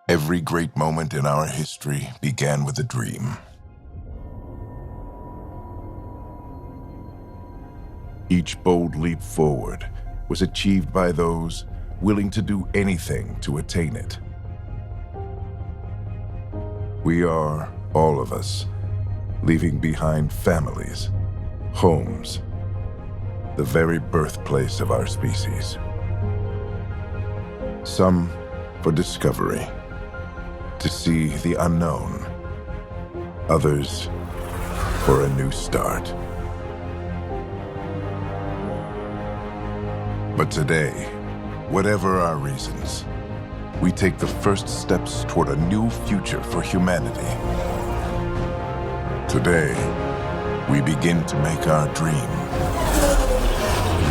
Every great moment in our history began with a dream. Each bold leap forward was achieved by those willing to do anything to attain it. We are, all of us, leaving behind families, homes, the very birthplace of our species. Some for discovery, to see the unknown. Others for a new start. But today, whatever our reasons, we take the first steps toward a new future for humanity. Today, we begin to make our dream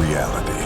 reality.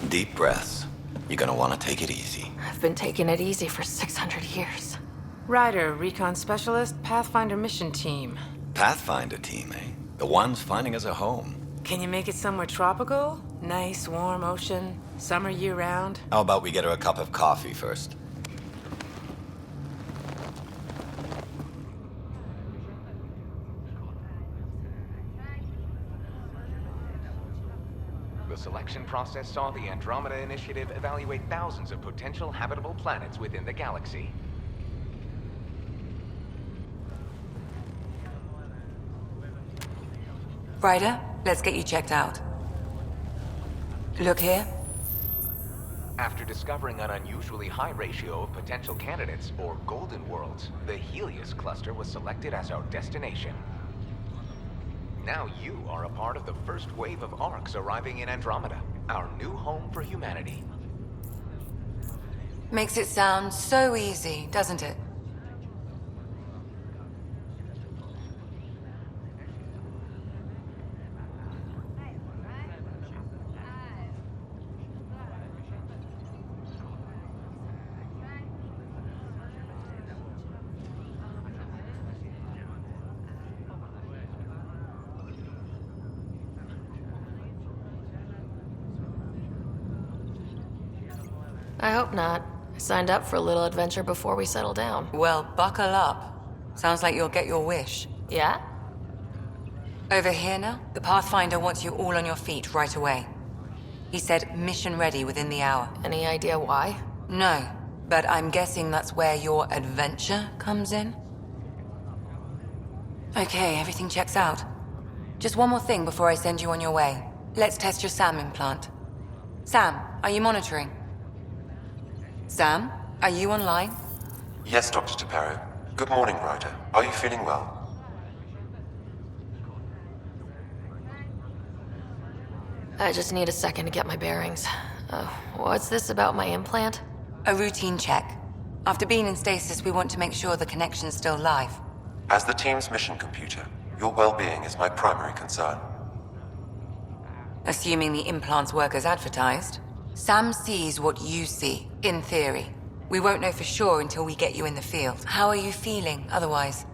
Deep breaths. You're gonna want to take it easy. I've been taking it easy for 600 years. Ryder, Recon Specialist, Pathfinder Mission Team. Pathfinder team, eh? The ones finding us a home. Can you make it somewhere tropical? Nice, warm ocean, summer year-round? How about we get her a cup of coffee first? The selection process saw the Andromeda Initiative evaluate thousands of potential habitable planets within the galaxy. Ryder, let's get you checked out. Look here. After discovering an unusually high ratio of potential candidates, or golden worlds, the Helios cluster was selected as our destination. Now you are a part of the first wave of ARCs arriving in Andromeda, our new home for humanity. Makes it sound so easy, doesn't it? I hope not. I signed up for a little adventure before we settle down. Well, buckle up. Sounds like you'll get your wish. Yeah? Over here now, the Pathfinder wants you all on your feet right away. He said mission ready within the hour. Any idea why? No, but I'm guessing that's where your adventure comes in? Okay, everything checks out. Just one more thing before I send you on your way. Let's test your SAM implant. Sam, are you monitoring? Sam, are you online? Yes, Dr. Taparo. Good morning, Ryder. Are you feeling well? I just need a second to get my bearings. What's this about my implant? A routine check. After being in stasis, we want to make sure the connection's still live. As the team's mission computer, your well-being is my primary concern. Assuming the implants work as advertised, Sam sees what you see, in theory. We won't know for sure until we get you in the field. How are you feeling otherwise?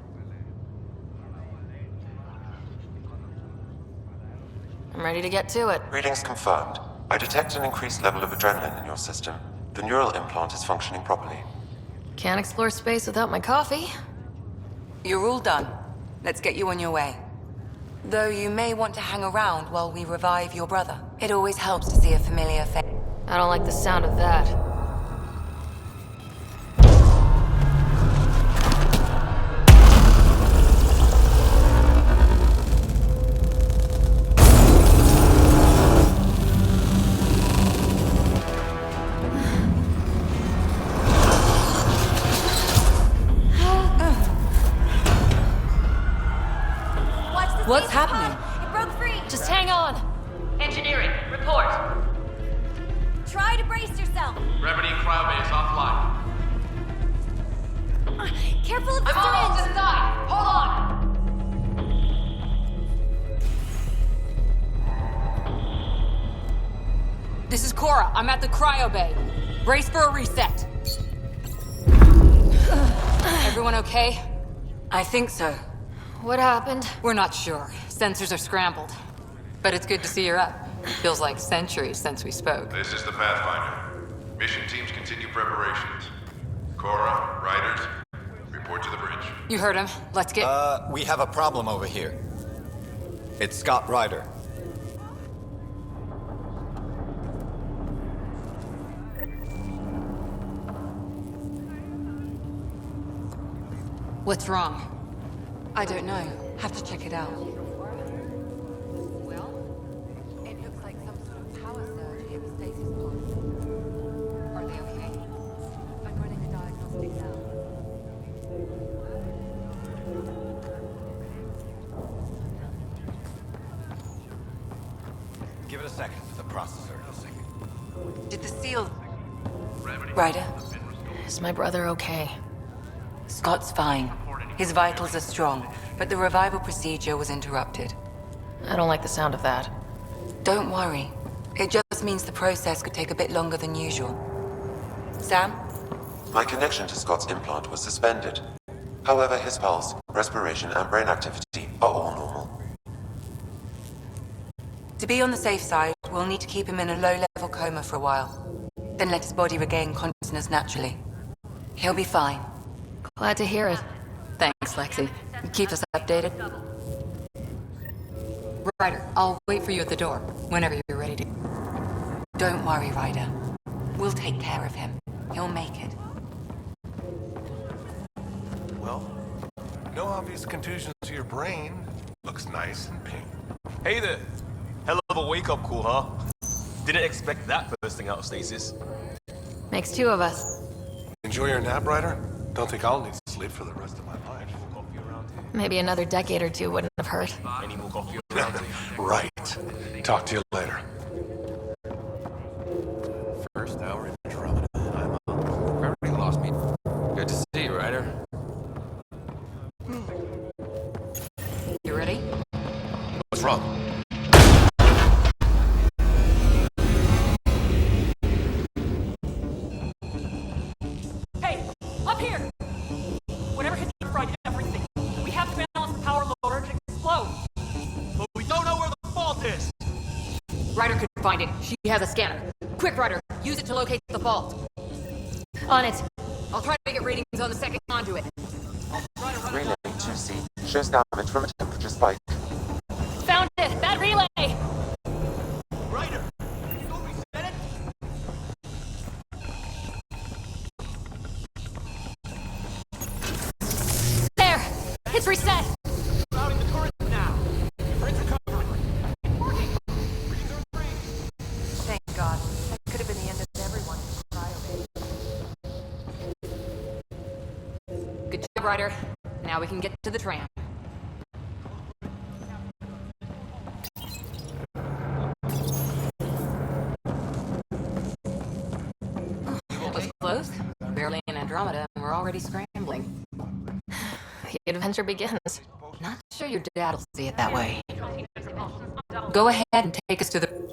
I'm ready to get to it. Readings confirmed. I detect an increased level of adrenaline in your system. The neural implant is functioning properly. Can't explore space without my coffee. You're all done. Let's get you on your way. Though you may want to hang around while we revive your brother. It always helps to see a familiar face. I don't like the sound of that. What's happening? It broke free! Just hang on! Engineering, report. Try to brace yourself. Remedy cryobase offline. Careful of the I'm almost syringe. inside! Hold on! This is Cora. I'm at the cryo bay. Brace for a reset. Everyone okay? I think so. What happened? We're not sure. Sensors are scrambled. But it's good to see you're up. Feels like centuries since we spoke. This is the Pathfinder. Mission teams continue preparations. Cora, riders, report to the bridge. You heard him. Let's get... We have a problem over here. It's Scott Ryder. What's wrong? I don't know. Have to check it out. Well, it looks like some sort of power surge hit the stasis pod. Are they okay? I'm running a diagnostic now. Give it a second. The processor. Did the seal... Ryder? Is my brother okay? Scott's fine. His vitals are strong, but the revival procedure was interrupted. I don't like the sound of that. Don't worry. It just means the process could take a bit longer than usual. Sam? My connection to Scott's implant was suspended. However, his pulse, respiration, and brain activity are all normal. To be on the safe side, we'll need to keep him in a low-level coma for a while. Then let his body regain consciousness naturally. He'll be fine. Glad to hear it. Thanks, Lexi. Keep us updated. Ryder, I'll wait for you at the door, whenever you're ready to. Don't worry, Ryder. We'll take care of him. He'll make it. Well, no obvious contusions to your brain. Looks nice and pink. Hey there. Hell of a wake-up call, huh? Didn't expect that first thing out of stasis. Makes two of us. Enjoy your nap, Ryder? Don't think I'll need sleep for the rest of my life. Maybe another decade or two wouldn't have hurt. Any more coffee around here? Right. Talk to you later. First hour in Andromeda. I'm up. Already lost me. Good to see you, Ryder. You ready? What's wrong? Hey! Up here! Whatever hits the front, everything. We have to balance the power loader to explode. But we don't know where the fault is. Ryder could find it. She has a scanner. Quick, Ryder. Use it to locate the fault. On it. I'll try to get readings on the second conduit. Relay 2C shows damage from a temperature spike. Found it! Bad relay! Ryder, you know we said it? There! It's reset! Routing the turret now. Bridge recovery. Working. Readings are 3. Thank God. That could have been the end of everyone. Good job, Ryder. Now we can get to the tram. That was close. Barely in Andromeda, and we're already scrambling. The adventure begins. Not sure your dad will see it that way. Go ahead and take us to the...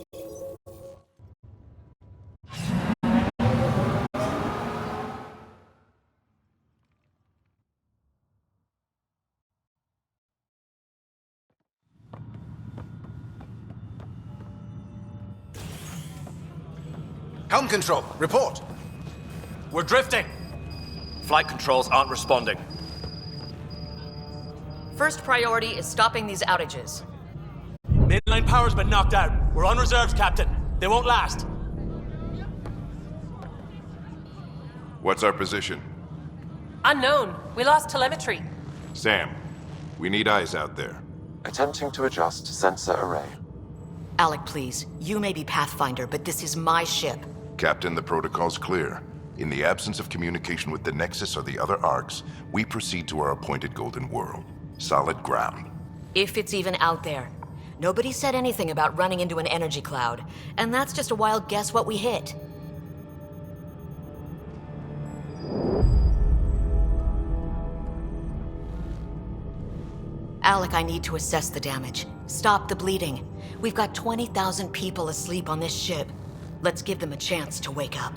Helm control, report. We're drifting. Flight controls aren't responding. First priority is stopping these outages. Mainline power's been knocked out. We're on reserves, Captain. They won't last. What's our position? Unknown. We lost telemetry. Sam, we need eyes out there. Attempting to adjust sensor array. Alec, please. You may be Pathfinder, but this is my ship. Captain, the protocol's clear. In the absence of communication with the Nexus or the other arcs, we proceed to our appointed Golden World. Solid ground. If it's even out there. Nobody said anything about running into an energy cloud, and that's just a wild guess what we hit. Alec, I need to assess the damage. Stop the bleeding. We've got 20,000 people asleep on this ship. Let's give them a chance to wake up.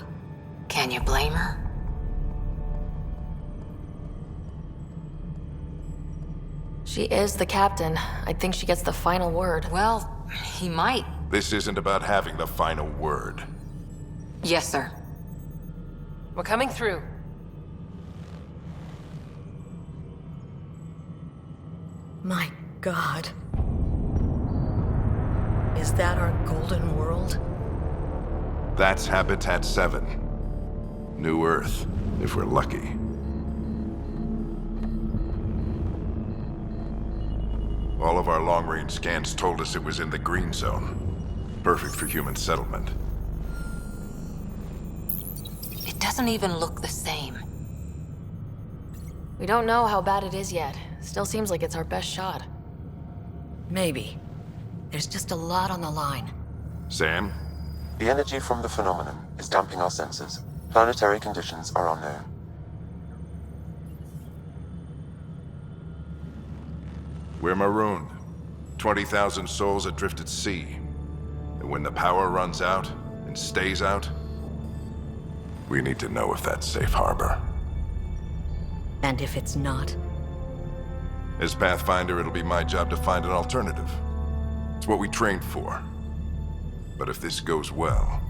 Can you blame her? She is the captain. I think she gets the final word. Well, he might. This isn't about having the final word. Yes, sir. We're coming through. My God. Is that our golden world? That's Habitat 7. New Earth, if we're lucky. All of our long-range scans told us it was in the green zone. Perfect for human settlement. It doesn't even look the same. We don't know how bad it is yet. Still seems like it's our best shot. Maybe. There's just a lot on the line. Sam? The energy from the phenomenon is damping our senses. Planetary conditions are unknown. We're marooned. 20,000 souls adrift at sea. And when the power runs out, and stays out, we need to know if that's safe harbor. And if it's not? As Pathfinder, it'll be my job to find an alternative. It's what we trained for. But if this goes well,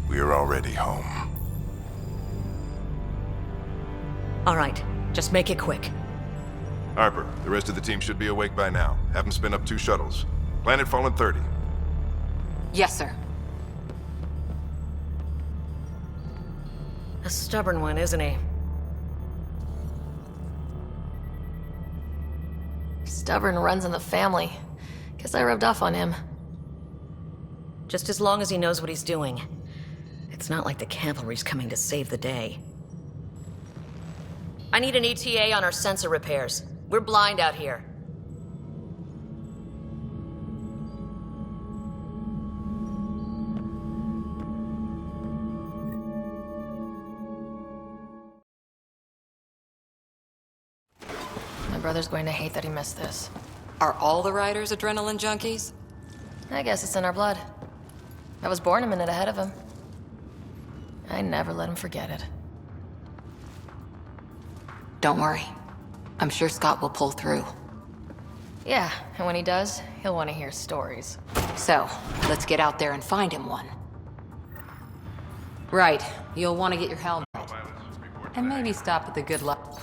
we are already home. All right, just make it quick. Harper, the rest of the team should be awake by now. Have them spin up 2 shuttles. Planet Fallen 30. Yes, sir. A stubborn one, isn't he? Stubborn runs in the family. Guess I rubbed off on him. Just as long as he knows what he's doing. It's not like the cavalry's coming to save the day. I need an ETA on our sensor repairs. We're blind out here. My brother's going to hate that he missed this. Are all the riders adrenaline junkies? I guess it's in our blood. I was born a minute ahead of him. I never let him forget it. Don't worry. I'm sure Scott will pull through. Yeah, and when he does, he'll want to hear stories. So, let's get out there and find him one. Right, you'll want to get your helmet. And maybe stop at the good luck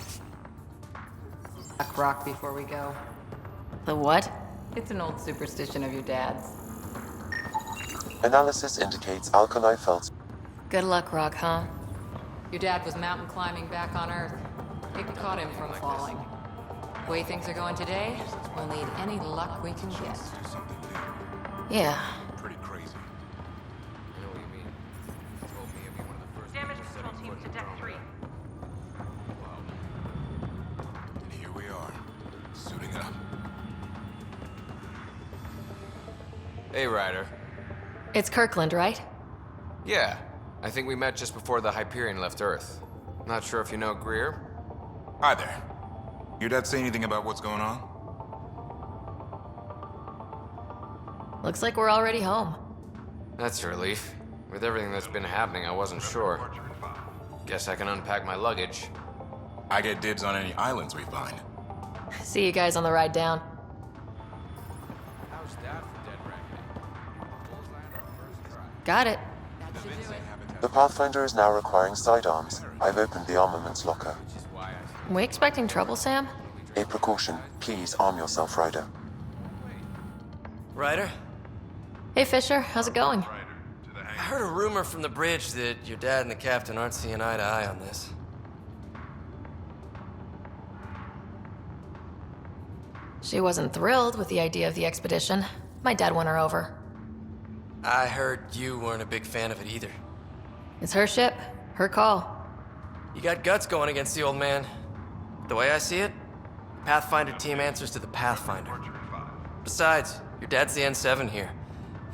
rock before we go. The what? It's an old superstition of your dad's. Analysis indicates alkali felts. Good luck, Rock, huh? Your dad was mountain climbing back on Earth. It caught him from falling. The way things are going today, we'll need any luck we can get. Yeah. Pretty crazy. I know what you mean. You told me I'd be one of the first Damage people control setting team foot to in deck Andromeda. 3. And here we are, suiting up. Hey, Ryder. It's Kirkland, right? Yeah, I think we met just before the Hyperion left Earth. Not sure if you know Greer? Hi there. Your dad say anything about what's going on? Looks like we're already home. That's a relief. With everything that's been happening, I wasn't sure. Guess I can unpack my luggage. I get dibs on any islands we find. See you guys on the ride down. How's that for dead reckoning? Bullseye on our first try. Got it. The Pathfinder is now requiring sidearms. I've opened the armaments locker. We expecting trouble, Sam? A precaution. Please arm yourself, Ryder. Ryder? Hey, Fisher. How's it going? I heard a rumor from the bridge that your dad and the captain aren't seeing eye to eye on this. She wasn't thrilled with the idea of the expedition. My dad won her over. I heard you weren't a big fan of it either. It's her ship, her call. You got guts going against the old man. The way I see it, Pathfinder team answers to the Pathfinder. Besides, your dad's the N7 here.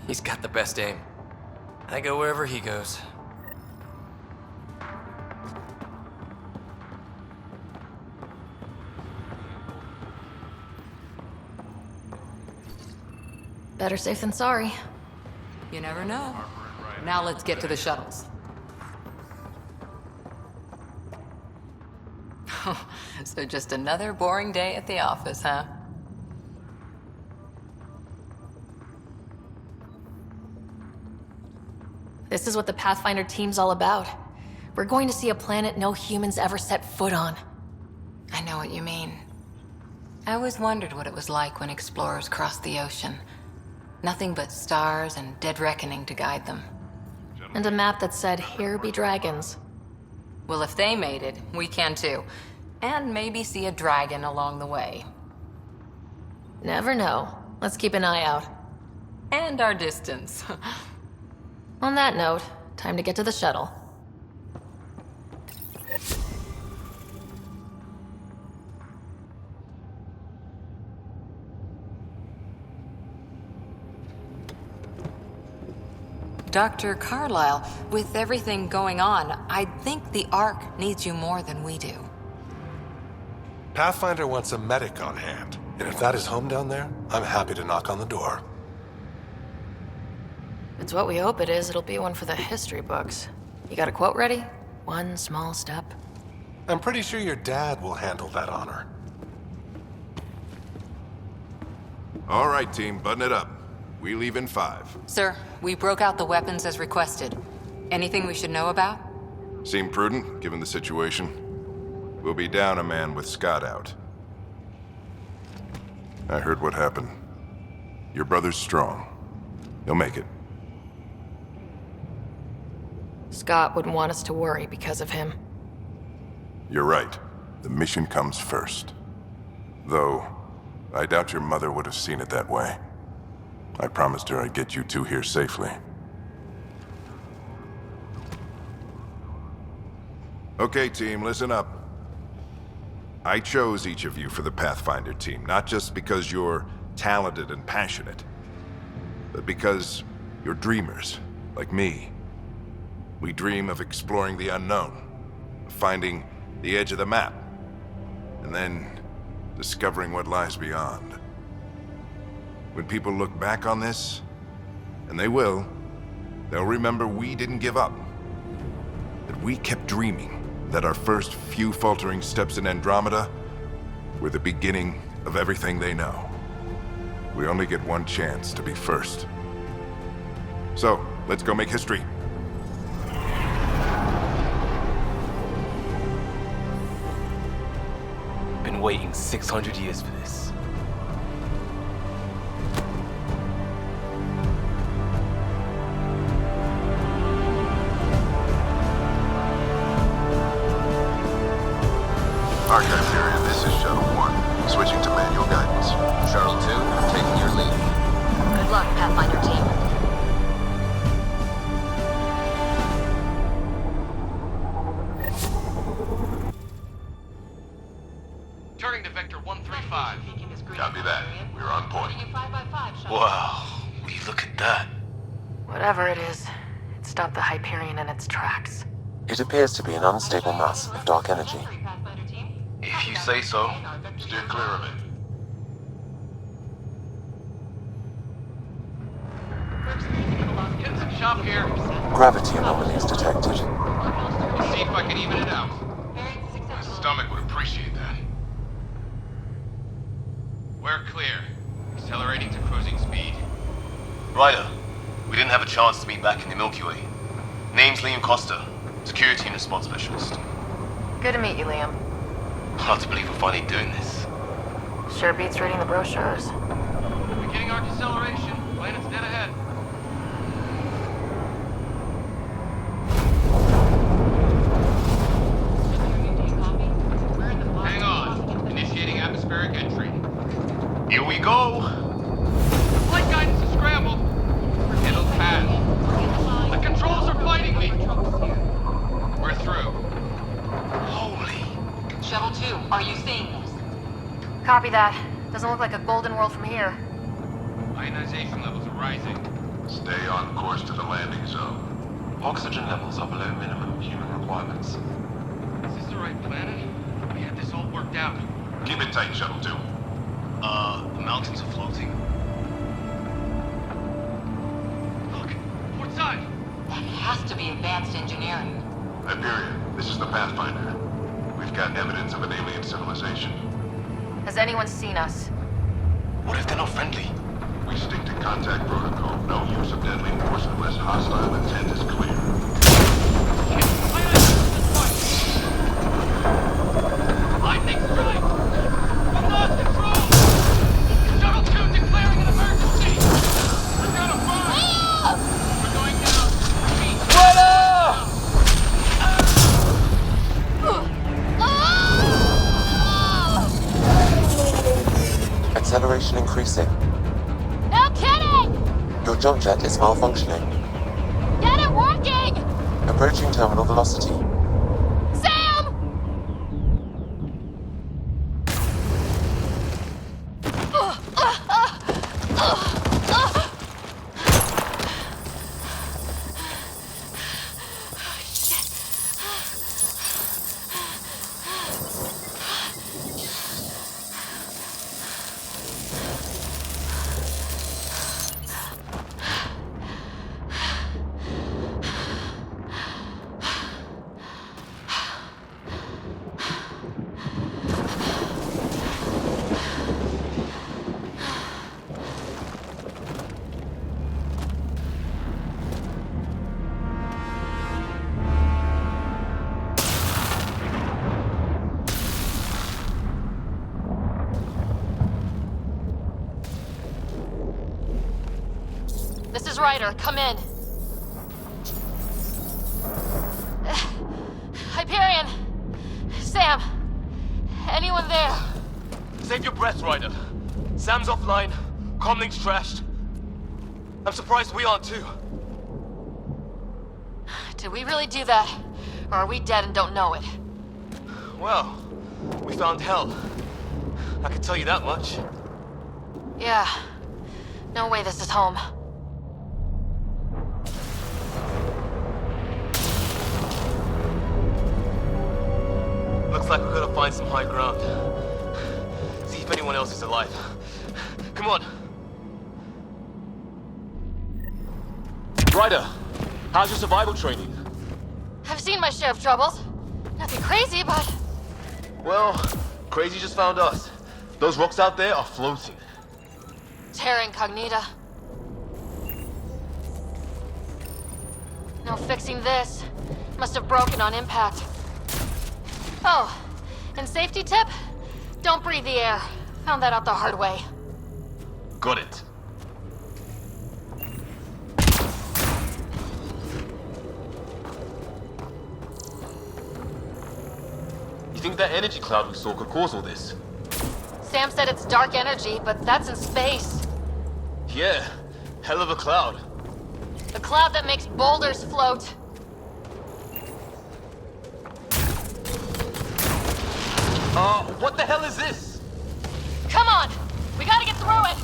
He's got the best aim. I go wherever he goes. Better safe than sorry. You never know. Now let's get to the shuttles. So just another boring day at the office, huh? This is what the Pathfinder team's all about. We're going to see a planet no humans ever set foot on. I know what you mean. I always wondered what it was like when explorers crossed the ocean. Nothing but stars and dead reckoning to guide them. And a map that said, "Here be dragons." Well, if they made it, we can too. And maybe see a dragon along the way. Never know. Let's keep an eye out. And our distance. On that note, time to get to the shuttle. Dr. Carlyle, with everything going on, I think the Ark needs you more than we do. Pathfinder wants a medic on hand. And if that is home down there, I'm happy to knock on the door. If it's what we hope it is, it'll be one for the history books. You got a quote ready? One small step. I'm pretty sure your dad will handle that honor. All right, team, button it up. We leave in 5. Sir, we broke out the weapons as requested. Anything we should know about? Seem prudent, given the situation. We'll be down a man with Scott out. I heard what happened. Your brother's strong. He'll make it. Scott wouldn't want us to worry because of him. You're right. The mission comes first. Though, I doubt your mother would have seen it that way. I promised her I'd get you two here safely. Okay, team, listen up. I chose each of you for the Pathfinder team, not just because you're talented and passionate, but because you're dreamers, like me. We dream of exploring the unknown, of finding the edge of the map, and then discovering what lies beyond. When people look back on this, and they will, they'll remember we didn't give up. That we kept dreaming, that our first few faltering steps in Andromeda were the beginning of everything they know. We only get one chance to be first. So, let's go make history. been waiting 600 years for this. Archive period, this is Shuttle 1. Switching to manual guidance. Shuttle 2, taking your lead. Good luck, Pathfinder team. Turning to Vector 135. Copy that. We're on point. Wow, will you look at that? Whatever it is, it stopped the Hyperion in its tracks. It appears to be an unstable mass of dark energy. If you say so. Steer clear of it. Getting some shop here. Gravity anomalies detected. Let's see if I can even it out. My stomach would appreciate that. We're clear. Accelerating to cruising speed. Ryder, we didn't have a chance to meet back in the Milky Way. Name's Liam Costa, Security and Response Specialist. Good to meet you, Liam. Hard to believe we're finally doing this. Sure beats reading the brochures. Beginning our deceleration. Planet's dead ahead. Hang on. Initiating atmospheric entry. Here we go! Flight guidance is scrambled. It'll pass. The controls are fighting me. We're through. Holy... Shuttle 2, are you seeing this? Copy that. Doesn't look like a golden world from here. Ionization levels are rising. Stay on course to the landing zone. Oxygen levels are below minimum human requirements. Is this the right planet? We had this all worked out. Keep it tight, Shuttle 2. The mountains are floating. Look, port side. That has to be advanced engineering. Hyperion, this is the Pathfinder. We've got evidence of an alien civilization. Has anyone seen us? What if they're not friendly? We stick to contact protocol. No use of deadly force unless hostile intent is clear. Lightning strike! We lost control! Shuttle 2 declaring an emergency! We're gonna burn! We're going down! Repeat! Acceleration increasing. No kidding! Your jump jet is malfunctioning. Get it working! Approaching terminal velocity. Sam! This is Ryder. Come in. Hyperion! Sam! Anyone there? Save your breath, Ryder. Sam's offline. Comlink's trashed. I'm surprised we aren't too. Did we really do that? Or are we dead and don't know it? Well, we found hell. I can tell you that much. Yeah. No way this is home. Looks like we're gonna find some high ground. See if anyone else is alive. Come on. Ryder, how's your survival training? I've seen my share of troubles. Nothing crazy, but... Well, crazy just found us. Those rocks out there are floating. Terra Incognita. No fixing this. Must have broken on impact. Oh, and safety tip? Don't breathe the air. Found that out the hard way. Got it. You think that energy cloud we saw could cause all this? Sam said it's dark energy, but that's in space. Yeah, hell of a cloud. The cloud that makes boulders float. What the hell is this? Come on! We gotta get through it!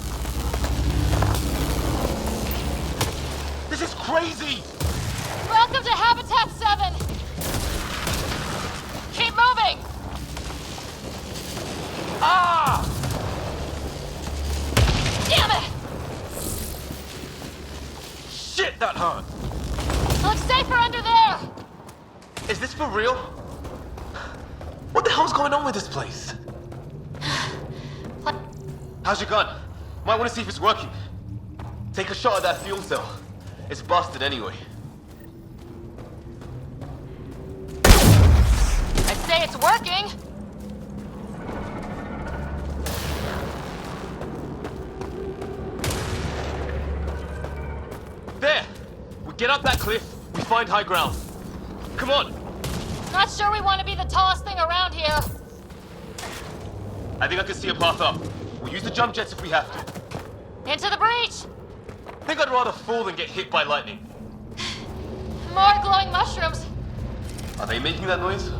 This is crazy! Welcome to Habitat 7! Keep moving! Ah! Damn it! Shit, that hurt! Looks safer under there! Is this for real? What the hell's going on with this place? How's your gun? Might want to see if it's working. Take a shot at that fuel cell. It's busted anyway. I say it's working! There! We get up that cliff, we find high ground. Come on! Not sure we want to be the tallest thing around here. I think I can see a path up. We'll use the jump jets if we have to. Into the breach! I think I'd rather fall than get hit by lightning. More glowing mushrooms. Are they making that noise?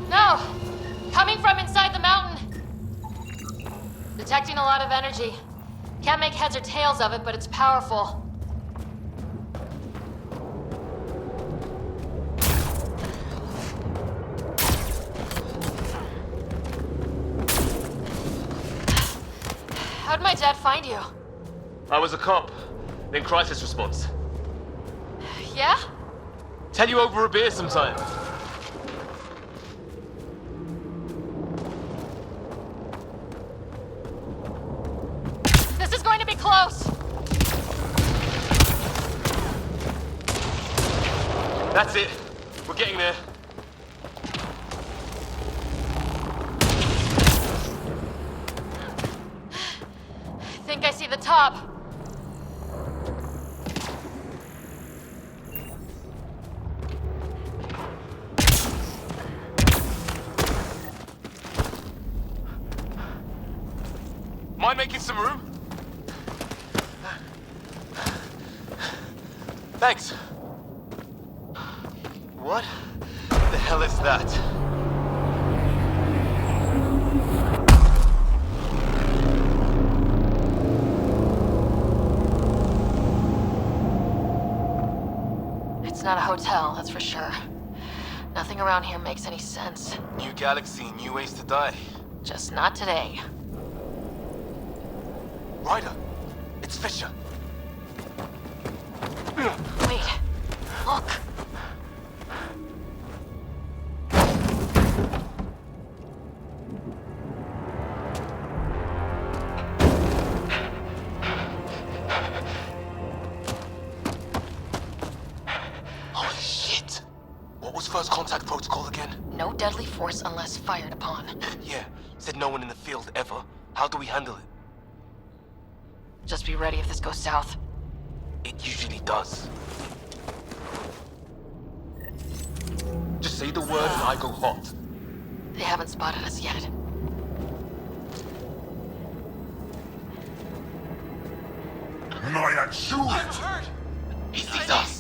No! Coming from inside the mountain. Detecting a lot of energy. Can't make heads or tails of it, but it's powerful. How'd my dad find you? I was a cop, then crisis response. Yeah? Tell you over a beer sometime. This is going to be close. That's it. We're getting there. Think I see the top. Mind making some room? Thanks. What the hell is that? It's not a hotel, that's for sure. Nothing around here makes any sense. New galaxy, new ways to die. Just not today. Ryder, it's Fisher. Wait, look. Holy shit! What was first contact protocol again? No deadly force unless fired upon. Yeah, said no one in the field ever. How do we handle it? Just be ready if this goes south. It usually does. Just say the word and I go hot. They haven't spotted us yet. I'm hurt! He sees us!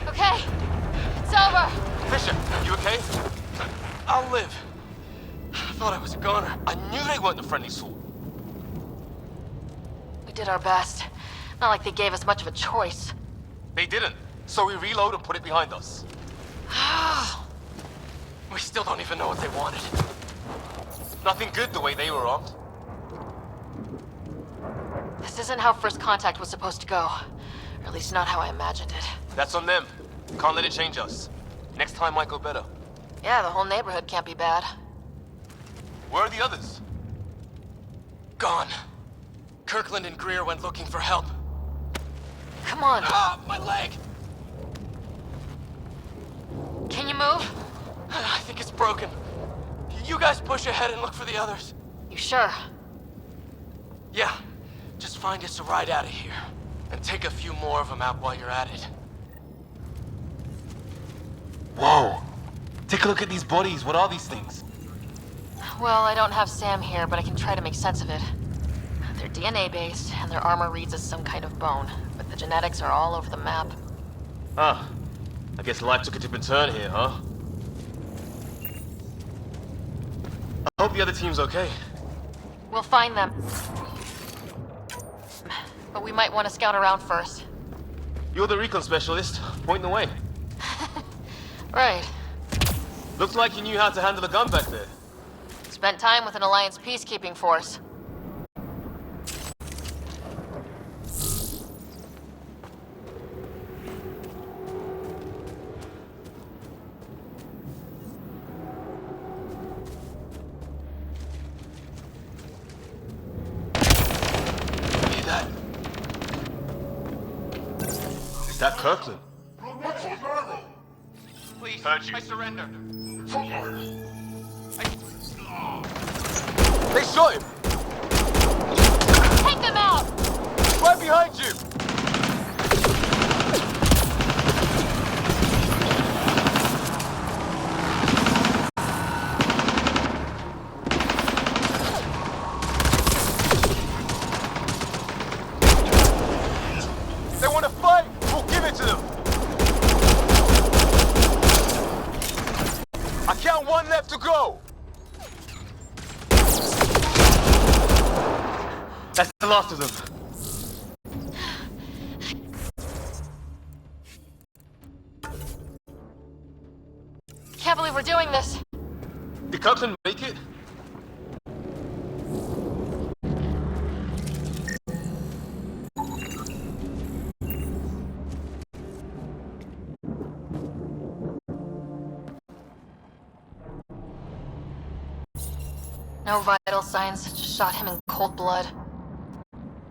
Okay, it's over. Fisher, you okay? I'll live. I thought I was a goner. I knew they weren't the friendly sort. We did our best. Not like they gave us much of a choice. They didn't. So we reload and put it behind us. We still don't even know what they wanted. Nothing good the way they were armed. This isn't how first contact was supposed to go. Or at least not how I imagined it. That's on them. Can't let it change us. Next time might go better. Yeah, the whole neighborhood can't be bad. Where are the others? Gone. Kirkland and Greer went looking for help. Come on. Ah, my leg! Can you move? I think it's broken. You guys push ahead and look for the others. You sure? Yeah. Just find us a ride out of here. And take a few more of them out while you're at it. Whoa! Take a look at these bodies. What are these things? Well, I don't have Sam here, but I can try to make sense of it. They're DNA-based, and their armor reads as some kind of bone, but the genetics are all over the map. Ah. I guess life took a different turn here, huh? I hope the other team's okay. We'll find them. But we might want to scout around first. You're the recon specialist. Point the way. Right. Looks like you knew how to handle a gun back there. Spent time with an Alliance peacekeeping force. Hear that? Is that Kirkland? Please, Heard you. I surrender. They shot him! Take them out! Right behind you! They want to fight! We'll give it to them! I count one left to go! That's the last of them. Can't believe we're doing this. Did Kirkland make it? No vital signs, just shot him in cold blood.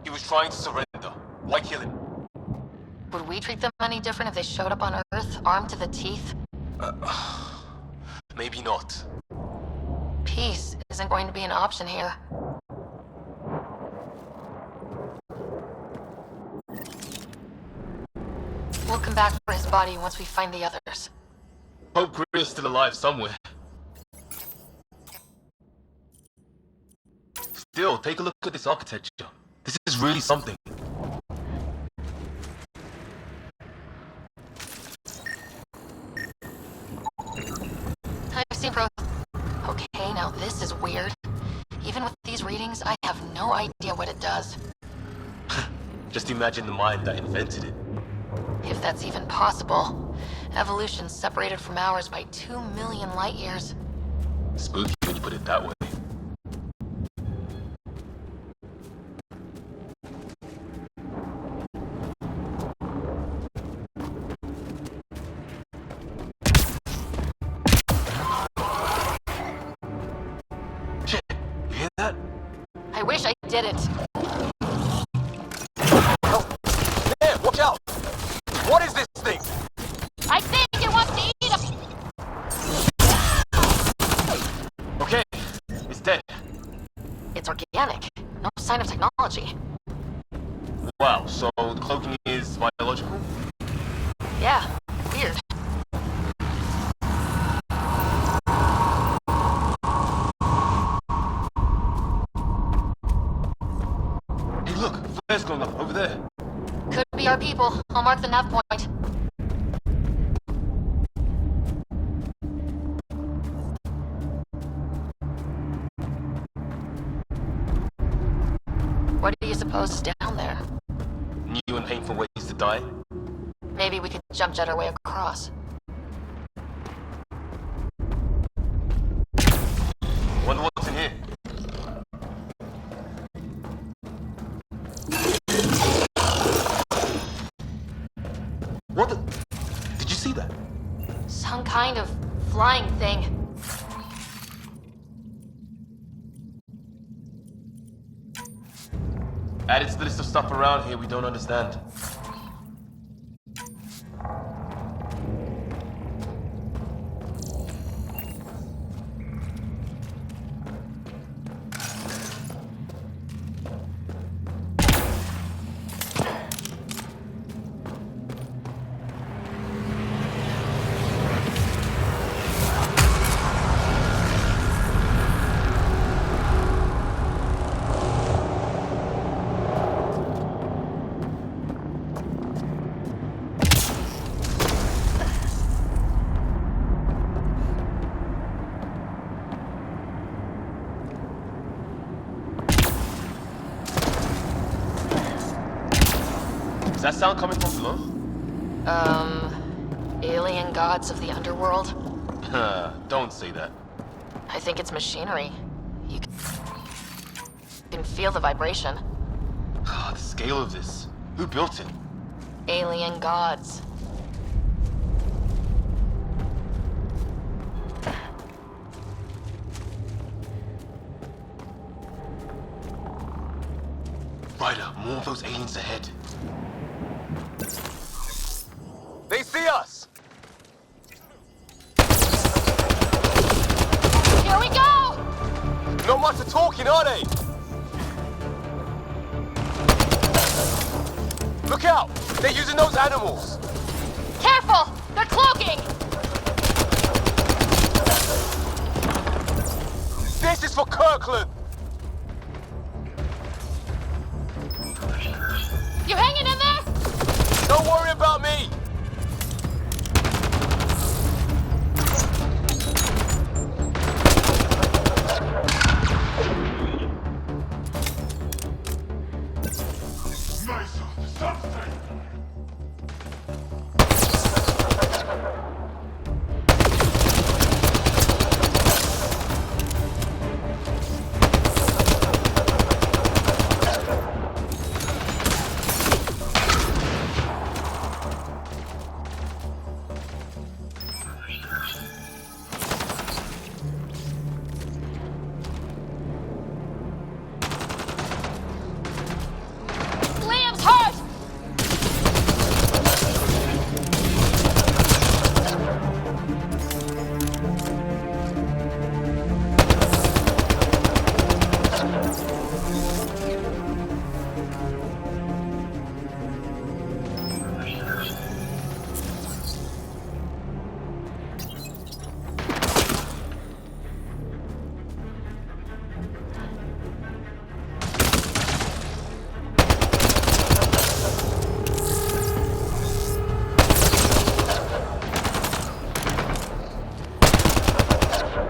He was trying to surrender. Why kill him? Would we treat them any different if they showed up on Earth, armed to the teeth? Maybe not. Peace isn't going to be an option here. We'll come back for his body once we find the others. Hope Greer's still alive somewhere. Still, take a look at this architecture. This is really something. I've seen growth. Okay, now this is weird. Even with these readings, I have no idea what it does. Just imagine the mind that invented it. If that's even possible. Evolution's separated from ours by 2 million light years. Spooky when you put it that way. Shit, you hear that? I wish I didn't. Oh, there, watch out! What is this thing? I think it wants to eat us! Okay, it's dead. It's organic. No sign of technology. Wow, so the cloaking is biological? Yeah, weird. Hey look, flare's going up over there. Could be our people. I'll mark the nav point. What do you suppose is down there? New and painful ways to die? Maybe we could jump jet our way across. Wonder what's in here. What the? Did you see Some kind of flying thing. Added to the list of stuff around here we don't understand. Is that sound coming from below? Alien gods of the underworld? Don't say that. I think it's machinery. You can feel the vibration. The scale of this. Who built it? Alien gods. Ryder, more of those aliens ahead. They see us! Here we go! Not much of talking, are they? Look out! They're using those animals! Careful! They're cloaking! This is for Kirkland! You hanging in there? Don't worry about me! Liam's hurt!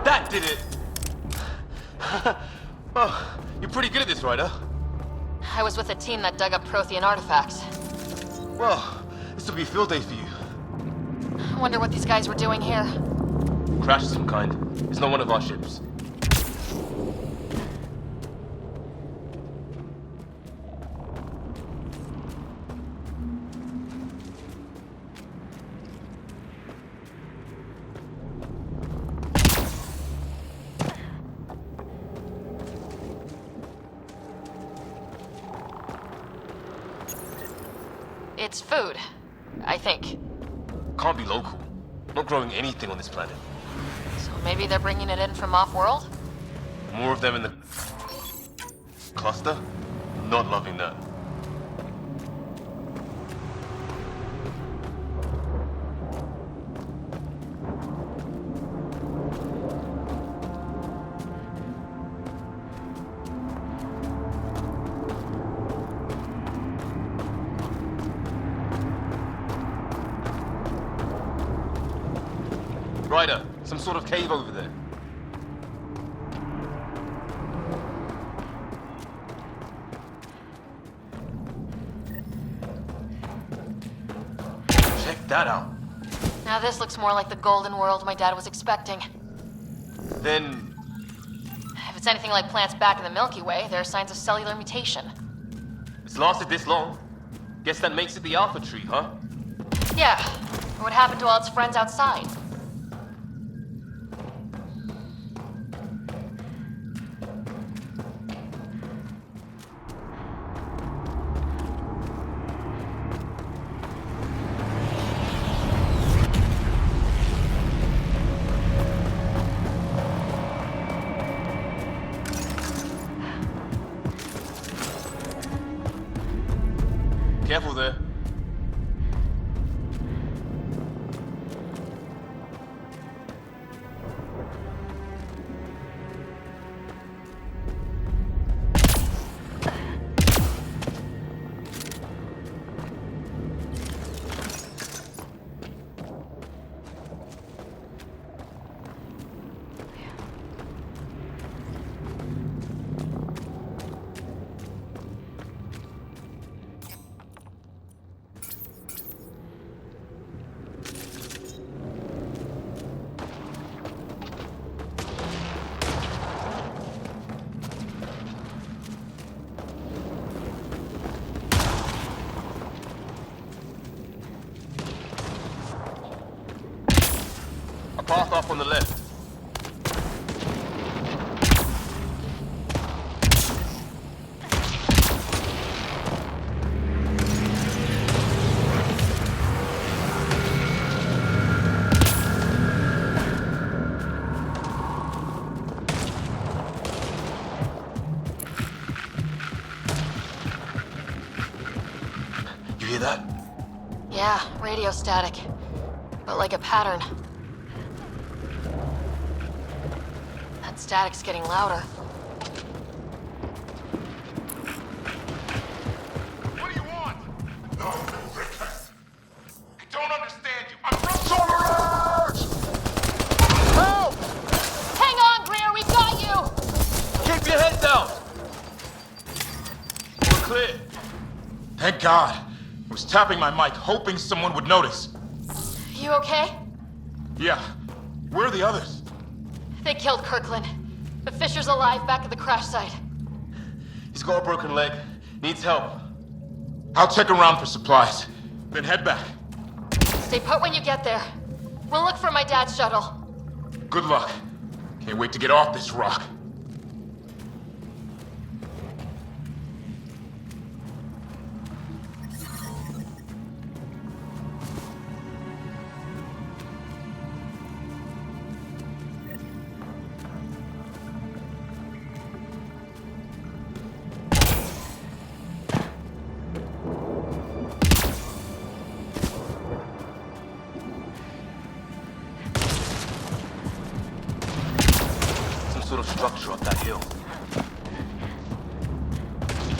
That did it! Oh, you're pretty good at this, Ryder. I was with a team that dug up Prothean artifacts. Well, this will be a field day for you. I wonder what these guys were doing here. Crash of some kind. It's not one of our ships. It's food, I think. Can't be local. Not growing anything on this planet. So maybe they're bringing it in from off-world? More of them in the cluster? Not loving that. Ryder, some sort of cave over there. Check that out. Now this looks more like the golden world my dad was expecting. Then... If it's anything like plants back in the Milky Way, there are signs of cellular mutation. it's lasted this long. Guess that makes it the Alpha Tree, huh? Yeah. What happened to all its friends outside? Careful there. Path off on the left. You hear that? Yeah, radio static. But like a pattern. That static's getting louder. What do you want? No, Rickers. I don't understand you. I'm from Solar! Help! Hang on, Greer, we've got you! Keep your head down! We're clear. Thank God. I was tapping my mic, hoping someone would notice. You okay? Yeah. Where are the others? They killed Kirkland. But Fisher's alive back at the crash site. He's got a broken leg. Needs help. I'll check around for supplies, then head back. Stay put when you get there. We'll look for my dad's shuttle. Good luck. Can't wait to get off this rock. Sort of structure up that hill.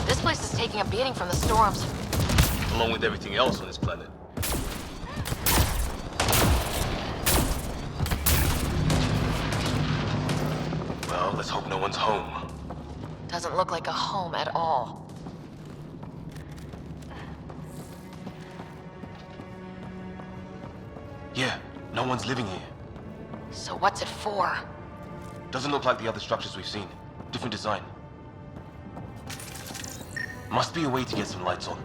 This place is taking a beating from the storms. Along with everything else on this planet. Well, let's hope no one's home. Doesn't look like a home at all. Yeah, no one's living here. So what's it for? Doesn't look like the other structures we've seen. Different design. Must be a way to get some lights on.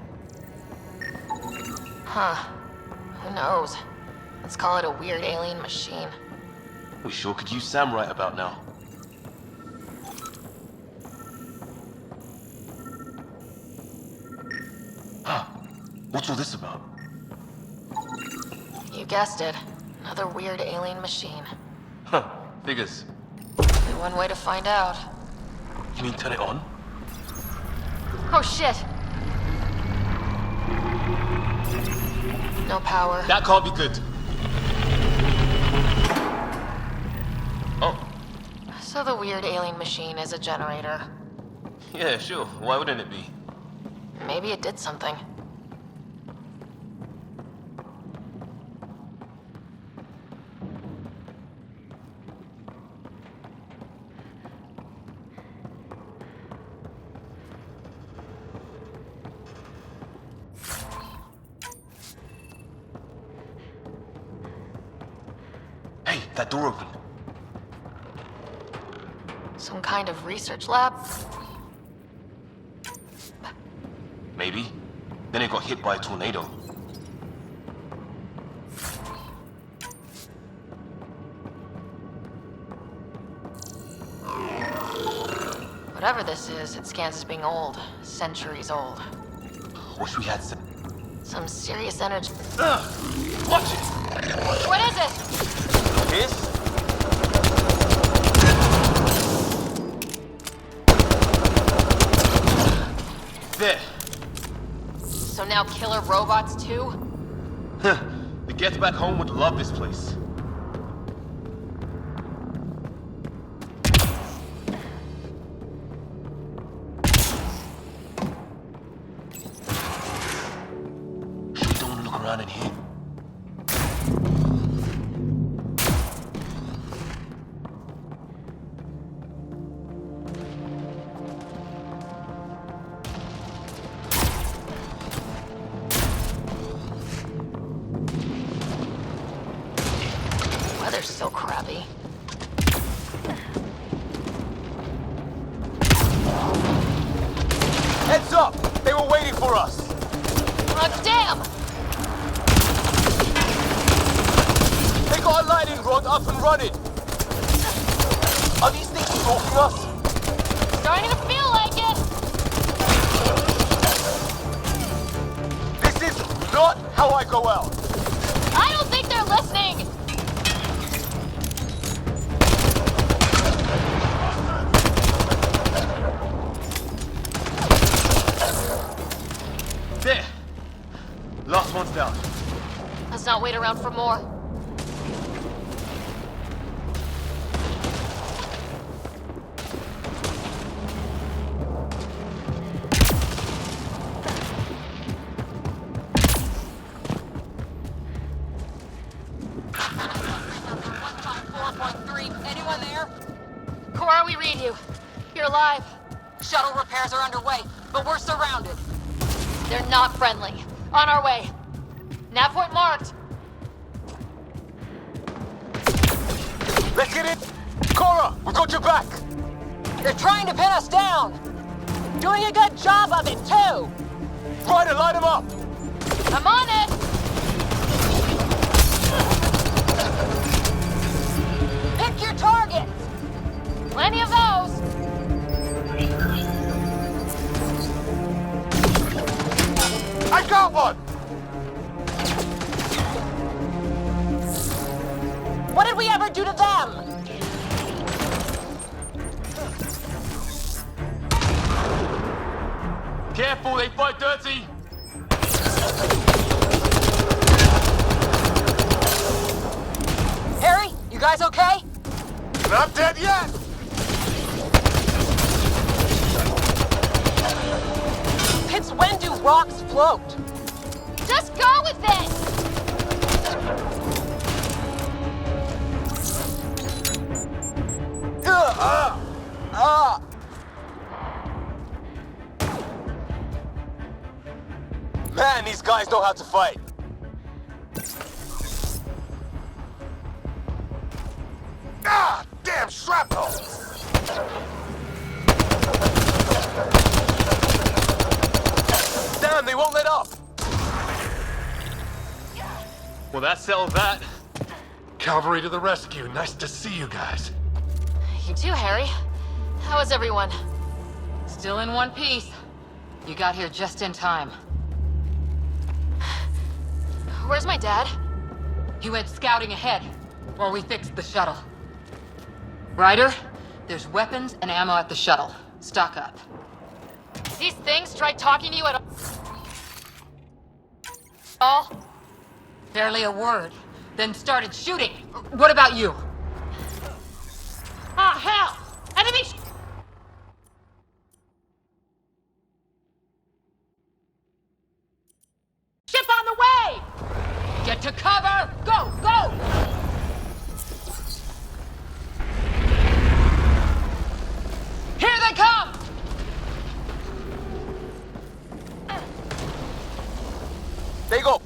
Huh. Who knows? Let's call it a weird alien machine. We sure could use Sam right about now. Huh. What's all this about? You guessed it. Another weird alien machine. Huh. Figures. Only one way to find out. You mean turn it on? Oh shit! No power. That can't be good. Oh. So the weird alien machine is a generator. Yeah, sure. Why wouldn't it be? Maybe it did something. Hey, that door opened. Some kind of research lab? Maybe. Then it got hit by a tornado. Whatever this is, it scans as being old. Centuries old. Wish we had some... Some serious energy. Watch it! What is it? This? There. So now killer robots too? Huh. The Gets back home would love this place. Sure you don't want to look around in here? Weather's so crappy. Heads up! They were waiting for us! Oh, damn! They got a lightning rod up and running! Are these things stalking us? Starting to feel like it! This is not how I go out! I don't think they're listening! There! Last one's down. Let's not wait around for more. Anyone there? Cora, we read you. You're alive. Shuttle repairs are underway, but we're surrounded. They're not friendly. On our way. Nav point marked. Let's get in! Cora, we got your back! They're trying to pin us down! Doing a good job of it, too! Ryder, light them up! I'm on it! Pick your targets! Plenty of those! I got one! What did we ever do to them? Careful, they fight dirty! Harry, you guys okay? Not dead yet! Pitts, when do rocks float? Just go with it! Man, these guys know how to fight. Ah! Damn shrapnel! Damn, they won't let up! Well, that settled that. Cavalry to the rescue. Nice to see you guys. You too, Harry. How is everyone? Still in one piece. You got here just in time. Where's my dad? He went scouting ahead while we fixed the shuttle. Ryder, there's weapons and ammo at the shuttle. Stock up. These things tried talking to you at all? Barely a word. Then started shooting. What about you? Ah, hell! Enemy ship on the way! Get to cover! Go! Go! Here they come! They go.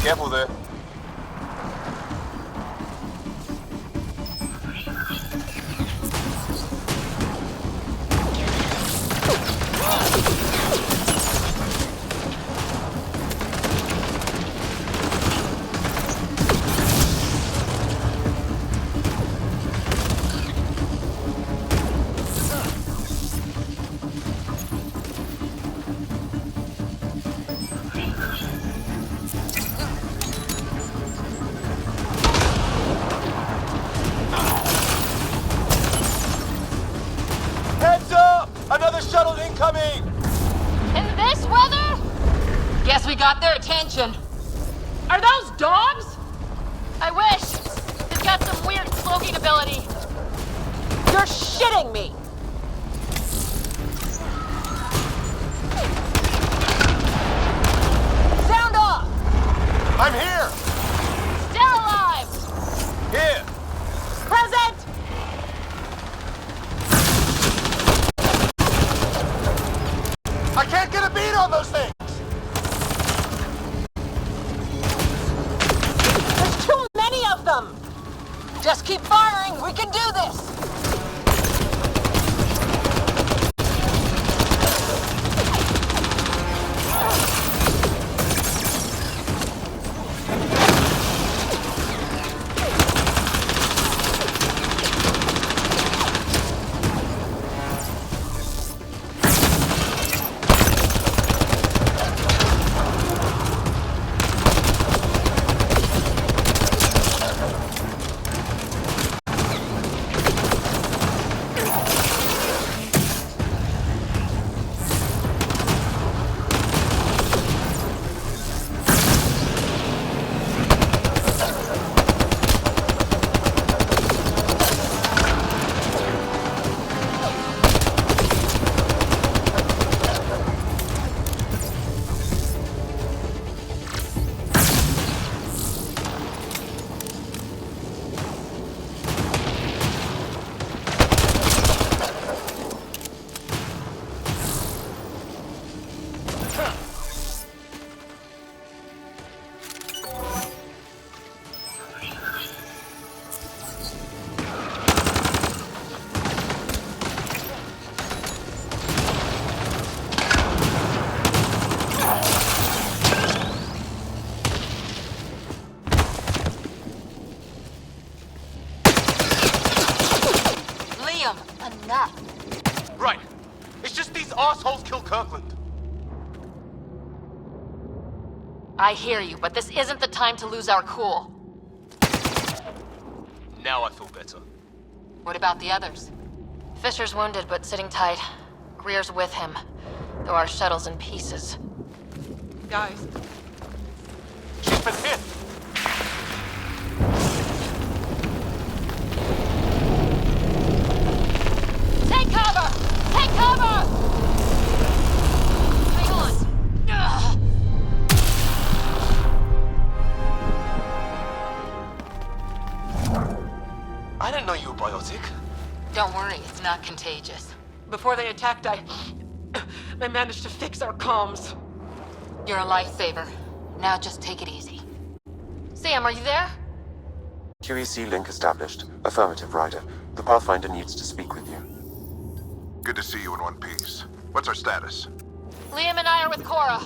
Careful there. Heads up! Another shuttle incoming! In this weather? Guess we got their attention. Are those dogs? I wish. It's got some weird cloaking ability. You're shitting me! Sound off! I'm here! Still alive! Here! Present! I can't get a beat on those things! There's too many of them! Just keep firing, we can do this! Enough. Right. It's just these assholes killed Kirkland. I hear you, but this isn't the time to lose our cool. Now I feel better. What about the others? Fisher's wounded, but sitting tight. Greer's with him, though our shuttle's in pieces. Guys. She's been hit! Take cover! Take cover! Hang on. Ugh. I didn't know you were biotic. Don't worry, it's not contagious. Before they attacked, I managed to fix our comms. You're a lifesaver. Now just take it easy. Sam, are you there? QEC link established. Affirmative, Ryder. The Pathfinder needs to speak with you. Good to see you in one piece. What's our status? Liam and I are with Cora.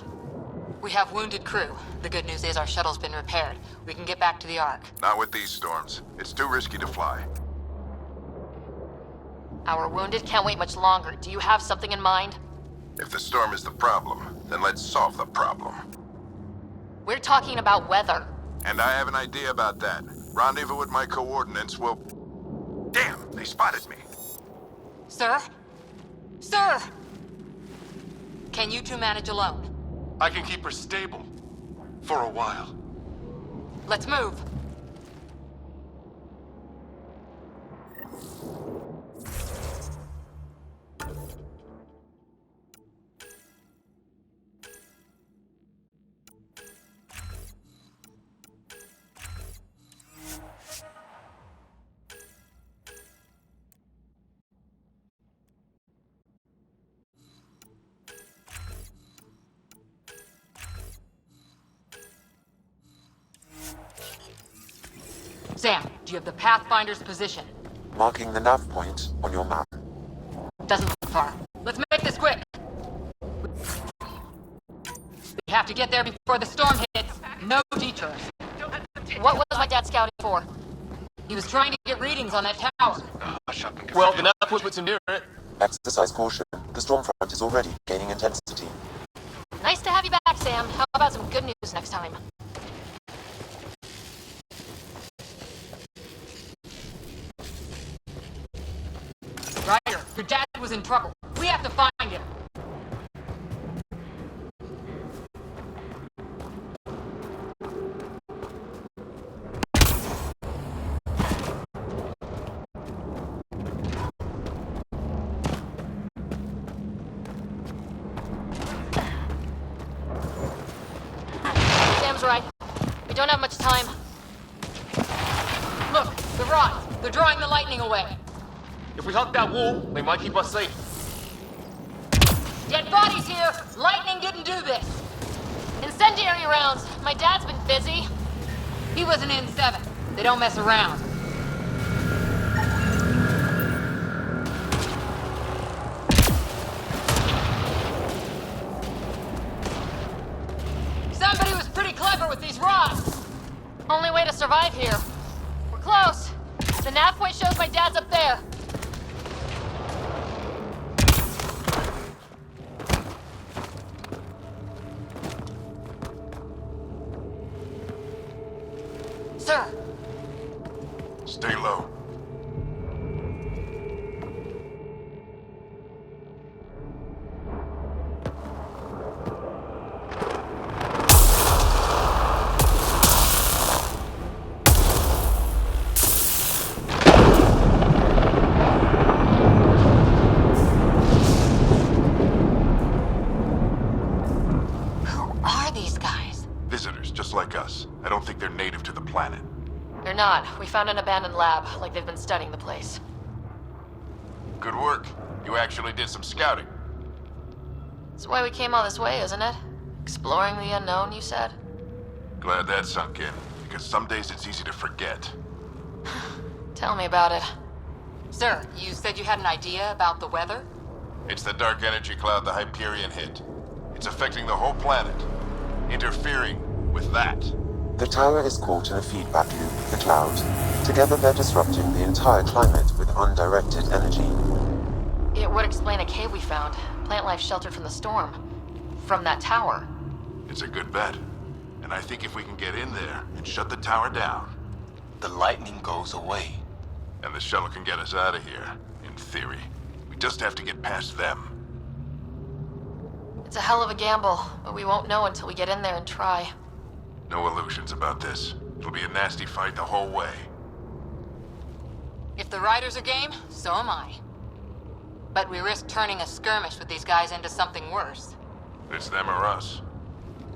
We have wounded crew. The good news is our shuttle's been repaired. We can get back to the Ark. Not with these storms. It's too risky to fly. Our wounded can't wait much longer. Do you have something in mind? If the storm is the problem, then let's solve the problem. We're talking about weather. And I have an idea about that. Rendezvous with my coordinates will... Damn, they spotted me. Sir? Sir! Can you two manage alone? I can keep her stable. For a while. Let's move. Sam, do you have the Pathfinder's position? Marking the nav point on your map. Doesn't look far. Let's make this quick. We have to get there before the storm hits. No detours. What was my dad scouting for? He was trying to get readings on that tower. Well, the nav puts him near it. Exercise caution. The storm front is already gaining intensity. Nice to have you back, Sam. How about some good news next time? Ryder, your dad was in trouble. We have to find him. Sam's right. We don't have much time. Look, the rods. They're drawing the lightning away. If we hug that wall, they might keep us safe. Dead bodies here! Lightning didn't do this! Incendiary rounds. My dad's been busy. He was an N7. They don't mess around. Somebody was pretty clever with these rods! Only way to survive here. We're close. The nav point shows my dad's up there. Sir! Stay low. Visitors, just like us. I don't think they're native to the planet. They're not. We found an abandoned lab, like they've been studying the place. Good work. You actually did some scouting. That's why we came all this way, isn't it? Exploring the unknown, you said? Glad that sunk in, because some days it's easy to forget. Tell me about it. Sir, you said you had an idea about the weather? It's the dark energy cloud the Hyperion hit. It's affecting the whole planet. Interfering with that. The tower is caught in a feedback loop with the cloud. Together they're disrupting the entire climate with undirected energy. It would explain a cave we found. Plant life sheltered from the storm. From that tower. It's a good bet. And I think if we can get in there and shut the tower down... The lightning goes away. And the shuttle can get us out of here, in theory. We just have to get past them. It's a hell of a gamble, but we won't know until we get in there and try. No illusions about this. It'll be a nasty fight the whole way. If the riders are game, so am I. But we risk turning a skirmish with these guys into something worse. It's them or us.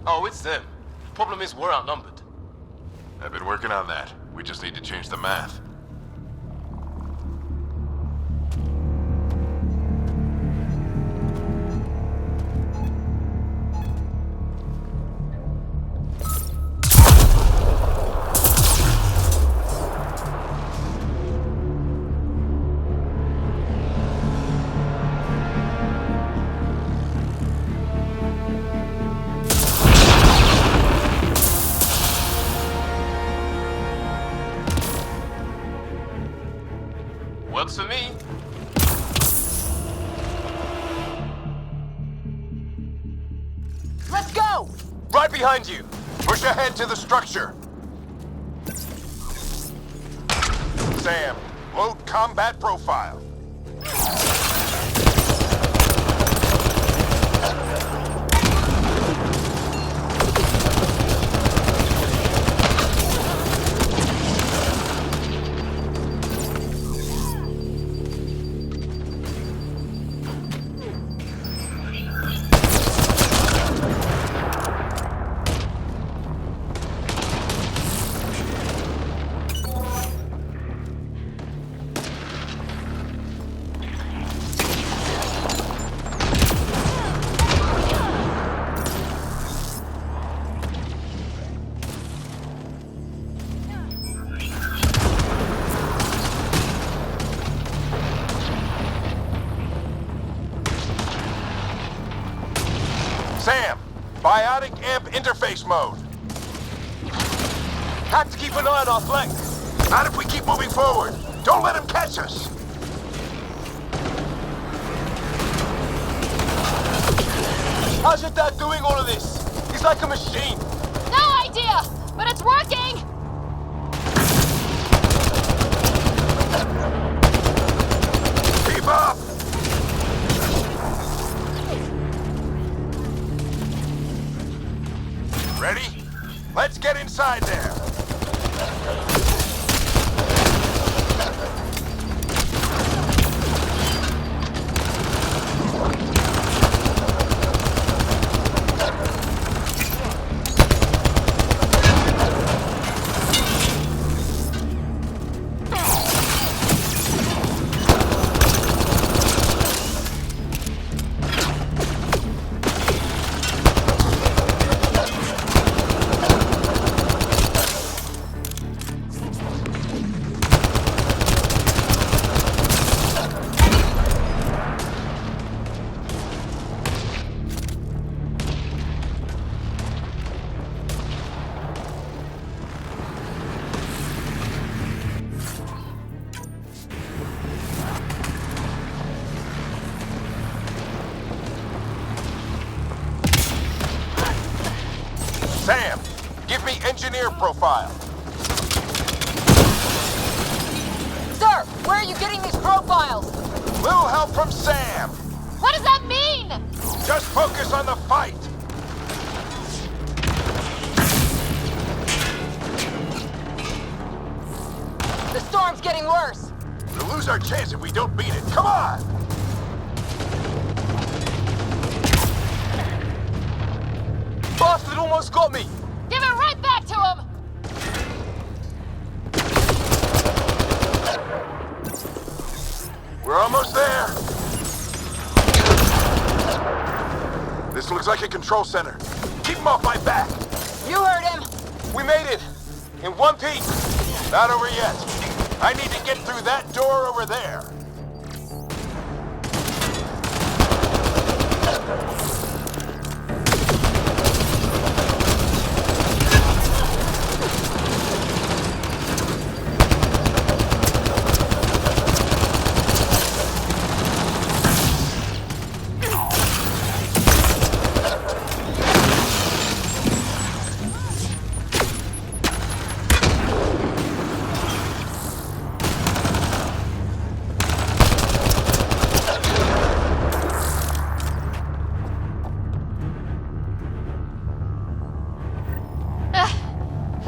Oh, it's them. Problem is, we're outnumbered. I've been working on that. We just need to change the math. Works for me. Let's go! Right behind you. Push ahead to the structure. Sam, load combat profile. Sam, biotic amp interface mode. Have to keep an eye on our flank. Not if we keep moving forward. Don't let him catch us. How's your dad doing all of this? He's like a machine. No idea, but it's working! Keep up! Ready? Let's get inside there. Sam, give me engineer profile. Sir, where are you getting these profiles? Little help from Sam. What does that mean? Just focus on the fight. The storm's getting worse. We'll lose our chance if we don't beat it. Come on! Bastard almost got me! Give it right back to him! We're almost there. This looks like a control center. Keep him off my back. You heard him! We made it. In one piece. Not over yet. I need to get through that door over there.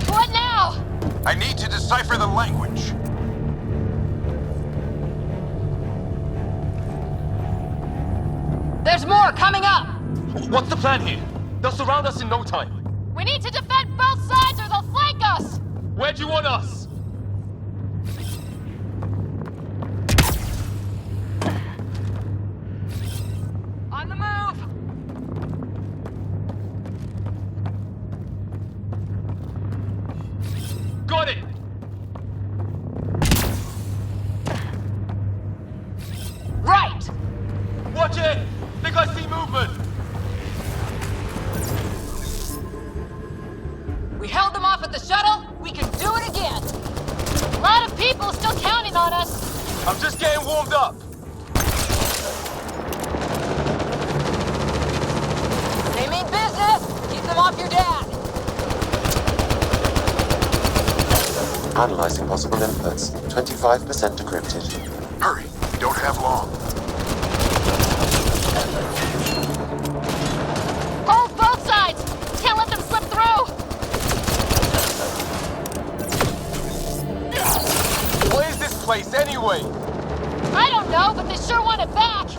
What now? I need to decipher the language. There's more coming up! What's the plan here? They'll surround us in no time. We need to defend both sides or they'll flank us! Where do you want us? On the move! Got it! Right! Watch it! Think I see movement! We held them off at the shuttle, we can do it again! A lot of people still counting on us! I'm just getting warmed up. They mean business! Keep them off your dad! Analyzing possible inputs. 25% decrypted. Hurry, we don't have long. Hold both sides! Can't let them slip through! What is this place anyway? I don't know, but they sure want it back!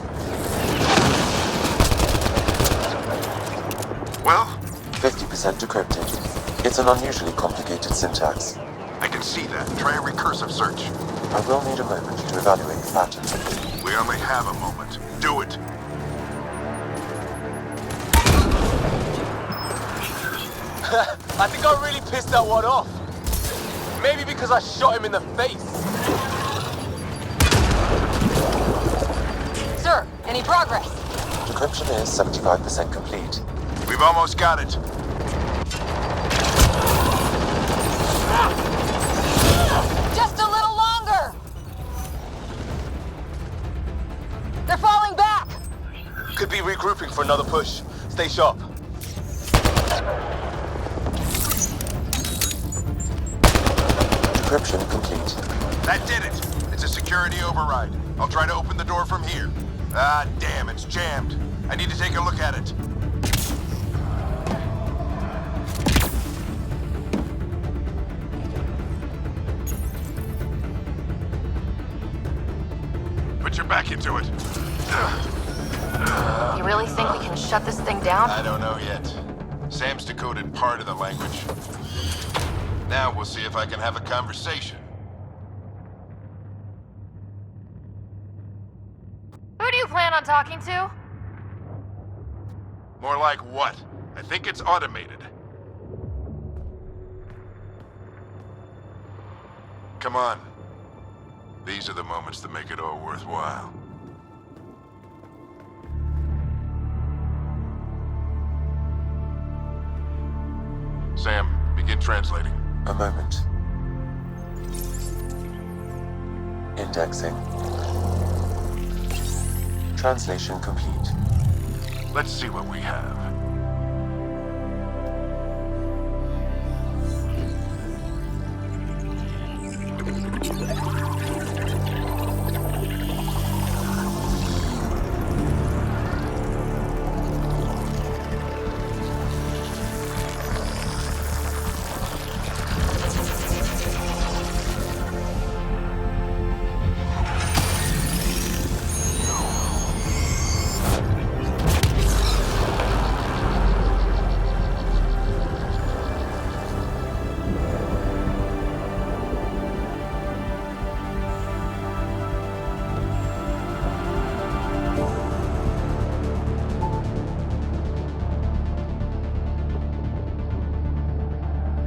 Well, 50% decrypted. It's an unusually complicated syntax. I can see that. Try a recursive search. I will need a moment to evaluate the pattern. We only have a moment. Do it. I think I really pissed that one off. Maybe because I shot him in the face. Sir, any progress? Decryption is 75% complete. We've almost got it. Just a little longer! They're falling back! Could be regrouping for another push. Stay sharp. Encryption complete. That did it. It's a security override. I'll try to open the door from here. Ah, damn, it's jammed. I need to take a look at it. Put your back into it. You really think we can shut this thing down? I don't know yet. Sam's decoded part of the language. Now we'll see if I can have a conversation. Who do you plan on talking to? More like what? I think it's automated. Come on. These are the moments that make it all worthwhile. Sam, begin translating. A moment. Indexing. Translation complete. Let's see what we have.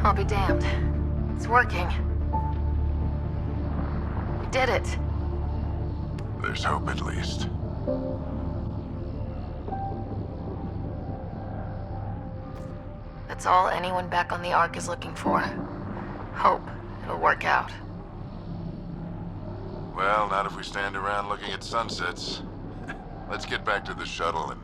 I'll be damned. It's working. We did it. There's hope at least. That's all anyone back on the Ark is looking for. Hope it'll work out. Well, not if we stand around looking at sunsets. Let's get back to the shuttle and...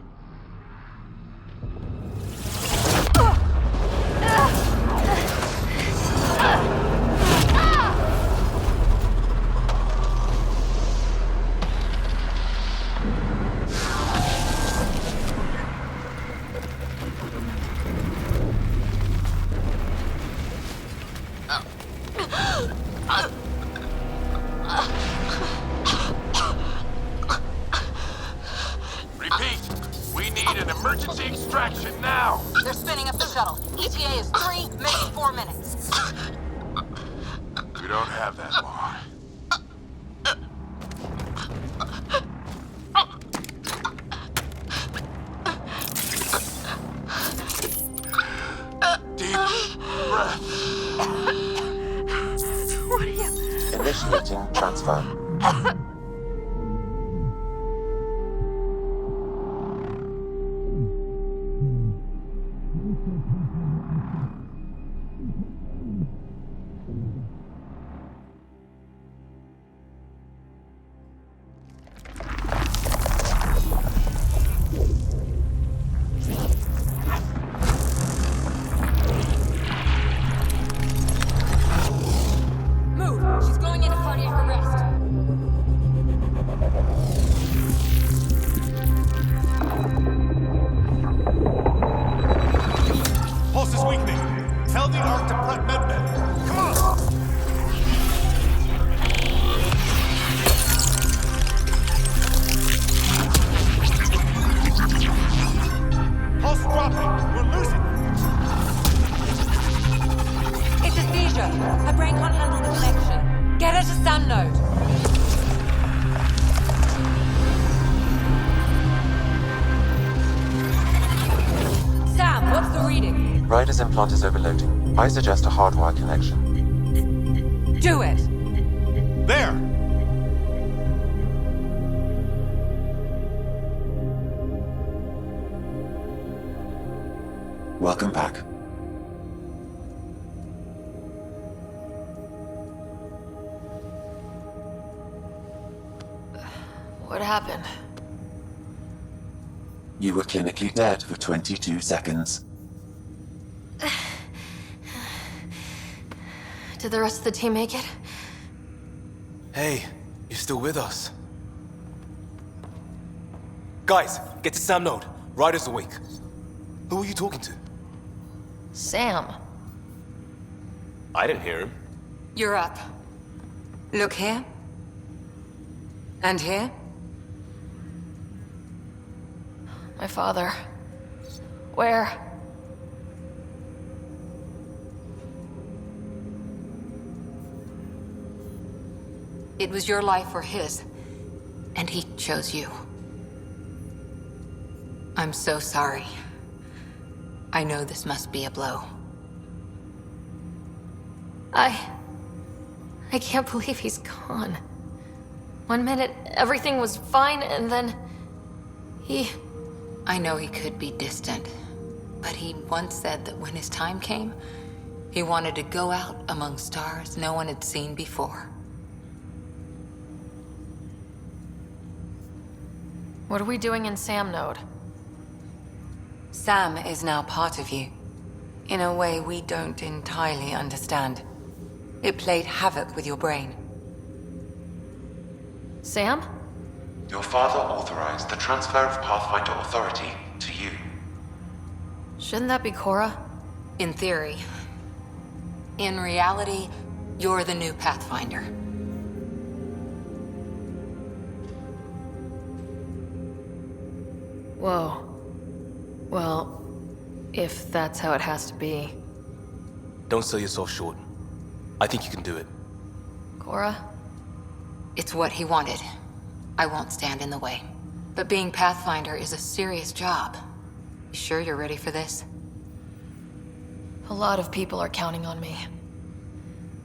Repeat! We need an emergency extraction now! They're spinning up the shuttle. ETA is 3, maybe 4 minutes. We don't have that long. Deep breath. What are you... Initiating transfer. Move! She's going into cardiac arrest. Pulse is weakening. Tell the Ark to prep medbay. Come on! Pulse dropping. We're losing. It's a seizure. Her brain can't handle the connection. Get her to Sam node. Sam, what's the reading? Ryder's implant is overloading. I suggest a hardwire connection. Do it. There! Welcome back. What happened? You were clinically dead for 22 seconds. Did the rest of the team make it? Hey, you're still with us. Guys, get to Sam Node. Ryder's awake. Who are you talking to? Sam. I didn't hear him. You're up. Look here. And here. My father. Where? It was your life or his, and he chose you. I'm so sorry. I know this must be a blow. I can't believe he's gone. 1 minute, everything was fine, and then... I know he could be distant, but he once said that when his time came, he wanted to go out among stars no one had seen before. What are we doing in Sam Node? Sam is now part of you, in a way we don't entirely understand. It played havoc with your brain. Sam? Your father authorized the transfer of Pathfinder authority to you. Shouldn't that be Cora? In theory. In reality, you're the new Pathfinder. Whoa. Well, if that's how it has to be. Don't sell yourself short. I think you can do it. Cora? It's what he wanted. I won't stand in the way. But being Pathfinder is a serious job. You sure you're ready for this? A lot of people are counting on me.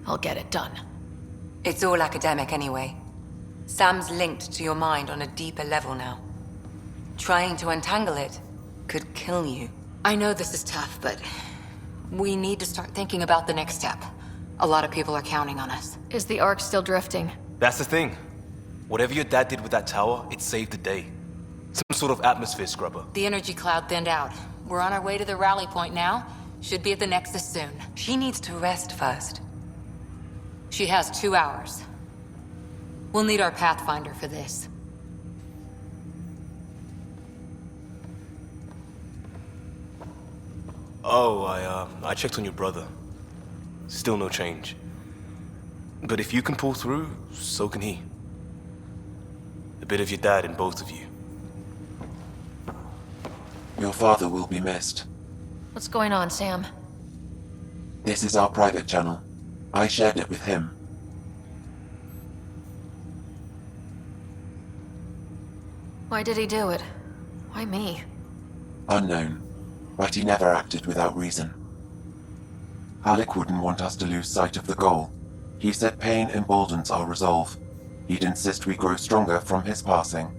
I'll get it done. It's all academic anyway. Sam's linked to your mind on a deeper level now. Trying to untangle it could kill you. I know this is tough, but we need to start thinking about the next step. A lot of people are counting on us. Is the Ark still drifting? That's the thing. Whatever your dad did with that tower, it saved the day. Some sort of atmosphere scrubber. The energy cloud thinned out. We're on our way to the rally point now. Should be at the Nexus soon. She needs to rest first. She has 2 hours. We'll need our Pathfinder for this. Oh, I checked on your brother. Still no change. But if you can pull through, so can he. A bit of your dad in both of you. Your father will be missed. What's going on, Sam? This is our private channel. I shared it with him. Why did he do it? Why me? Unknown, but he never acted without reason. Alec wouldn't want us to lose sight of the goal. He said pain emboldens our resolve. He'd insist we grow stronger from his passing.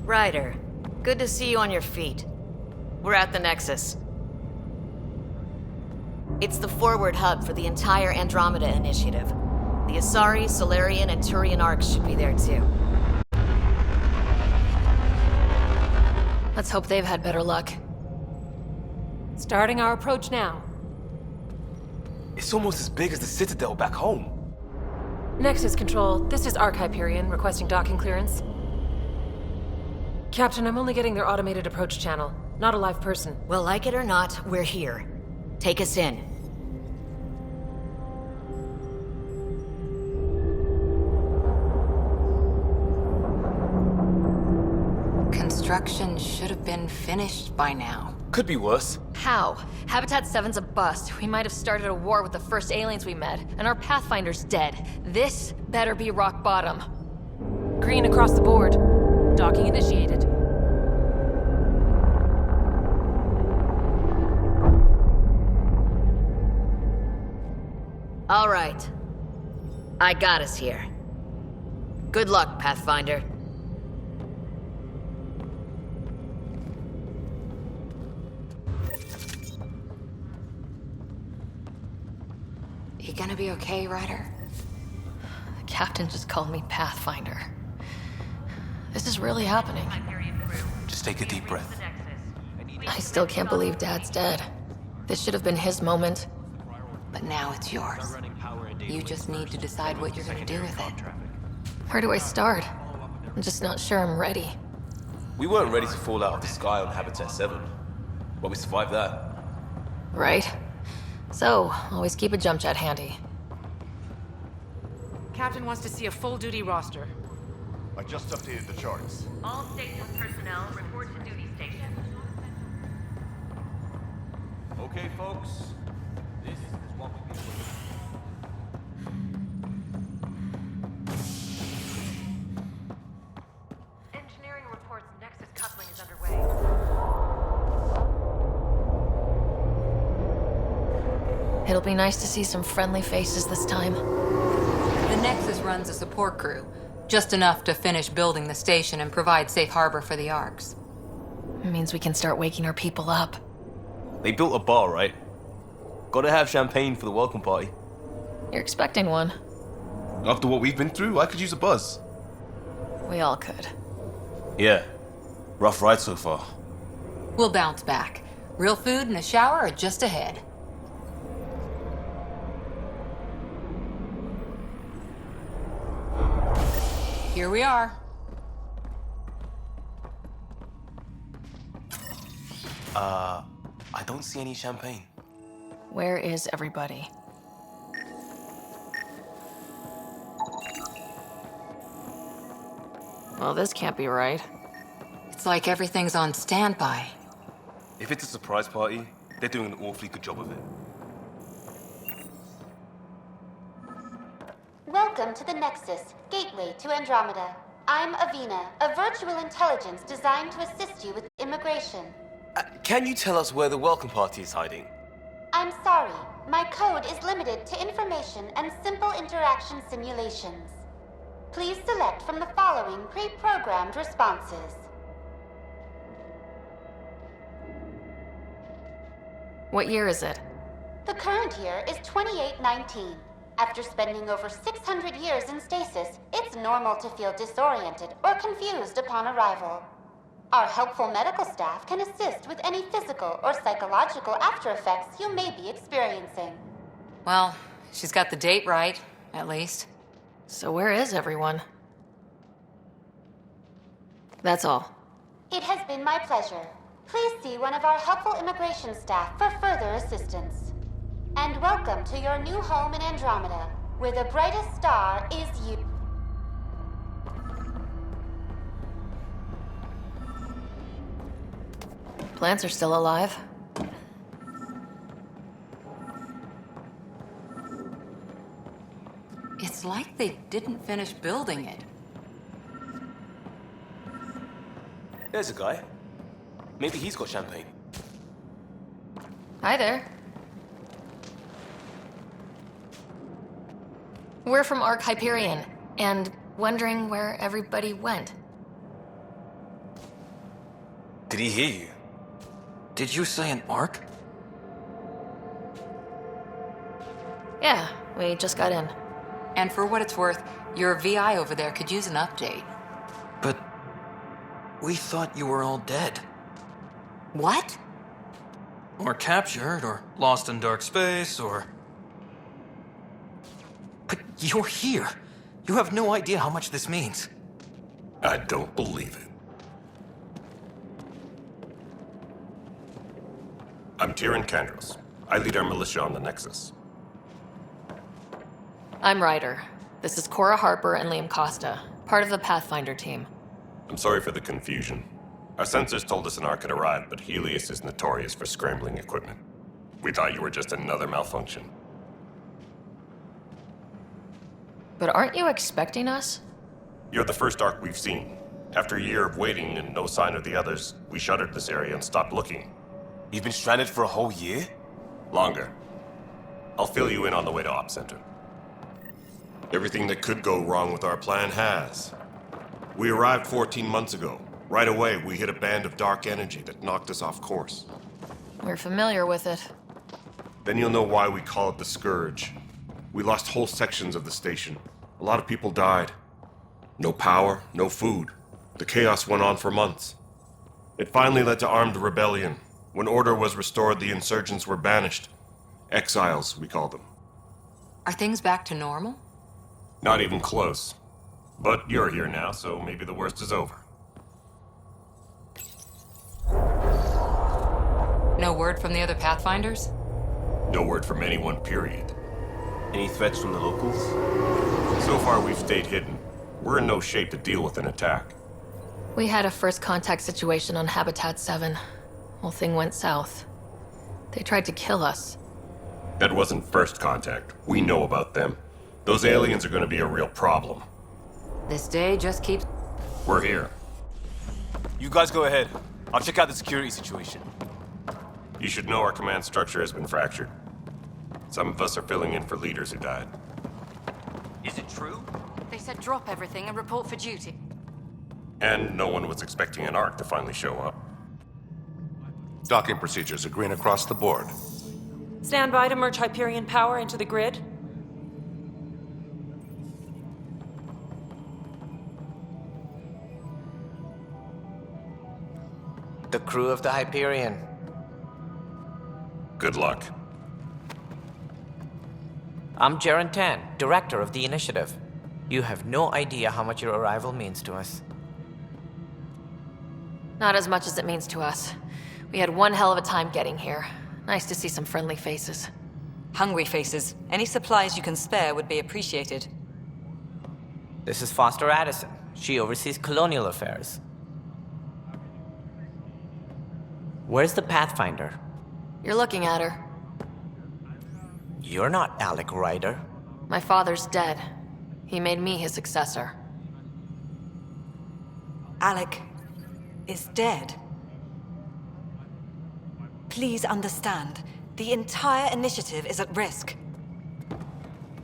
Ryder, good to see you on your feet. We're at the Nexus. It's the forward hub for the entire Andromeda initiative. The Asari, Solarian, and Turian arcs should be there too. Let's hope they've had better luck. Starting our approach now. It's almost as big as the Citadel back home. Nexus Control, this is Arc Hyperion requesting docking clearance. Captain, I'm only getting their automated approach channel, not a live person. Well, like it or not, we're here. Take us in. Construction should have been finished by now. Could be worse. How? Habitat 7's a bust. We might have started a war with the first aliens we met, and our Pathfinder's dead. This better be rock bottom. Green across the board. Docking initiated. All right. I got us here. Good luck, Pathfinder. You gonna be okay, Ryder? The captain just called me Pathfinder. This is really happening. Just take a deep breath. I still can't believe Dad's dead. This should have been his moment. But now it's yours. You just need to decide what you're gonna do with it. Where do I start? I'm just not sure I'm ready. We weren't ready to fall out of the sky on Habitat 7, but we survived that. Right? So, always keep a jump jet handy. Captain wants to see a full-duty roster. I just updated the charts. All station personnel report to duty station. Okay, folks. This is what we've been waiting for. Engineering reports Nexus coupling is underway. It'll be nice to see some friendly faces this time. The Nexus runs a support crew. Just enough to finish building the station and provide safe harbor for the arcs. It means we can start waking our people up. They built a bar, right? Gotta have champagne for the welcome party. You're expecting one. After what we've been through, I could use a buzz. We all could. Yeah. Rough ride so far. We'll bounce back. Real food and a shower are just ahead. Here we are. I don't see any champagne. Where is everybody? Well, this can't be right. It's like everything's on standby. If it's a surprise party, they're doing an awfully good job of it. Welcome to the Nexus, gateway to Andromeda. I'm Avina, a virtual intelligence designed to assist you with immigration. Can you tell us where the welcome party is hiding? I'm sorry, my code is limited to information and simple interaction simulations. Please select from the following pre-programmed responses. What year is it? The current year is 2819. After spending over 600 years in stasis, it's normal to feel disoriented or confused upon arrival. Our helpful medical staff can assist with any physical or psychological after effects you may be experiencing. Well, she's got the date right, at least. So where is everyone? That's all. It has been my pleasure. Please see one of our helpful immigration staff for further assistance. And welcome to your new home in Andromeda, where the brightest star is you. Plants are still alive. It's like they didn't finish building it. There's a guy. Maybe he's got champagne. Hi there. We're from Arc Hyperion, and wondering where everybody went. Did he hear you? Did you say an arc? Yeah, we just got in. And for what it's worth, your VI over there could use an update. But we thought you were all dead. What? Or captured, or lost in dark space, or... But you're here. You have no idea how much this means. I don't believe it. I'm Tyrion Kandros. I lead our militia on the Nexus. I'm Ryder. This is Cora Harper and Liam Costa, part of the Pathfinder team. I'm sorry for the confusion. Our sensors told us an arc had arrived, but Helios is notorious for scrambling equipment. We thought you were just another malfunction. But aren't you expecting us? You're the first arc we've seen. After a year of waiting and no sign of the others, we shuttered this area and stopped looking. You've been stranded for a whole year? Longer. I'll fill you in on the way to Op Center. Everything that could go wrong with our plan has. We arrived 14 months ago. Right away, we hit a band of dark energy that knocked us off course. We're familiar with it. Then you'll know why we call it the Scourge. We lost whole sections of the station. A lot of people died. No power, no food. The chaos went on for months. It finally led to armed rebellion. When order was restored, the insurgents were banished. Exiles, we call them. Are things back to normal? Not even close. But you're here now, so maybe the worst is over. No word from the other Pathfinders? No word from anyone, period. Any threats from the locals? So far, we've stayed hidden. We're in no shape to deal with an attack. We had a first contact situation on Habitat 7. Whole thing went south. They tried to kill us. That wasn't first contact. We know about them. Those aliens are going to be a real problem. This day just keeps... We're here. You guys go ahead. I'll check out the security situation. You should know our command structure has been fractured. Some of us are filling in for leaders who died. Is it true? They said drop everything and report for duty. And no one was expecting an arc to finally show up. Docking procedures are green across the board. Stand by to merge Hyperion power into the grid. The crew of the Hyperion. Good luck. I'm Jaren Tan, director of the initiative. You have no idea how much your arrival means to us. Not as much as it means to us. We had one hell of a time getting here. Nice to see some friendly faces. Hungry faces. Any supplies you can spare would be appreciated. This is Foster Addison. She oversees colonial affairs. Where's the Pathfinder? You're looking at her. You're not Alec Ryder. My father's dead. He made me his successor. Alec is dead. Please understand, the entire initiative is at risk.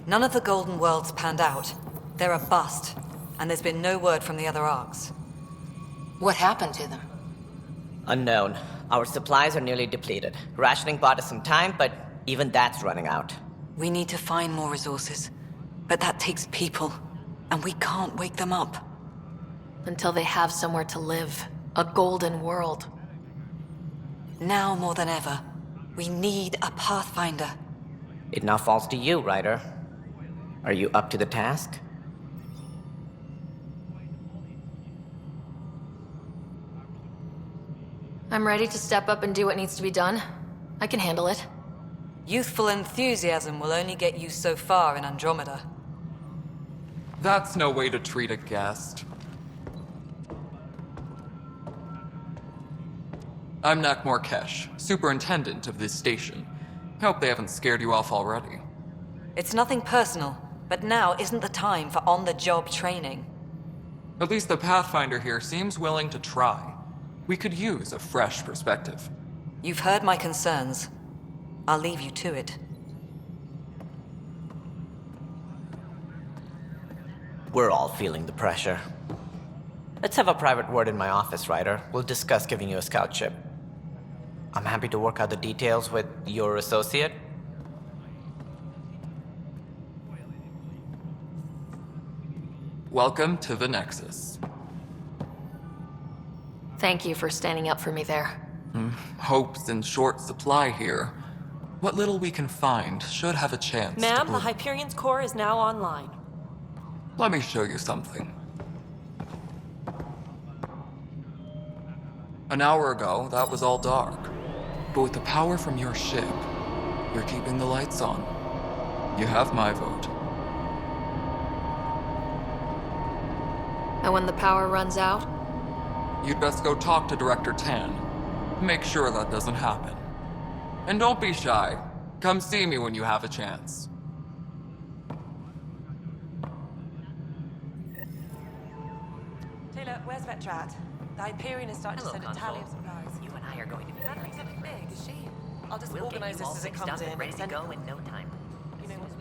None of the Golden Worlds panned out. They're a bust, and there's been no word from the other arcs. What happened to them? Unknown. Our supplies are nearly depleted. Rationing bought us some time, but even that's running out. We need to find more resources, but that takes people, and we can't wake them up. Until they have somewhere to live. A golden world. Now more than ever, we need a Pathfinder. It now falls to you, Ryder. Are you up to the task? I'm ready to step up and do what needs to be done. I can handle it. Youthful enthusiasm will only get you so far in Andromeda. That's no way to treat a guest. I'm Nakmor Kesh, superintendent of this station. Hope they haven't scared you off already. It's nothing personal, but now isn't the time for on-the-job training. At least the Pathfinder here seems willing to try. We could use a fresh perspective. You've heard my concerns. I'll leave you to it. We're all feeling the pressure. Let's have a private word in my office, Ryder. We'll discuss giving you a scout ship. I'm happy to work out the details with your associate. Welcome to the Nexus. Thank you for standing up for me there. Hope's in short supply here. What little we can find should have a chance to Ma'am, the bloom. Hyperion's core is now online. Let me show you something. An hour ago, that was all dark. But with the power from your ship, you're keeping the lights on. You have my vote. And when the power runs out? You'd best go talk to Director Tan. Make sure that doesn't happen. And don't be shy. Come see me when you have a chance. Taylor, where's Vetrat? The Hyperion is starting to send a tally of supplies. You and I are going to be That looks a bit big, is she? I'll just We'll organize get you all this as it fixed comes up in and ready to send go in no time. You know what's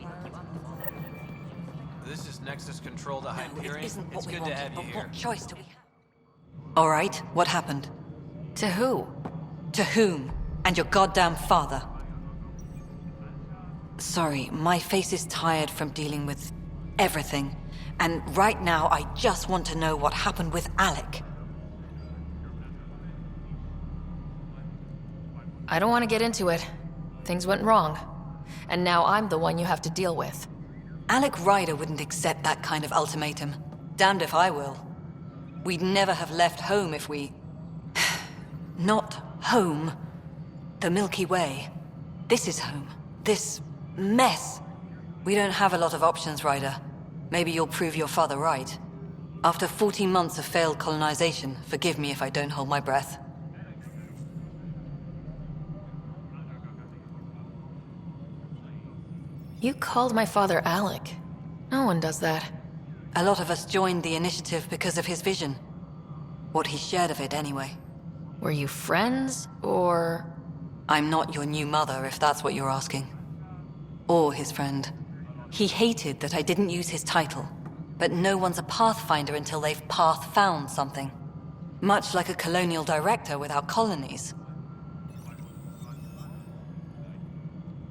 This is Nexus Control to Hyperion. It isn't what It's we good to wanted, have you but here. what choice do we have? All right, what happened? To who? To whom? And your goddamn father. Sorry, my face is tired from dealing with everything. And right now, I just want to know what happened with Alec. I don't want to get into it. Things went wrong. And now I'm the one you have to deal with. Alec Ryder wouldn't accept that kind of ultimatum. Damned if I will. We'd never have left home if we... Not home. The Milky Way. This is home. This mess. We don't have a lot of options, Ryder. Maybe you'll prove your father right. After 14 months of failed colonization, forgive me if I don't hold my breath. You called my father Alec. No one does that. A lot of us joined the initiative because of his vision. What he shared of it, anyway. Were you friends, or...? I'm not your new mother, if that's what you're asking. Or his friend. He hated that I didn't use his title. But no one's a pathfinder until they've path-found something. Much like a colonial director without colonies.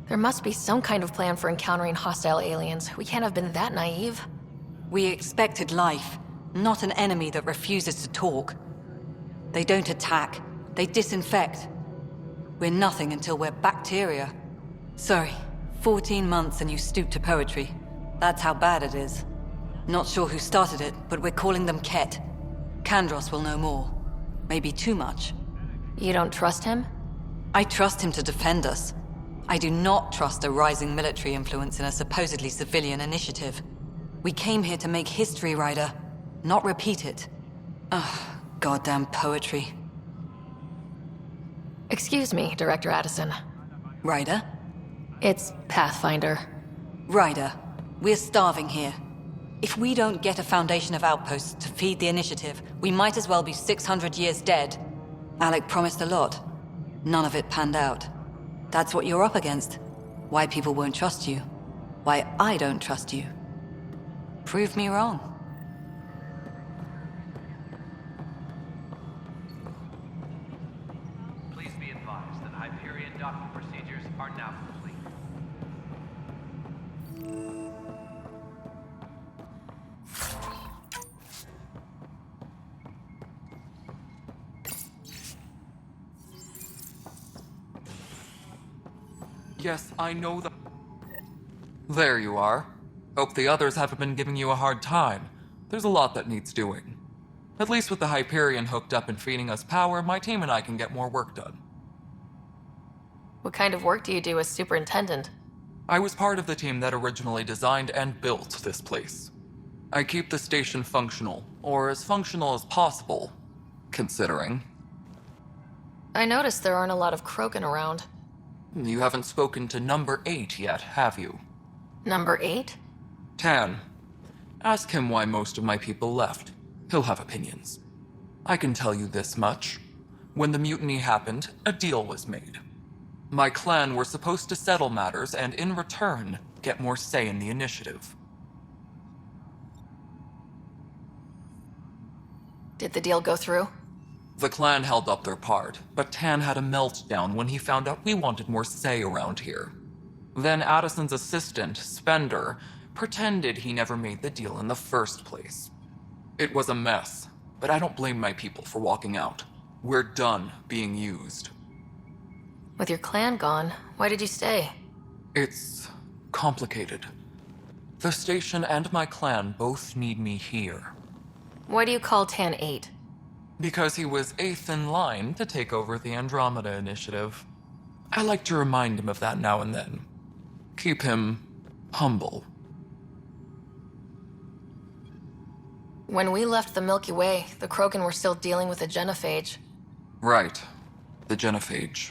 There must be some kind of plan for encountering hostile aliens. We can't have been that naive. We expected life, not an enemy that refuses to talk. They don't attack, they disinfect. We're nothing until we're bacteria. Sorry, 14 months and you stoop to poetry. That's how bad it is. Not sure who started it, but we're calling them Ket. Kandros will know more. Maybe too much. You don't trust him? I trust him to defend us. I do not trust a rising military influence in a supposedly civilian initiative. We came here to make history, Ryder, not repeat it. Ugh, goddamn poetry. Excuse me, Director Addison. Ryder? It's Pathfinder. Ryder, we're starving here. If we don't get a foundation of outposts to feed the initiative, we might as well be 600 years dead. Alec promised a lot. None of it panned out. That's what you're up against. Why people won't trust you. Why I don't trust you. Prove me wrong. Please be advised that Hyperion docking procedures are now complete. Yes, I know that. There you are. Hope the others haven't been giving you a hard time. There's a lot that needs doing. At least with the Hyperion hooked up and feeding us power, my team and I can get more work done. What kind of work do you do as superintendent? I was part of the team that originally designed and built this place. I keep the station functional, or as functional as possible, considering. I noticed there aren't a lot of Krogan around. You haven't spoken to number 8 yet, have you? Number 8? Tan. Ask him why most of my people left. He'll have opinions. I can tell you this much. When the mutiny happened, a deal was made. My clan were supposed to settle matters and, in return, get more say in the initiative. Did the deal go through? The clan held up their part, but Tan had a meltdown when he found out we wanted more say around here. Then Addison's assistant, Spender, pretended he never made the deal in the first place. It was a mess, but I don't blame my people for walking out. We're done being used. With your clan gone, why did you stay? It's complicated. The station and my clan both need me here. Why do you call Tan 8? Because he was 8th in line to take over the Andromeda Initiative. I like to remind him of that now and then. Keep him humble. When we left the Milky Way, the Krogan were still dealing with the genophage. Right. The genophage.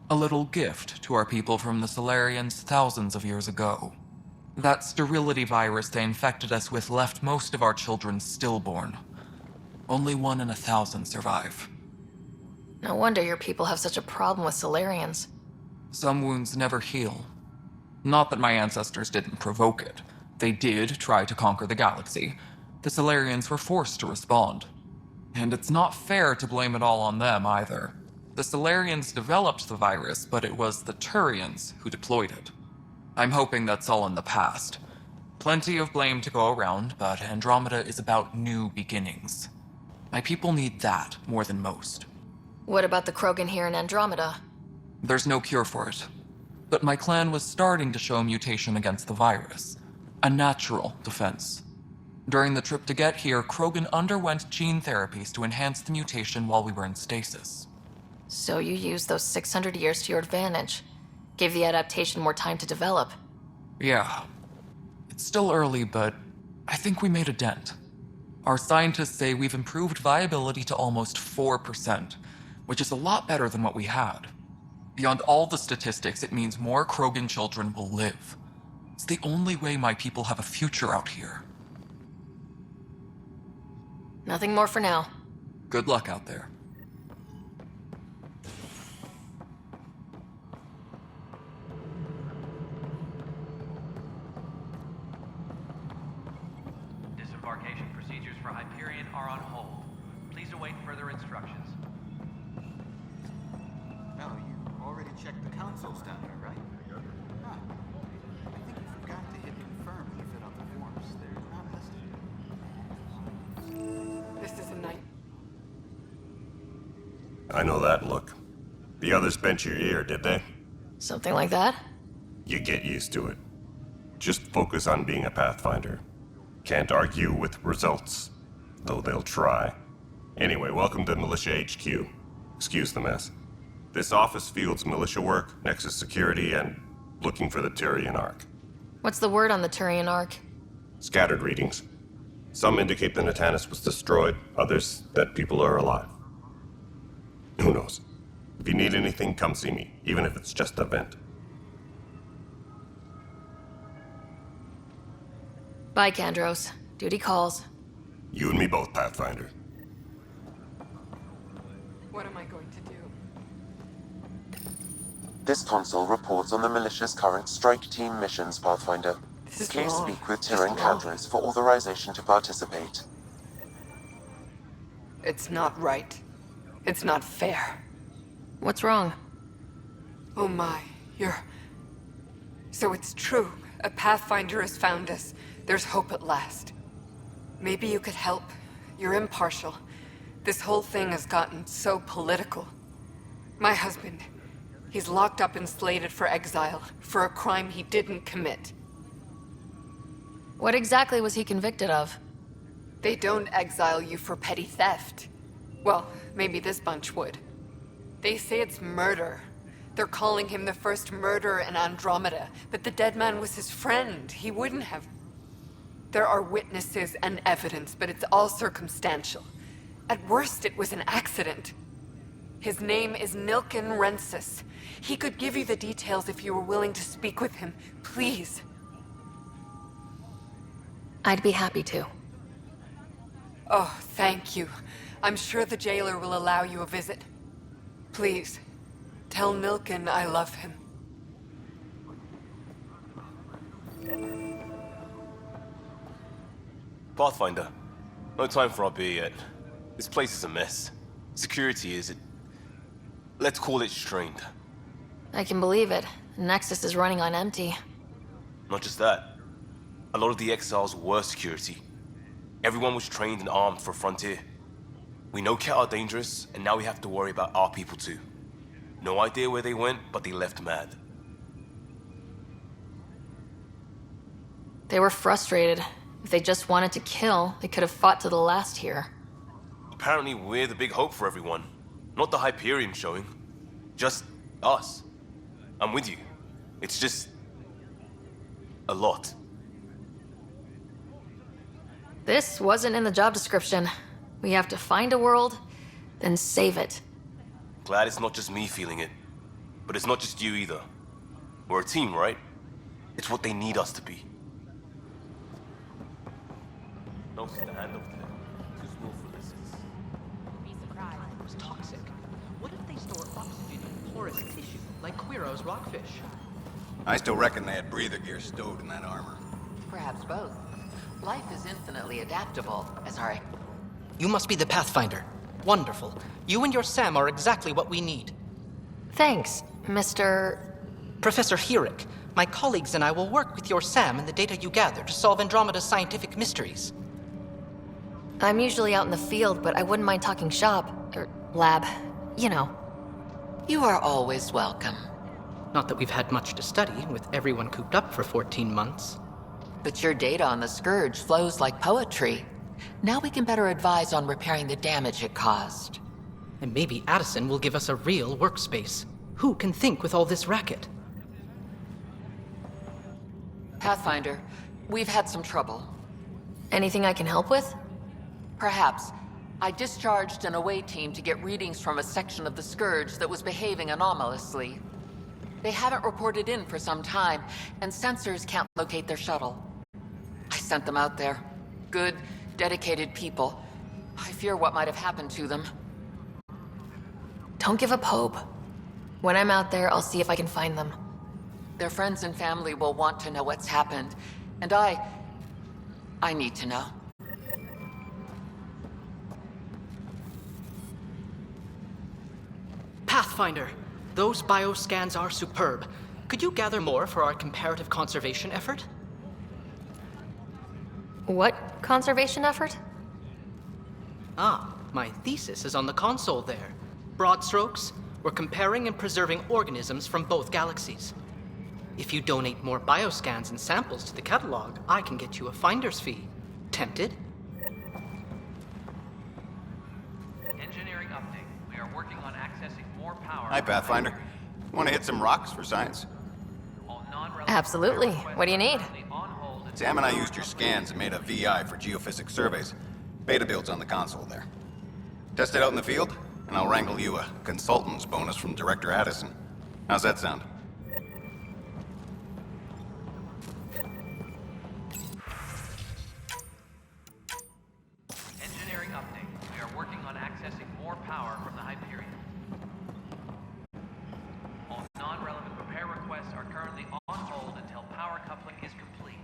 A little gift to our people from the Solarians thousands of years ago. That sterility virus they infected us with left most of our children stillborn. Only 1 in 1,000 survive. No wonder your people have such a problem with Solarians. Some wounds never heal. Not that my ancestors didn't provoke it. They did try to conquer the galaxy. The Solarians were forced to respond. And it's not fair to blame it all on them either. The Solarians developed the virus, but it was the Turians who deployed it. I'm hoping that's all in the past. Plenty of blame to go around, but Andromeda is about new beginnings. My people need that more than most. What about the Krogan here in Andromeda? There's no cure for it. But my clan was starting to show mutation against the virus. A natural defense. During the trip to get here, Krogan underwent gene therapies to enhance the mutation while we were in stasis. So you used those 600 years to your advantage. Gave the adaptation more time to develop. Yeah. It's still early, but I think we made a dent. Our scientists say we've improved viability to almost 4%, which is a lot better than what we had. Beyond all the statistics, it means more Krogan children will live. It's the only way my people have a future out here. Nothing more for now. Good luck out there. Disembarkation procedures for Hyperion are on hold. Please await further instructions. Oh, you already checked the consoles down there, right? Ah, I think you forgot to hit confirm when you filled out the forms. They're not listed. This is a night. I know that look. The others bent your ear, did they? Something like that? You get used to it. Just focus on being a Pathfinder. Can't argue with results, though they'll try. Anyway, welcome to Militia HQ. Excuse the mess. This office fields militia work, Nexus security, and looking for the Turian Ark. What's the word on the Turian Ark? Scattered readings. Some indicate the Natanus was destroyed, others that people are alive. Who knows? If you need anything, come see me, even if it's just a vent. Bye, Kandros. Duty calls. You and me both, Pathfinder. What am I going to do? This console reports on the militia's current strike team missions, Pathfinder. Please wrong. speak with Tyrion Kandros for authorization to participate. It's not right. It's not fair. What's wrong? Oh my, you're... So it's true. A Pathfinder has found us. There's hope at last. Maybe you could help. You're impartial. This whole thing has gotten so political. My husband, he's locked up and slated for exile for a crime he didn't commit. What exactly was he convicted of? They don't exile you for petty theft. Well, maybe this bunch would. They say it's murder. They're calling him the first murderer in Andromeda, but the dead man was his friend. He wouldn't have... There are witnesses and evidence, but it's all circumstantial. At worst, it was an accident. His name is Nilken Rensis. He could give you the details if you were willing to speak with him. Please. I'd be happy to. Oh, thank you. I'm sure the jailer will allow you a visit. Please, tell Nilken I love him. Pathfinder, no time for our beer yet. This place is a mess. Security is... let's call it strained. I can believe it. Nexus is running on empty. Not just that. A lot of the exiles were security. Everyone was trained and armed for Frontier. We know Ket are dangerous, and now we have to worry about our people too. No idea where they went, but they left mad. They were frustrated. If they just wanted to kill, they could have fought to the last here. Apparently we're the big hope for everyone. Not the Hyperion showing. Just us. I'm with you. It's just... a lot. This wasn't in the job description. We have to find a world, then save it. Glad it's not just me feeling it. But it's not just you either. We're a team, right? It's what they need us to be. No, it's the hand over there. Too small for this. It was toxic. What if they store oxygen in porous tissue, like Quiro's rockfish? I still reckon they had breather gear stowed in that armor. Perhaps both. Life is infinitely adaptable. Sorry. You must be the Pathfinder. Wonderful. You and your Sam are exactly what we need. Thanks, Mr. Professor Herrick. My colleagues and I will work with your Sam and the data you gather to solve Andromeda's scientific mysteries. I'm usually out in the field, but I wouldn't mind talking shop. Or lab. You know. You are always welcome. Not that we've had much to study, with everyone cooped up for 14 months. But your data on the Scourge flows like poetry. Now we can better advise on repairing the damage it caused. And maybe Addison will give us a real workspace. Who can think with all this racket? Pathfinder, we've had some trouble. Anything I can help with? Perhaps. I discharged an away team to get readings from a section of the Scourge that was behaving anomalously. They haven't reported in for some time, and sensors can't locate their shuttle. I sent them out there. Good, dedicated people. I fear what might have happened to them. Don't give up hope. When I'm out there, I'll see if I can find them. Their friends and family will want to know what's happened, and I need to know. Pathfinder, those bioscans are superb. Could you gather more for our comparative conservation effort? What conservation effort? Ah, my thesis is on the console there. Broad strokes, we're comparing and preserving organisms from both galaxies. If you donate more bioscans and samples to the catalog, I can get you a finder's fee. Tempted? Engineering update. We are working on accessing more power. Hi, Pathfinder. Want to hit some rocks for science? Absolutely. What do you need? Sam and I used your scans and made a VI for geophysics surveys. Beta builds on the console there. Test it out in the field, and I'll wrangle you a consultant's bonus from Director Addison. How's that sound? Engineering update. We are working on accessing more power from the Hyperion. All non-relevant repair requests are currently on hold until power coupling is complete.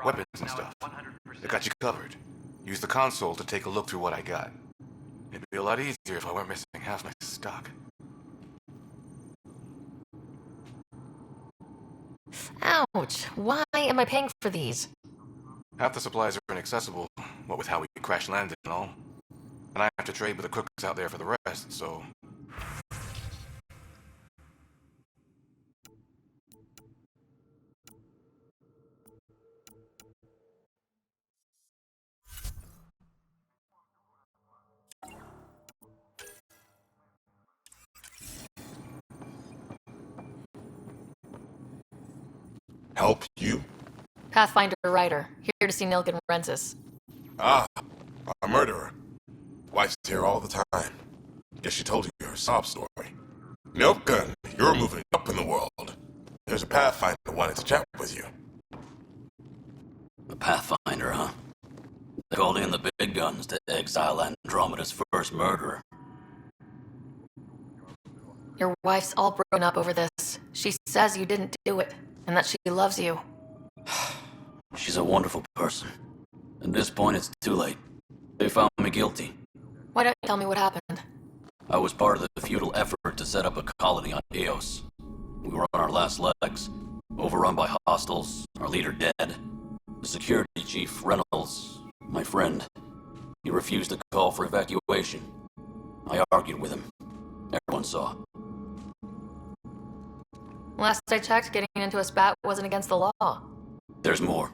weapons and stuff. I got you covered. Use the console to take a look through what I got. It'd be a lot easier if I weren't missing half my stock. Ouch. Why am I paying for these? Half the supplies are inaccessible, what with how we crash landed and all. And I have to trade with the crooks out there for the rest, so... Help you? Pathfinder Ryder, here to see Nilgan Rensis. Ah, a murderer. Wife's here all the time. Guess she told you her sob story. Nilgan, you're moving up in the world. There's a Pathfinder wanting to chat with you. A Pathfinder, huh? They called in the big guns to exile Andromeda's first murderer. Your wife's all broken up over this. She says you didn't do it, and that she loves you. She's a wonderful person. At this point, it's too late. They found me guilty. Why don't you tell me what happened? I was part of the futile effort to set up a colony on Eos. We were on our last legs, overrun by hostiles, our leader dead. The security chief, Reynolds, my friend, he refused to call for evacuation. I argued with him. Everyone saw. Last I checked, getting into a spat wasn't against the law. There's more.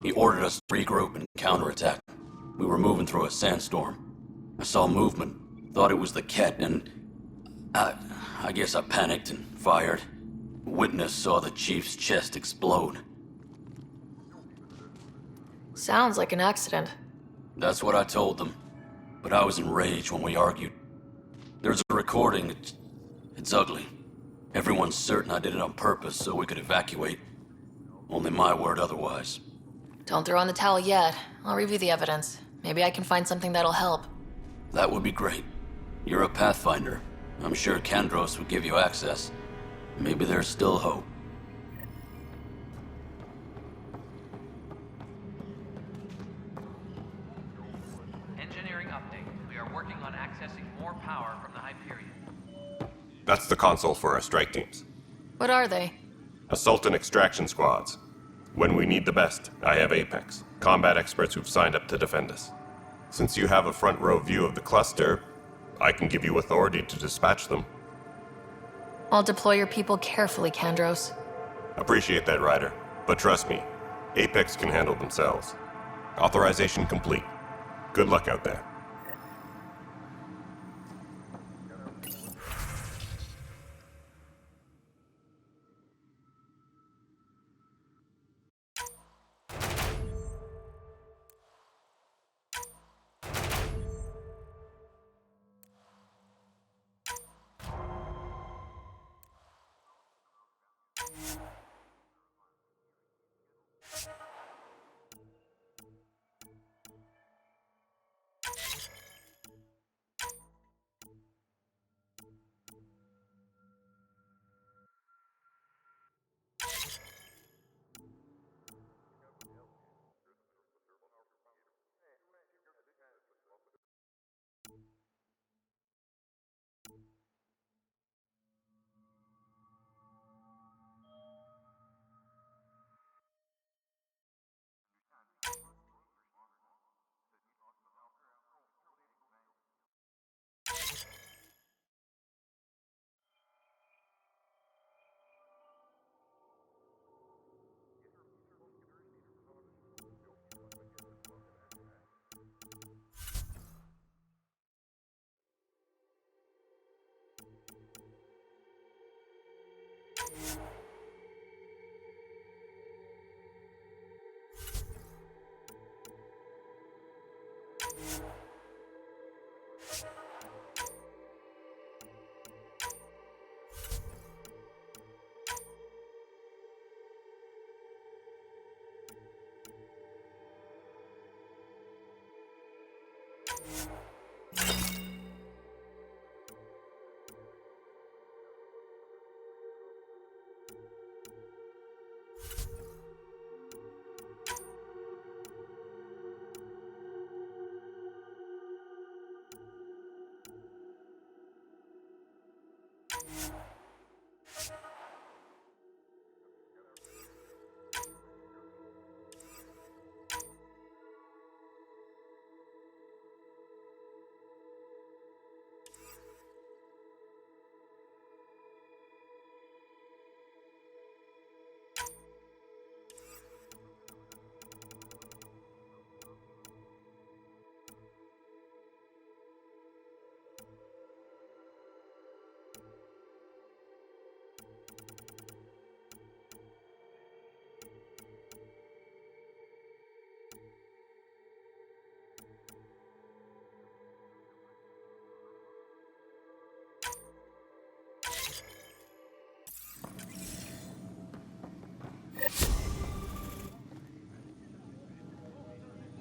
He ordered us to regroup and counterattack. We were moving through a sandstorm. I saw movement, thought it was the Ket, and I guess I panicked and fired. A witness saw the chief's chest explode. Sounds like an accident. That's what I told them. But I was enraged when we argued. There's a recording. It's ugly. Everyone's certain I did it on purpose so we could evacuate. Only my word otherwise. Don't throw in the towel yet. I'll review the evidence. Maybe I can find something that'll help. That would be great. You're a Pathfinder. I'm sure Kandros would give you access. Maybe there's still hope. Engineering update. We are working on accessing more power from the Hyperion. That's the console for our strike teams. What are they? Assault and extraction squads. When we need the best, I have Apex, combat experts who've signed up to defend us. Since you have a front row view of the cluster, I can give you authority to dispatch them. I'll deploy your people carefully, Kandros. Appreciate that, Ryder. But trust me, Apex can handle themselves. Authorization complete. Good luck out there.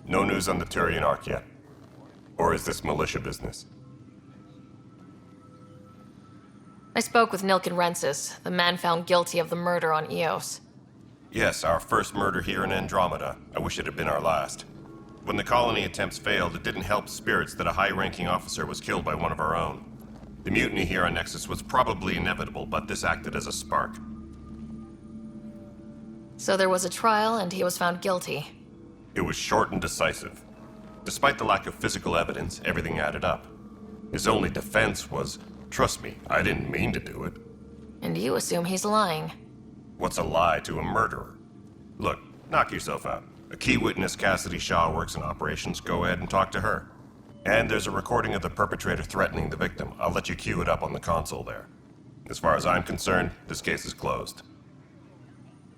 No news on the Turian Ark yet? Or is this militia business? I spoke with Nilken Rensis, the man found guilty of the murder on Eos. Yes, our first murder here in Andromeda. I wish it had been our last. When the colony attempts failed, it didn't help spirits that a high-ranking officer was killed by one of our own. The mutiny here on Nexus was probably inevitable, but this acted as a spark. So there was a trial, and he was found guilty. It was short and decisive. Despite the lack of physical evidence, everything added up. His only defense was, "Trust me, I didn't mean to do it." And you assume he's lying. What's a lie to a murderer? Look, knock yourself out. A key witness, Cassidy Shaw, works in operations. Go ahead and talk to her. And there's a recording of the perpetrator threatening the victim. I'll let you cue it up on the console there. As far as I'm concerned, this case is closed.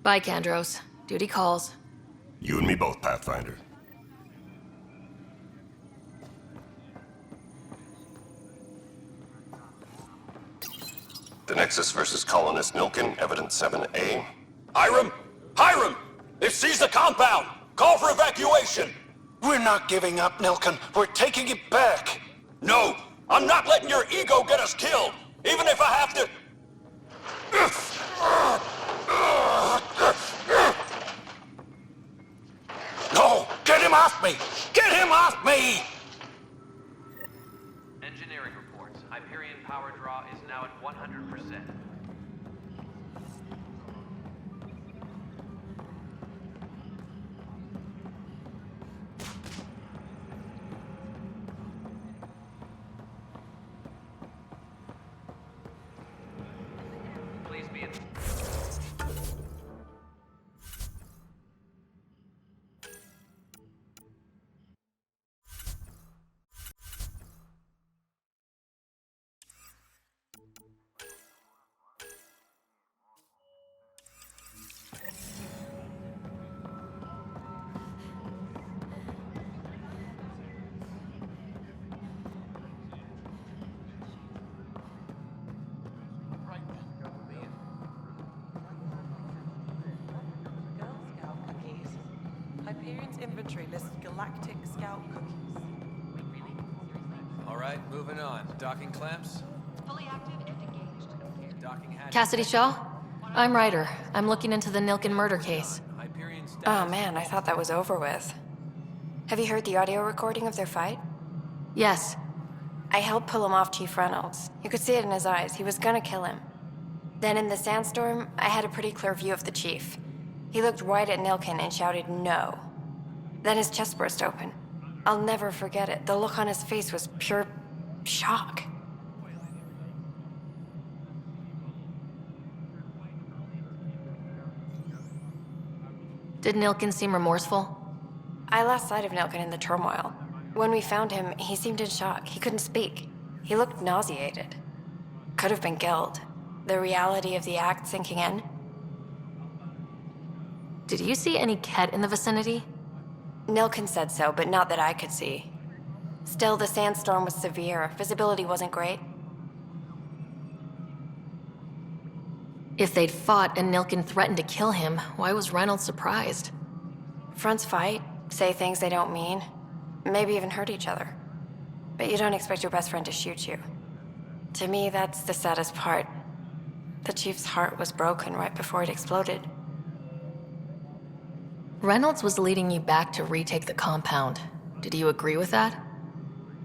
Bye, Kandros. Duty calls. You and me both, Pathfinder. The Nexus versus Colonist Nilken, Evidence 7A. Hiram! Hiram! They've seized the compound! Call for evacuation! We're not giving up, Nilken. We're taking it back. No! I'm not letting your ego get us killed! Even if I have to... No! Get him off me! Get him off me! Engineering reports. Hyperion power draw is now at 100%. Please be in... Hyperion's inventory lists galactic scout cookies. Wait, really? Seriously? All right, moving on. Docking clamps? Fully active and engaged. Docking hatch. Cassidy Shaw? I'm Ryder. I'm looking into the Nilken murder case. Oh man, I thought that was over with. Have you heard the audio recording of their fight? Yes. I helped pull him off Chief Reynolds. You could see it in his eyes. He was gonna kill him. Then in the sandstorm, I had a pretty clear view of the Chief. He looked right at Nilken and shouted, "No." Then his chest burst open. I'll never forget it. The look on his face was pure shock. Did Nilken seem remorseful? I lost sight of Nilken in the turmoil. When we found him, he seemed in shock. He couldn't speak. He looked nauseated. Could have been guilt. The reality of the act sinking in. Did you see any Ket in the vicinity? Nilken said so, but not that I could see. Still, the sandstorm was severe. Visibility wasn't great. If they'd fought and Nilken threatened to kill him, why was Reynolds surprised? Fronts fight, say things they don't mean, maybe even hurt each other. But you don't expect your best friend to shoot you. To me, that's the saddest part. The Chief's heart was broken right before it exploded. Reynolds was leading you back to retake the compound. Did you agree with that?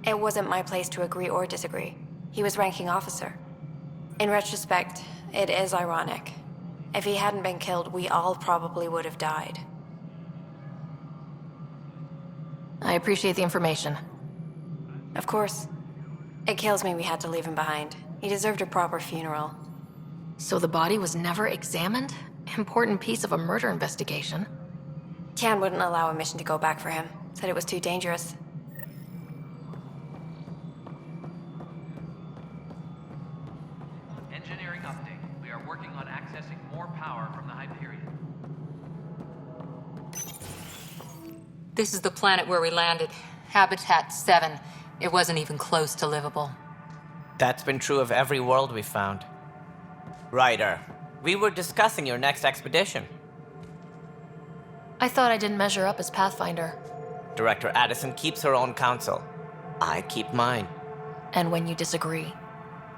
It wasn't my place to agree or disagree. He was ranking officer. In retrospect, it is ironic. If he hadn't been killed, we all probably would have died. I appreciate the information. Of course. It kills me we had to leave him behind. He deserved a proper funeral. So the body was never examined? Important piece of a murder investigation. Tian wouldn't allow a mission to go back for him. Said it was too dangerous. Engineering update. We are working on accessing more power from the Hyperion. This is the planet where we landed. Habitat 7. It wasn't even close to livable. That's been true of every world we found. Ryder, we were discussing your next expedition. I thought I didn't measure up as Pathfinder. Director Addison keeps her own council. I keep mine. And when you disagree?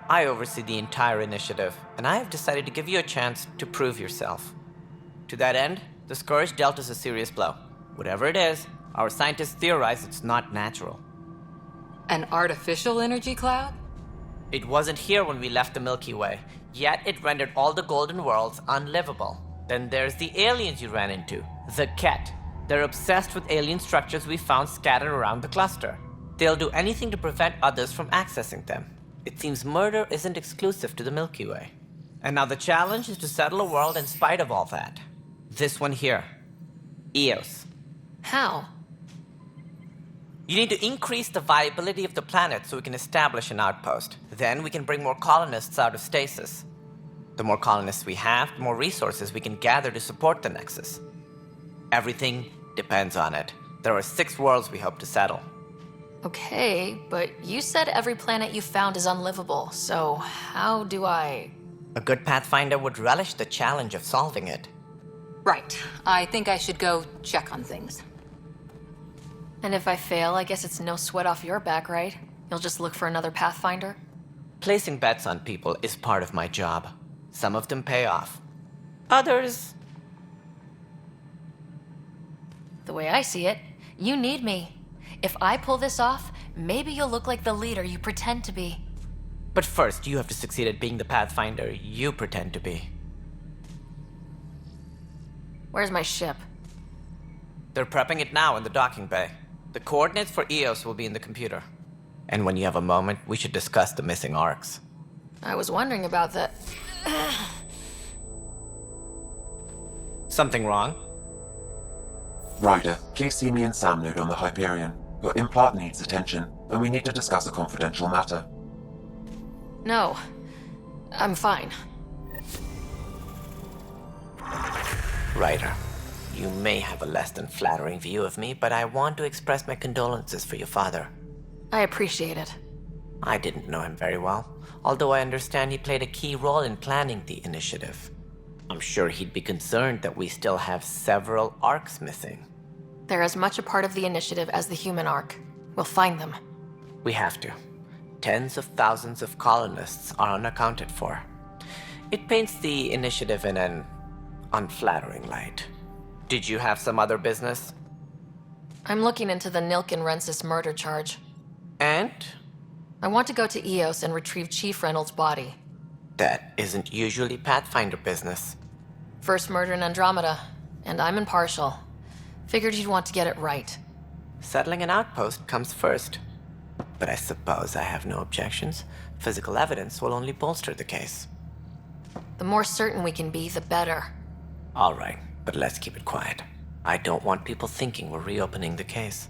I oversee the entire initiative, and I have decided to give you a chance to prove yourself. To that end, the Scourge dealt us a serious blow. Whatever it is, our scientists theorize it's not natural. An artificial energy cloud? It wasn't here when we left the Milky Way, yet it rendered all the golden worlds unlivable. Then there's the aliens you ran into, the Ket. They're obsessed with alien structures we found scattered around the cluster. They'll do anything to prevent others from accessing them. It seems murder isn't exclusive to the Milky Way. And now the challenge is to settle a world in spite of all that. This one here. Eos. How? You need to increase the viability of the planet so we can establish an outpost. Then we can bring more colonists out of stasis. The more colonists we have, the more resources we can gather to support the Nexus. Everything depends on it. There are 6 worlds we hope to settle. Okay, but you said every planet you found is unlivable, so how do I... A good Pathfinder would relish the challenge of solving it. Right. I think I should go check on things. And if I fail, I guess it's no sweat off your back, right? You'll just look for another Pathfinder? Placing bets on people is part of my job. Some of them pay off. Others... The way I see it, you need me. If I pull this off, maybe you'll look like the leader you pretend to be. But first, you have to succeed at being the Pathfinder you pretend to be. Where's my ship? They're prepping it now in the docking bay. The coordinates for Eos will be in the computer. And when you have a moment, we should discuss the missing arcs. I was wondering about that. Something wrong? Ryder, please see me and Sam Node on the Hyperion. Your implant needs attention, and we need to discuss a confidential matter. No. I'm fine. Ryder, you may have a less than flattering view of me, but I want to express my condolences for your father. I appreciate it. I didn't know him very well, although I understand he played a key role in planning the initiative. I'm sure he'd be concerned that we still have several arcs missing. They're as much a part of the initiative as the human arc. We'll find them. We have to. Tens of thousands of colonists are unaccounted for. It paints the initiative in an unflattering light. Did you have some other business? I'm looking into the Nilken Rensis murder charge. And? I want to go to Eos and retrieve Chief Reynolds' body. That isn't usually Pathfinder business. First murder in Andromeda, and I'm impartial. Figured you'd want to get it right. Settling an outpost comes first. But I suppose I have no objections. Physical evidence will only bolster the case. The more certain we can be, the better. All right, but let's keep it quiet. I don't want people thinking we're reopening the case.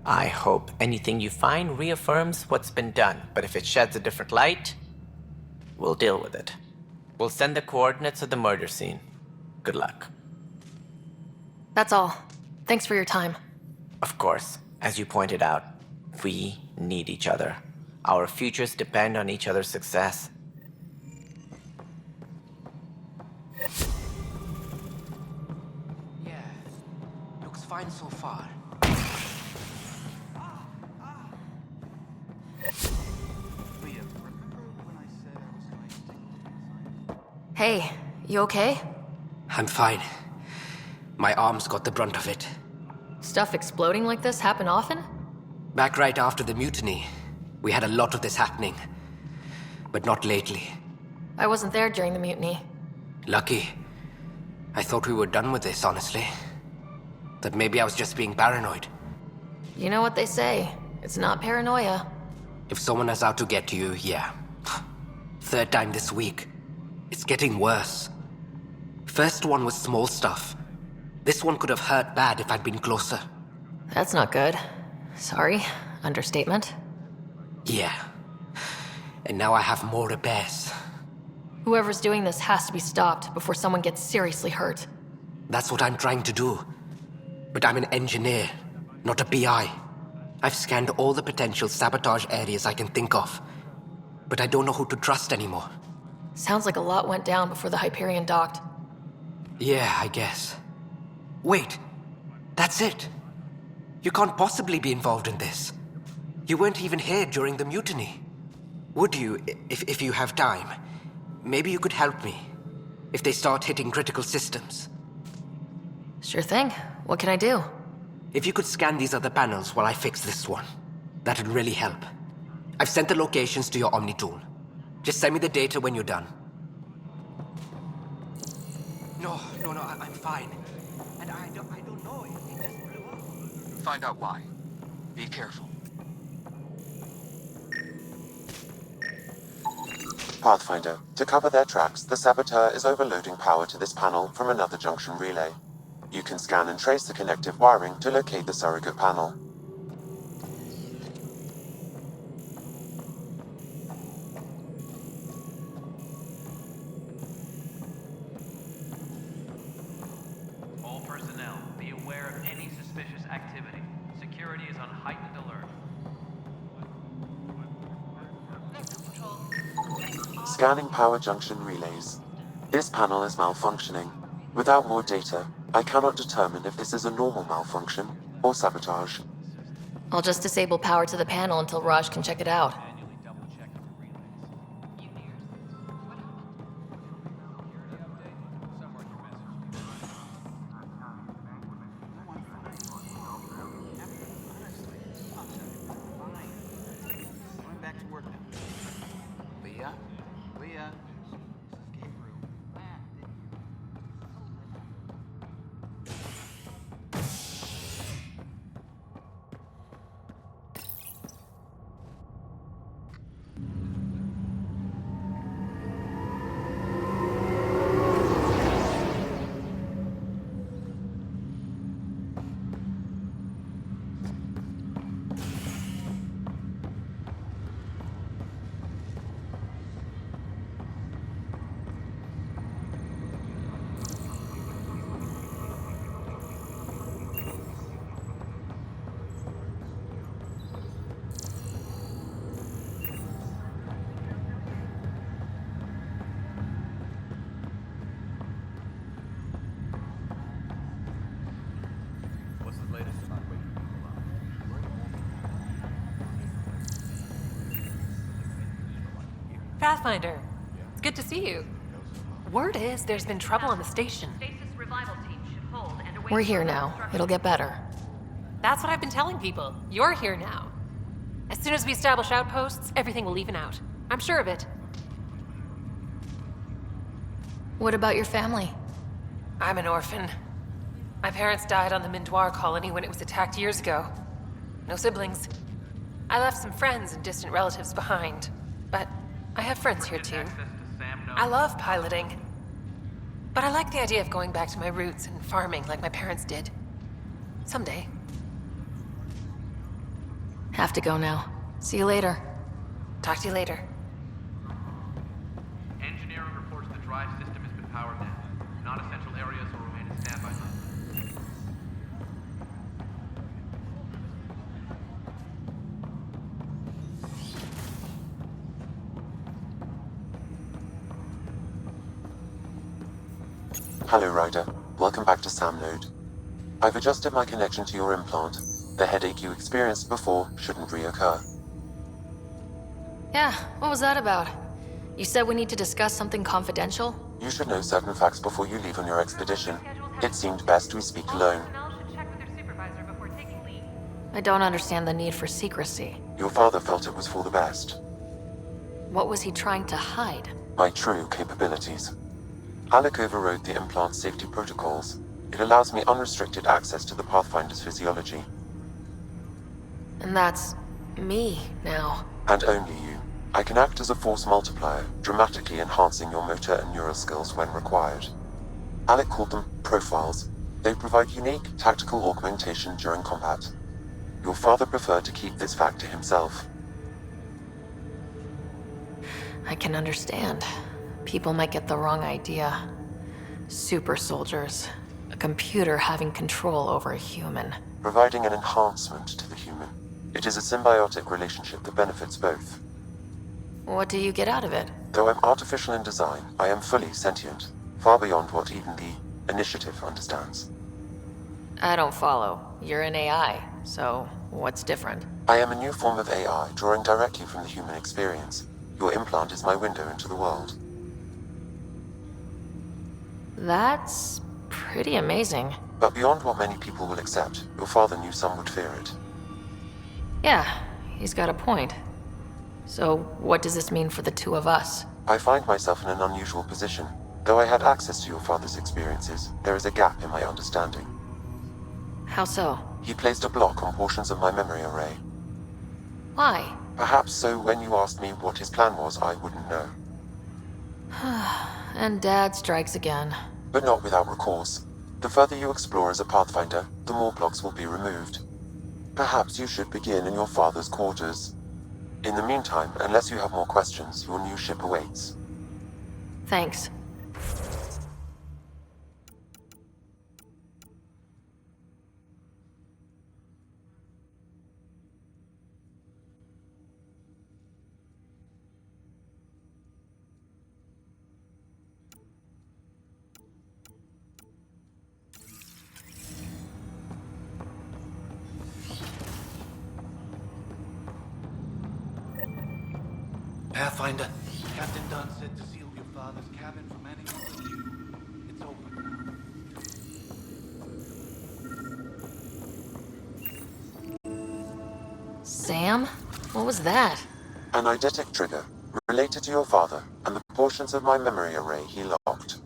I hope anything you find reaffirms what's been done, but if it sheds a different light, we'll deal with it. We'll send the coordinates of the murder scene. Good luck. That's all. Thanks for your time. Of course, as you pointed out, we need each other. Our futures depend on each other's success. Yeah, looks fine so far. Hey, you okay? I'm fine. My arms got the brunt of it. Stuff exploding like this happen often? Back right after the mutiny, we had a lot of this happening. But not lately. I wasn't there during the mutiny. Lucky. I thought we were done with this, honestly. That maybe I was just being paranoid. You know what they say. It's not paranoia. If someone is out to get you, yeah. Third time this week. It's getting worse. First one was small stuff. This one could have hurt bad if I'd been closer. That's not good. Sorry. Understatement. Yeah. And now I have more repairs. Whoever's doing this has to be stopped before someone gets seriously hurt. That's what I'm trying to do. But I'm an engineer, not a PI. I've scanned all the potential sabotage areas I can think of. But I don't know who to trust anymore. Sounds like a lot went down before the Hyperion docked. Yeah, I guess. Wait. That's it. You can't possibly be involved in this. You weren't even here during the mutiny. Would you, if you have time? Maybe you could help me. If they start hitting critical systems. Sure thing. What can I do? If you could scan these other panels while I fix this one, that'd really help. I've sent the locations to your Omni tool. Just send me the data when you're done. No, I'm fine. And I don't know, it just blew up. Find out why. Be careful. Pathfinder, to cover their tracks, the saboteur is overloading power to this panel from another junction relay. You can scan and trace the connective wiring to locate the surrogate panel. All personnel, be aware of any suspicious activity. Security is on heightened alert. Scanning power junction relays. This panel is malfunctioning. Without more data, I cannot determine if this is a normal malfunction or sabotage. I'll just disable power to the panel until Raj can check it out. Going back to work now. Leah? Leah? Escape room. What's the latest? Pathfinder, it's good to see you. Word is there's been trouble on the station. We're here now. It'll get better. That's what I've been telling people. You're here now. As soon as we establish outposts, everything will even out. I'm sure of it. What about your family? I'm an orphan. My parents died on the Mindoir colony when it was attacked years ago. No siblings. I left some friends and distant relatives behind, but I have friends here too. I love piloting. But I like the idea of going back to my roots and farming like my parents did. Someday. Have to go now. See you later. Talk to you later. Engineering reports the drive system has been powered down. Non-essential areas will remain in standby mode. Hello, Ryder. Welcome back to Sam Node. I've adjusted my connection to your implant. The headache you experienced before shouldn't reoccur. Yeah, what was that about? You said we need to discuss something confidential? You should know certain facts before you leave on your expedition. It seemed best we speak alone. I don't understand the need for secrecy. Your father felt it was for the best. What was he trying to hide? My true capabilities. Alec overrode the implant safety protocols. It allows me unrestricted access to the Pathfinder's physiology. And that's me now. And only you. I can act as a force multiplier, dramatically enhancing your motor and neural skills when required. Alec called them profiles. They provide unique tactical augmentation during combat. Your father preferred to keep this fact to himself. I can understand. People might get the wrong idea. Super soldiers. A computer having control over a human. Providing an enhancement to the human. It is a symbiotic relationship that benefits both. What do you get out of it? Though I'm artificial in design, I am fully sentient, far beyond what even the Initiative understands. I don't follow. You're an AI. So, what's different? I am a new form of AI, drawing directly from the human experience. Your implant is my window into the world. That's pretty amazing. But beyond what many people will accept, your father knew some would fear it. Yeah, he's got a point. So, what does this mean for the two of us? I find myself in an unusual position. Though I had access to your father's experiences, there is a gap in my understanding. How so? He placed a block on portions of my memory array. Why? Perhaps so when you asked me what his plan was, I wouldn't know. And Dad strikes again. But not without recourse. The further you explore as a Pathfinder, the more blocks will be removed. Perhaps you should begin in your father's quarters. In the meantime, unless you have more questions, your new ship awaits. Thanks. Pathfinder, Captain Dunn said to seal your father's cabin from anyone but you. It's open now. Sam? What was that? An eidetic trigger, related to your father, and the portions of my memory array he locked.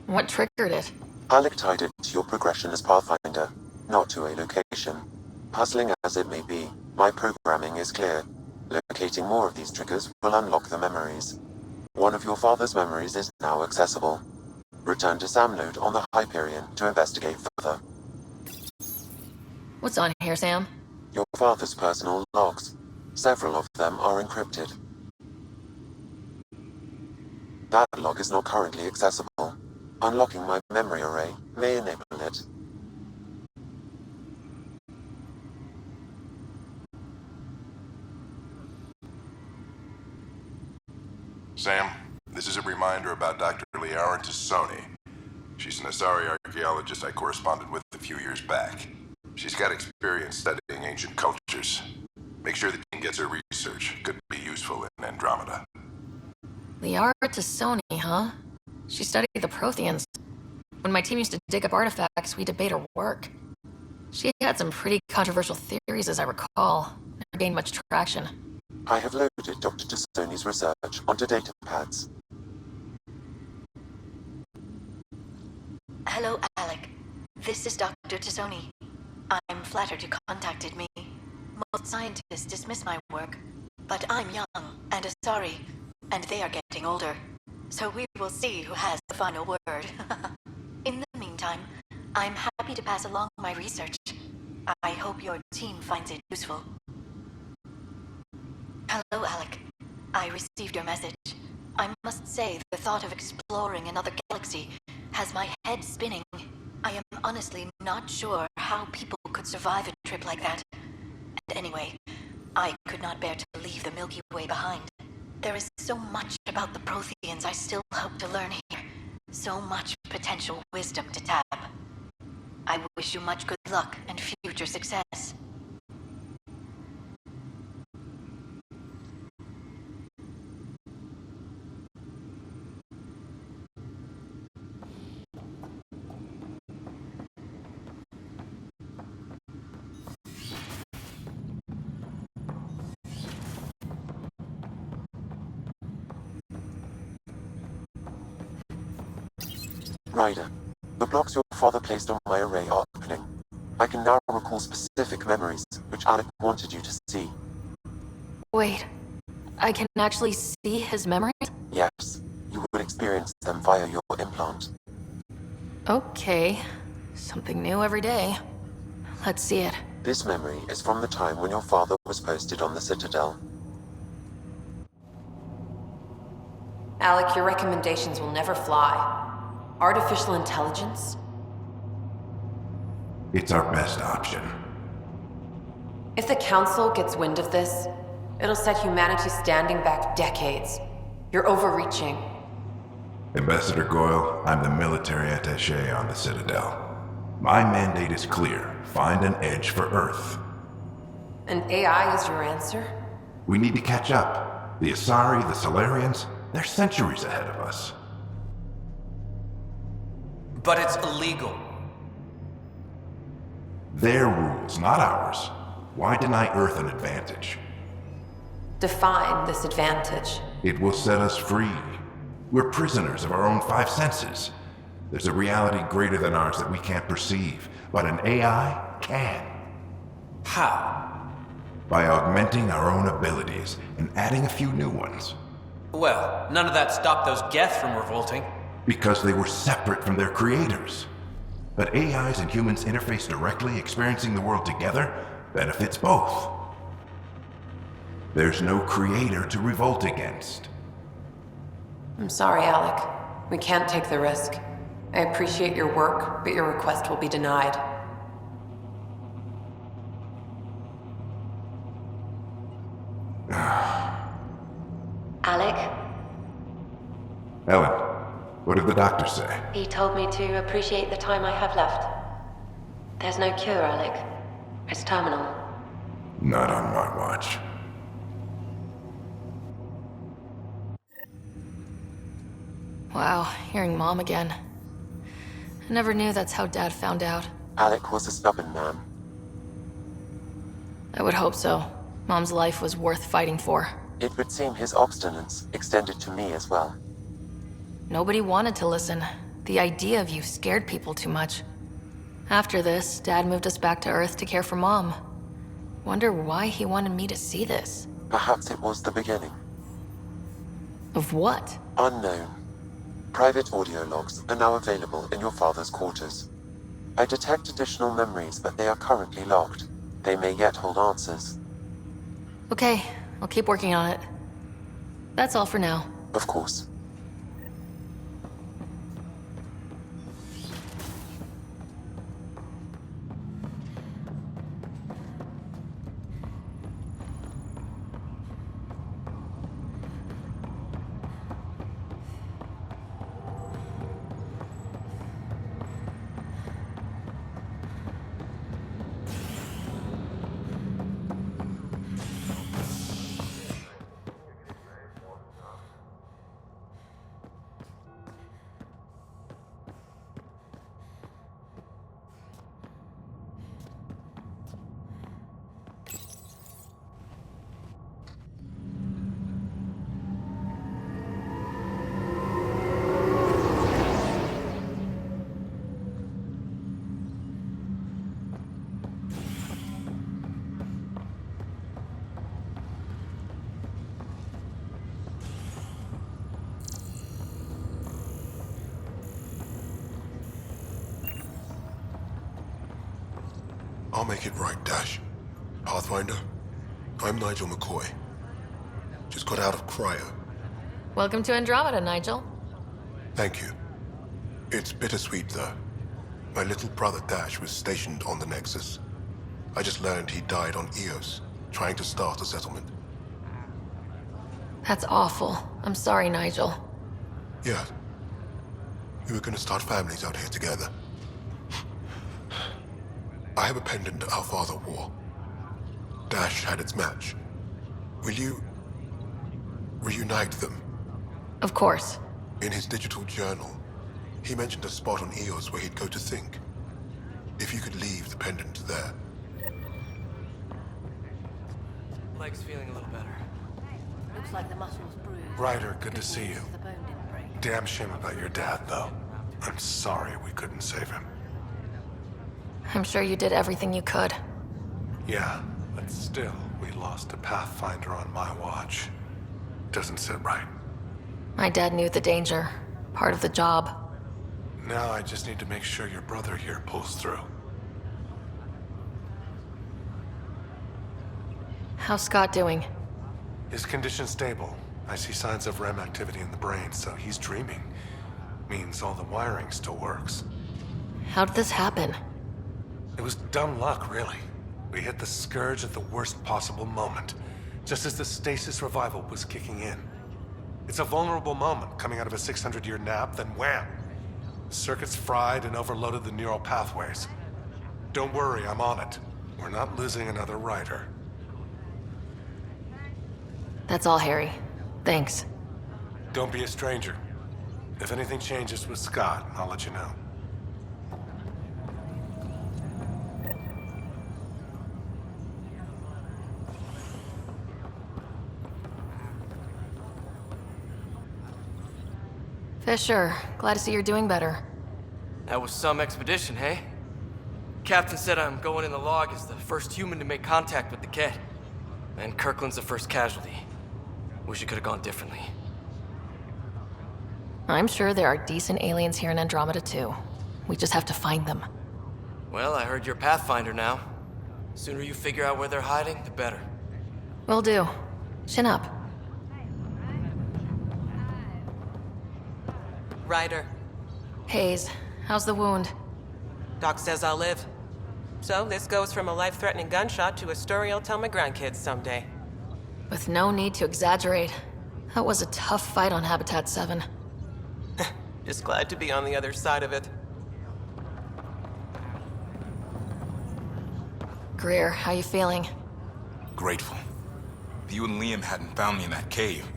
What triggered it? Alec tied it to your progression as Pathfinder, not to a location. Puzzling as it may be, my programming is clear. Locating more of these triggers will unlock the memories. One of your father's memories is now accessible. Return to Sam node on the Hyperion to investigate further. What's on here, Sam? Your father's personal logs. Several of them are encrypted. That log is not currently accessible. Unlocking my memory array may enable it. Sam, this is a reminder about Dr. Liara Tassoni. She's an Asari archaeologist I corresponded with a few years back. She's got experience studying ancient cultures. Make sure the team gets her research. Could be useful in Andromeda. Liara Tassoni, huh? She studied the Protheans. When my team used to dig up artifacts, we debate her work. She had some pretty controversial theories, as I recall. Never gained much traction. I have loaded Dr. Tassoni's research onto datapads. Hello, Alec. This is Dr. Tassoni. I'm flattered you contacted me. Most scientists dismiss my work, but I'm young and Asari, and they are getting older. So we will see who has the final word. In the meantime, I'm happy to pass along my research. I hope your team finds it useful. Hello, Alec. I received your message. I must say, the thought of exploring another galaxy has my head spinning. I am honestly not sure how people could survive a trip like that. And anyway, I could not bear to leave the Milky Way behind. There is so much about the Protheans I still hope to learn here. So much potential wisdom to tap. I wish you much good luck and future success. Ryder, the blocks your father placed on my array are opening. I can now recall specific memories, which Alec wanted you to see. Wait, I can actually see his memories? Yes, you would experience them via your implant. Okay, something new every day. Let's see it. This memory is from the time when your father was posted on the Citadel. Alec, your recommendations will never fly. Artificial intelligence? It's our best option. If the Council gets wind of this, it'll set humanity standing back decades. You're overreaching. Ambassador Goyle, I'm the military attaché on the Citadel. My mandate is clear. Find an edge for Earth. And AI is your answer? We need to catch up. The Asari, the Solarians, they're centuries ahead of us. But it's illegal. Their rules, not ours. Why deny Earth an advantage? Define this advantage. It will set us free. We're prisoners of our own five senses. There's a reality greater than ours that we can't perceive, but an AI can. How? By augmenting our own abilities and adding a few new ones. Well, none of that stopped those Geth from revolting. Because they were separate from their creators. But AIs and humans interface directly, experiencing the world together, benefits both. There's no creator to revolt against. I'm sorry, Alec. We can't take the risk. I appreciate your work, but your request will be denied. Alec, Ellen, what did the doctor say? he told me to appreciate the time I have left. There's no cure, Alec. It's terminal. Not on my watch. Wow, hearing Mom again. I never knew that's how Dad found out. Alec was a stubborn man. I would hope so. Mom's life was worth fighting for. It would seem his obstinance extended to me as well. Nobody wanted to listen. The idea of you scared people too much. After this, Dad moved us back to Earth to care for Mom. Wonder why he wanted me to see this. Perhaps it was the beginning. Of what? Unknown. Private audio logs are now available in your father's quarters. I detect additional memories, but they are currently locked. They may yet hold answers. Okay, I'll keep working on it. That's all for now. Of course. I'll make it right, Dash. Pathfinder, I'm Nigel McCoy. Just got out of cryo. Welcome to Andromeda, Nigel. Thank you. It's bittersweet, though. My little brother Dash was stationed on the Nexus. I just learned he died on Eos, trying to start a settlement. That's awful. I'm sorry, Nigel. Yeah. We were gonna start families out here together. I have a pendant our father wore. Dash had its match. Will you reunite them? Of course. In his digital journal, he mentioned a spot on Eos where he'd go to think. If you could leave the pendant there. Leg's feeling a little better. Looks like the muscle's bruised. Ryder, good to see you. The bone didn't break. Damn shame about your dad, though. I'm sorry we couldn't save him. I'm sure you did everything you could. Yeah, but still, we lost a Pathfinder on my watch. Doesn't sit right. My dad knew the danger. Part of the job. Now I just need to make sure your brother here pulls through. How's Scott doing? His condition's stable. I see signs of REM activity in the brain, so he's dreaming. Means all the wiring still works. How did this happen? It was dumb luck, really. We hit the Scourge at the worst possible moment, just as the stasis revival was kicking in. It's a vulnerable moment, coming out of a 600-year nap, then wham! Circuits fried and overloaded the neural pathways. Don't worry, I'm on it. We're not losing another writer. That's all, Harry. Thanks. Don't be a stranger. If anything changes with Scott, I'll let you know. Fisher, glad to see you're doing better. That was some expedition, hey? Captain said I'm going in the log as the first human to make contact with the Ket. And Kirkland's the first casualty. Wish it could have gone differently. I'm sure there are decent aliens here in Andromeda too. We just have to find them. Well, I heard you're Pathfinder now. Sooner you figure out where they're hiding, the better. Will do. Chin up. Ryder. Hayes, how's the wound? Doc says I'll live. So this goes from a life-threatening gunshot to a story I'll tell my grandkids someday. With no need to exaggerate. That was a tough fight on Habitat 7. Just glad to be on the other side of it. Greer, how you feeling? Grateful. If you and Liam hadn't found me in that cave,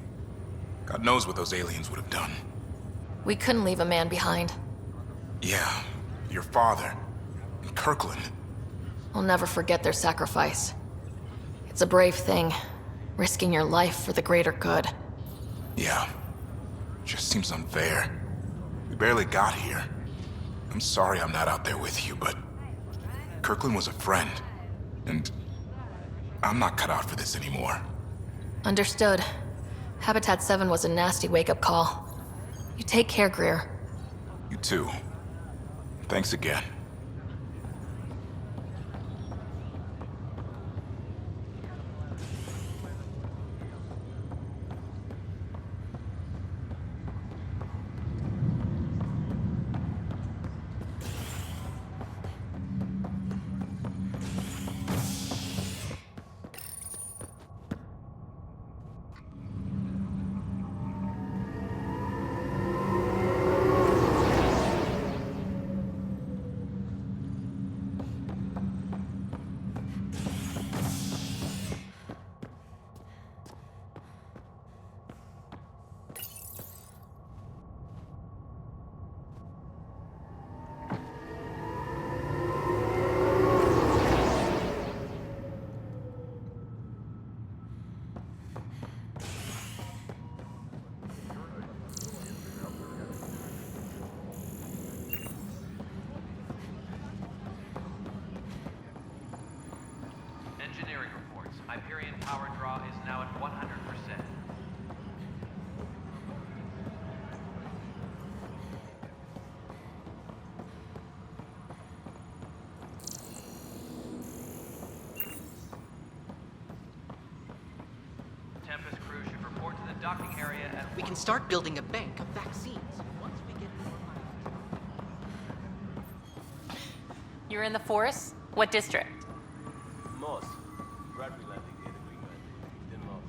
God knows what those aliens would have done. We couldn't leave a man behind. Yeah, your father, and Kirkland. We'll never forget their sacrifice. It's a brave thing, risking your life for the greater good. Yeah, just seems unfair. We barely got here. I'm sorry I'm not out there with you, but Kirkland was a friend, and I'm not cut out for this anymore. Understood. Habitat 7 was a nasty wake-up call. You take care, Greer. You too. Thanks again. Engineering reports. Hyperion power draw is now at 100%. Tempest crew should report to the docking area at We can start building a bank of vaccines. Once we get You're in the force? What district? Moss. Bradley landing near the Green Man. Then Moss.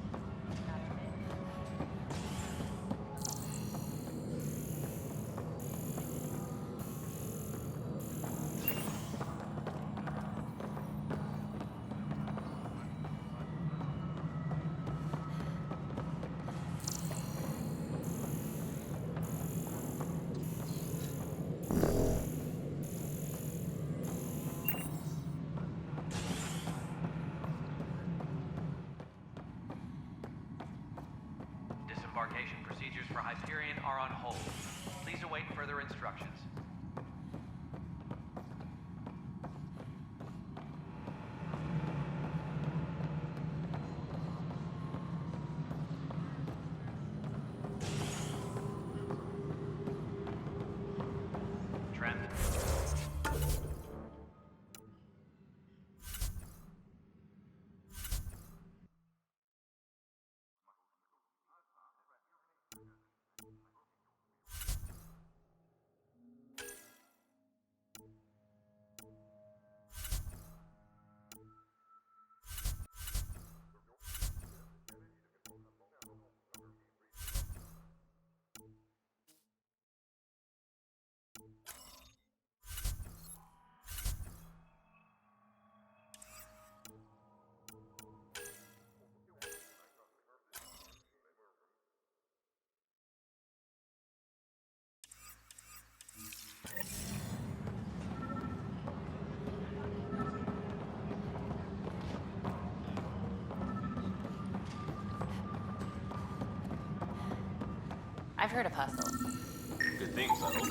Disembarkation procedures for Hyperion are on hold. Please await further instructions. Trent. I've heard of hustles. Good things, I hope.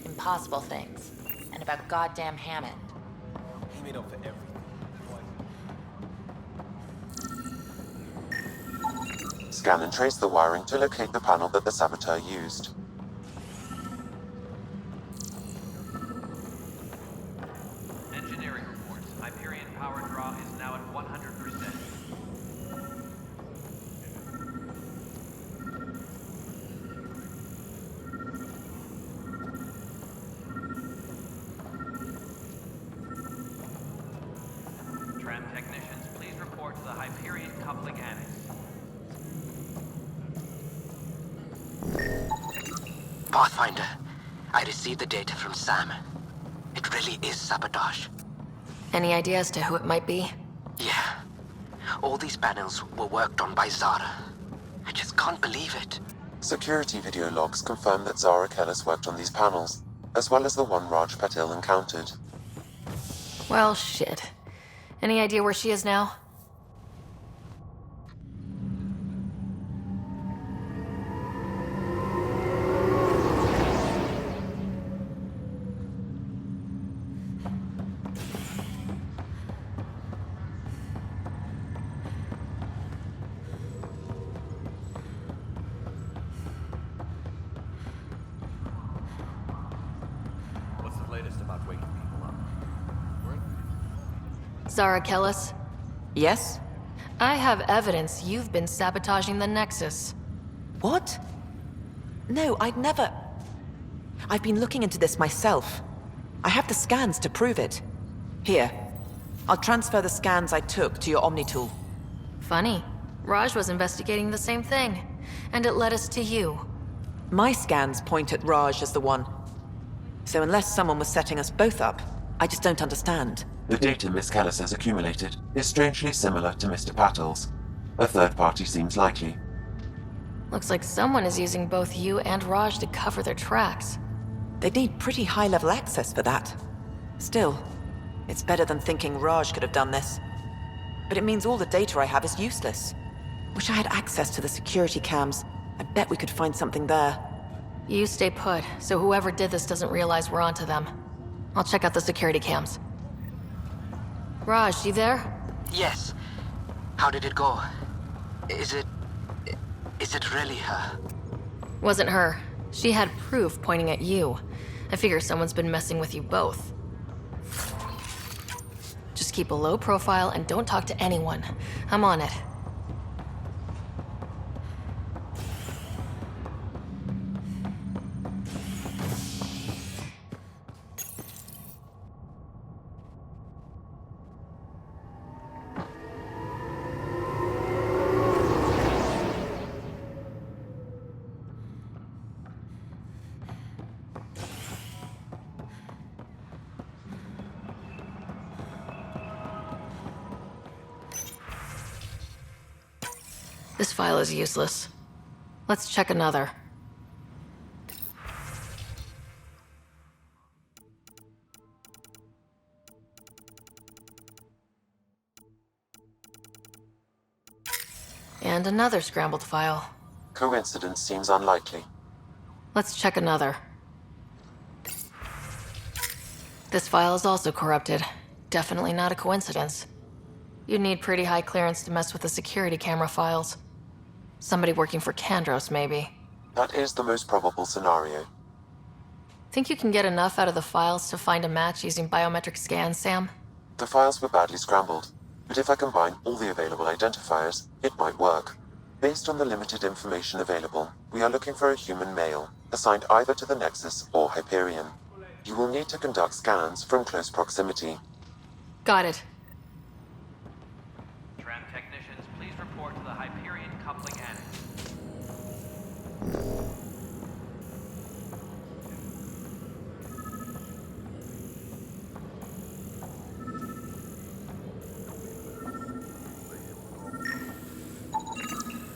Impossible things. And about goddamn Hammond. He made up for everything. Scan and trace the wiring to locate the panel that the saboteur used. Engineering reports. Hyperion power draw is now at 100%. Tram technicians, please report to the Hyperion coupling annex. Pathfinder, I received the data from Sam. It really is sabotage. Any idea as to who it might be? Yeah. All these panels were worked on by Zara. I just can't believe it. Security video logs confirm that Zara Kellis worked on these panels, as well as the one Raj Patil encountered. Well, shit. Any idea where she is now? What's the latest about waking people up? Zara Kellis? Yes? I have evidence you've been sabotaging the Nexus. What? No, I'd never... I've been looking into this myself. I have the scans to prove it. Here. I'll transfer the scans I took to your Omni tool. Funny. Raj was investigating the same thing, and it led us to you. My scans point at Raj as the one. So unless someone was setting us both up, I just don't understand. The data Miss Kellis has accumulated is strangely similar to Mr. Patil's. A third party seems likely. Looks like someone is using both you and Raj to cover their tracks. They'd need pretty high-level access for that. Still, it's better than thinking Raj could have done this. But it means all the data I have is useless. Wish I had access to the security cams. I bet we could find something there. You stay put, so whoever did this doesn't realize we're onto them. I'll check out the security cams. Raj, you there? Yes. How did it go? Is it really her? Wasn't her. She had proof pointing at you. I figure someone's been messing with you both. Just keep a low profile and don't talk to anyone. I'm on it. This file is useless. Let's check another. And another scrambled file. Coincidence seems unlikely. Let's check another. This file is also corrupted. Definitely not a coincidence. You'd need pretty high clearance to mess with the security camera files. Somebody working for Kandros, maybe. That is the most probable scenario. Think you can get enough out of the files to find a match using biometric scans, Sam? The files were badly scrambled, but if I combine all the available identifiers, it might work. Based on the limited information available, we are looking for a human male, assigned either to the Nexus or Hyperion. You will need to conduct scans from close proximity. Got it. Tram technicians, please report to the Hyperion coupling annex.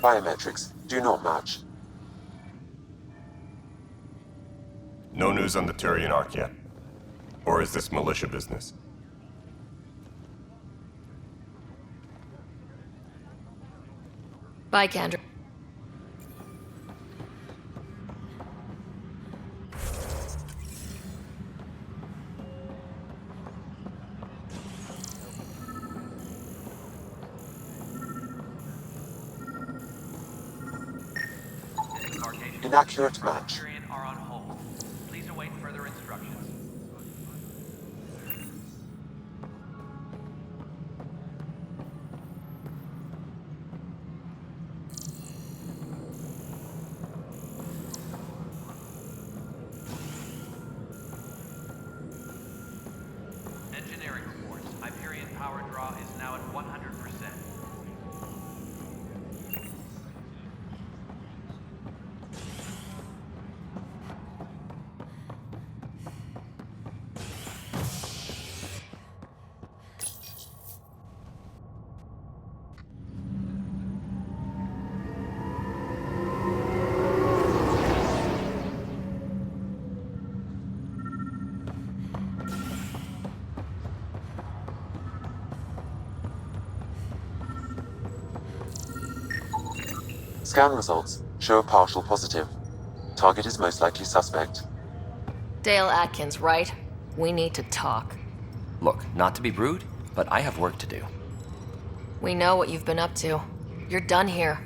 Biometrics do not match. No news on the Turian Ark yet? Or is this militia business? Bye, Kendra. Inaccurate match. Hyperion are on hold. Please await further instructions. Engineering reports. Hyperion power draw is now at 100%. Scan results show a partial positive. Target is most likely suspect. Dale Atkins, right? We need to talk. Look, not to be rude, but I have work to do. We know what you've been up to. You're done here.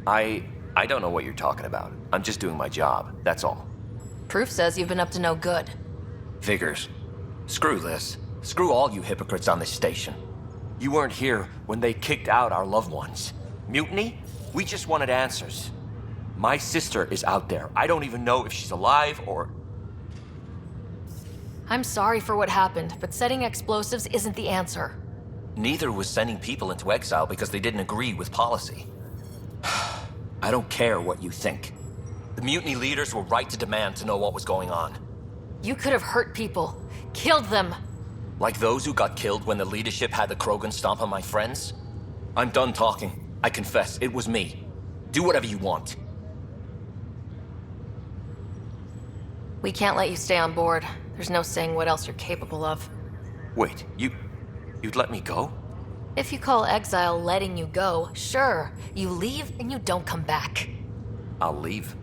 I don't know what you're talking about. I'm just doing my job, that's all. Proof says you've been up to no good. Figures. Screw this. Screw all you hypocrites on this station. You weren't here when they kicked out our loved ones. Mutiny? We just wanted answers. My sister is out there. I don't even know if she's alive or... I'm sorry for what happened, but setting explosives isn't the answer. Neither was sending people into exile because they didn't agree with policy. I don't care what you think. The mutiny leaders were right to demand to know what was going on. You could have hurt people. Killed them. Like those who got killed when the leadership had the Krogan stomp on my friends? I'm done talking. I confess, it was me. Do whatever you want. We can't let you stay on board. There's no saying what else you're capable of. Wait, you'd let me go? If you call exile letting you go, sure. You leave and you don't come back. I'll leave.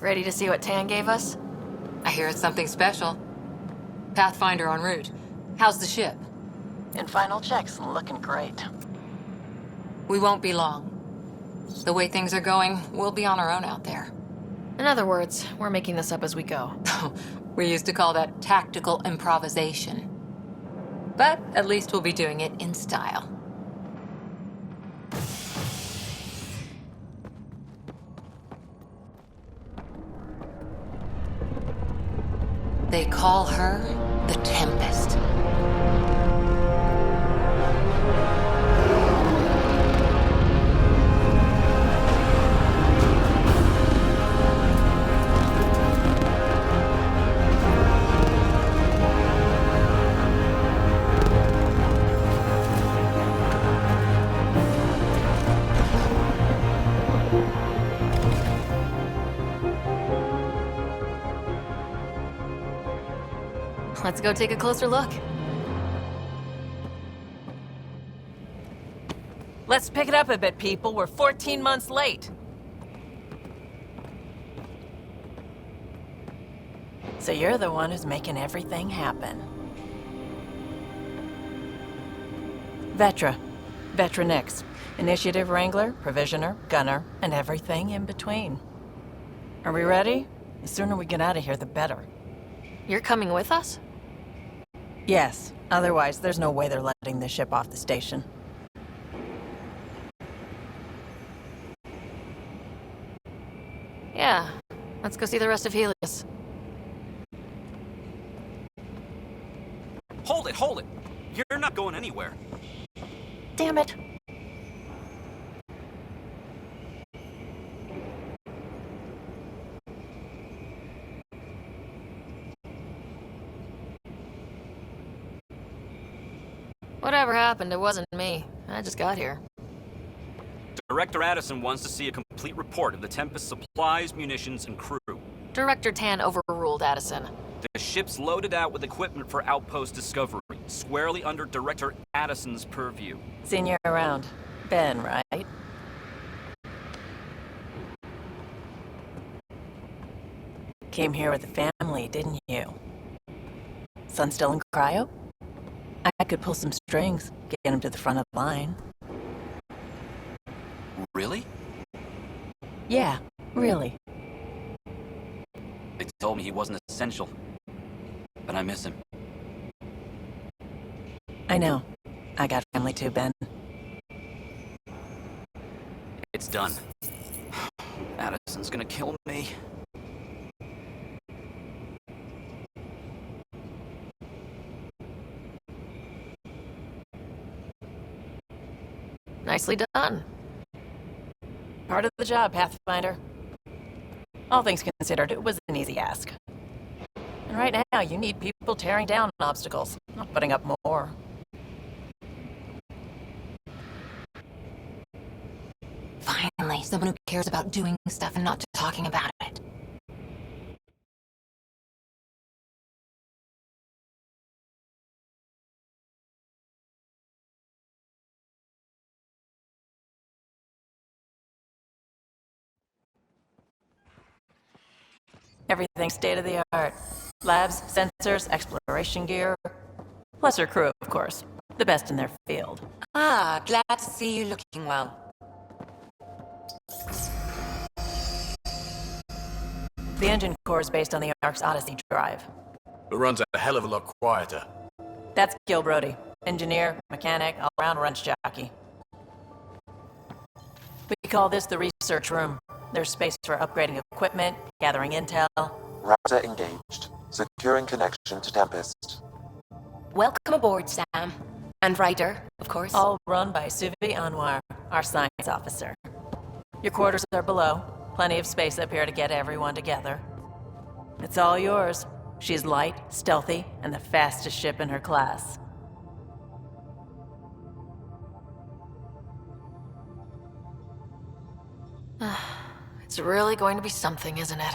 Ready to see what Tan gave us? I hear it's something special. Pathfinder en route. How's the ship? In final checks, looking great. We won't be long. The way things are going, we'll be on our own out there. In other words, we're making this up as we go. We used to call that tactical improvisation. But at least we'll be doing it in style. They call her the Tempest. Let's go take a closer look. Let's pick it up a bit, people. We're 14 months late. So you're the one who's making everything happen. Vetra. Vetra Nix. Initiative Wrangler, Provisioner, Gunner, and everything in between. Are we ready? The sooner we get out of here, the better. You're coming with us? Yes. Otherwise, there's no way they're letting the ship off the station. Yeah. Let's go see the rest of Helios. Hold it, hold it! You're not going anywhere. Damn it. Whatever happened, it wasn't me. I just got here. Director Addison wants to see a complete report of the Tempest supplies, munitions, and crew. Director Tan overruled Addison. The ship's loaded out with equipment for outpost discovery, squarely under Director Addison's purview. Seen you around. Ben, right? Came here with the family, didn't you? Son still in cryo? I could pull some strings, get him to the front of the line. Really? Yeah, really. They told me he wasn't essential, but I miss him. I know. I got family too, Ben. It's done. Addison's gonna kill me. Nicely done. Part of the job, Pathfinder. All things considered, it was an easy ask. And right now, you need people tearing down obstacles, not putting up more. Finally, someone who cares about doing stuff and not just talking about it. Everything's state-of-the-art. Labs, sensors, exploration gear. Plus her crew, of course. The best in their field. Ah, glad to see you looking well. The engine core is based on the Ark's Odyssey drive. It runs a hell of a lot quieter. That's Gil Brody. Engineer, mechanic, all-around wrench jockey. We call this the research room. There's space for upgrading equipment, gathering intel. Router engaged. Securing connection to Tempest. Welcome aboard, Sam. And Ryder, of course. All run by Suvi Anwar, our science officer. Your quarters are below. Plenty of space up here to get everyone together. It's all yours. She's light, stealthy, and the fastest ship in her class. It's really going to be something, isn't it?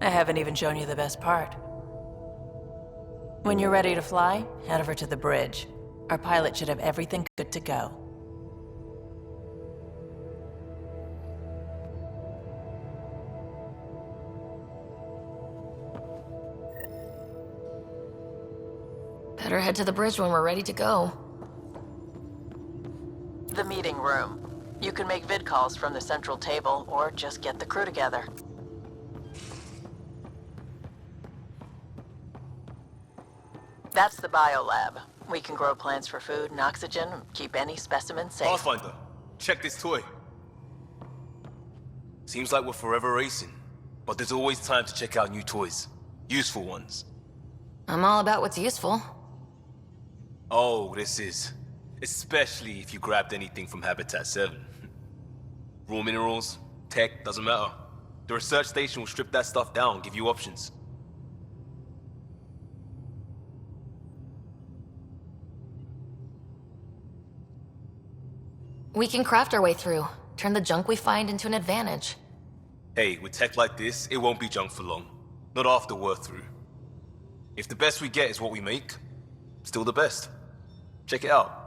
I haven't even shown you the best part. When you're ready to fly, head over to the bridge. Our pilot should have everything good to go. Better head to the bridge when we're ready to go. The meeting room. You can make vid calls from the central table, or just get the crew together. That's the biolab. We can grow plants for food and oxygen, keep any specimen safe. Pathfinder, check this toy. Seems like we're forever racing, but there's always time to check out new toys. Useful ones. I'm all about what's useful. Oh, this is. Especially if you grabbed anything from Habitat 7. Raw minerals, tech, doesn't matter. The research station will strip that stuff down, give you options. We can craft our way through. Turn the junk we find into an advantage. Hey, with tech like this, it won't be junk for long. Not after we're through. If the best we get is what we make, still the best. Check it out.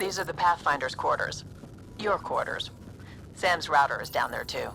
These are the Pathfinder's quarters. Your quarters. Sam's router is down there too.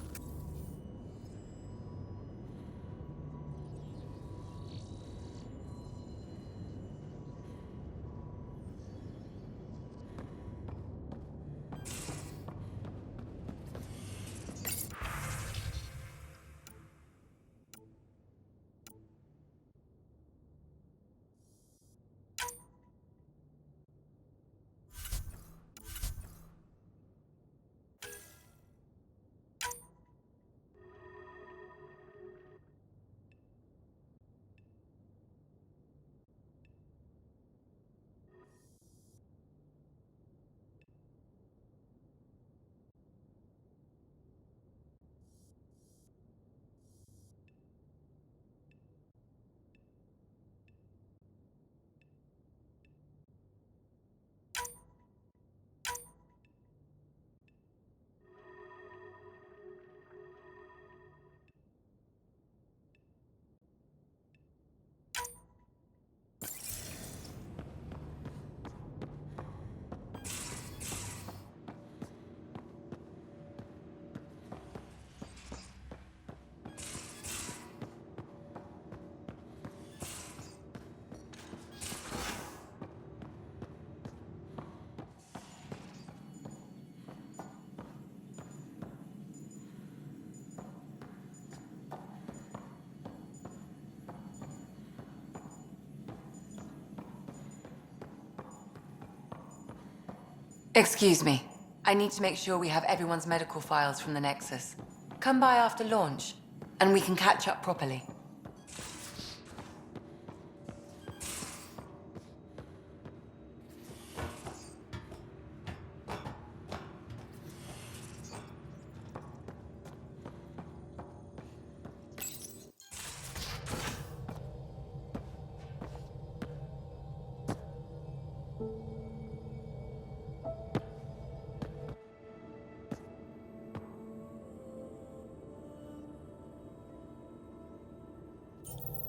Excuse me. I need to make sure we have everyone's medical files from the Nexus. Come by after launch, and we can catch up properly.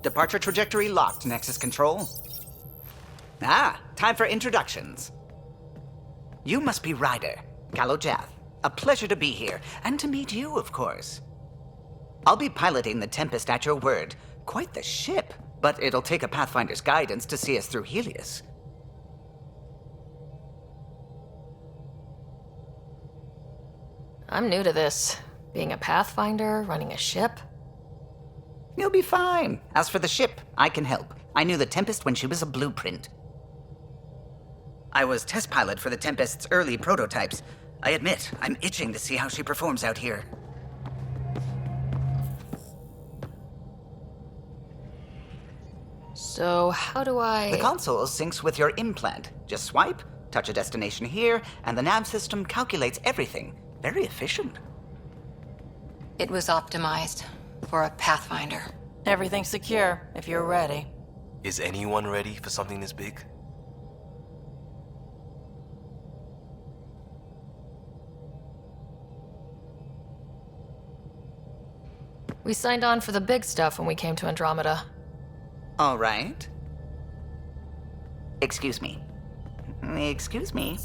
Departure trajectory locked, Nexus Control. Ah, time for introductions. You must be Ryder, Kalojath. A pleasure to be here, and to meet you, of course. I'll be piloting the Tempest at your word. Quite the ship, but it'll take a Pathfinder's guidance to see us through Helios. I'm new to this. Being a Pathfinder, running a ship. You'll be fine. As for the ship, I can help. I knew the Tempest when she was a blueprint. I was test pilot for the Tempest's early prototypes. I admit, I'm itching to see how she performs out here. So, how do I... The console syncs with your implant. Just swipe, touch a destination here, and the nav system calculates everything. Very efficient. It was optimized for a Pathfinder. Everything's secure, if you're ready. Is anyone ready for something this big? We signed on for the big stuff when we came to Andromeda. All right. Excuse me. Excuse me.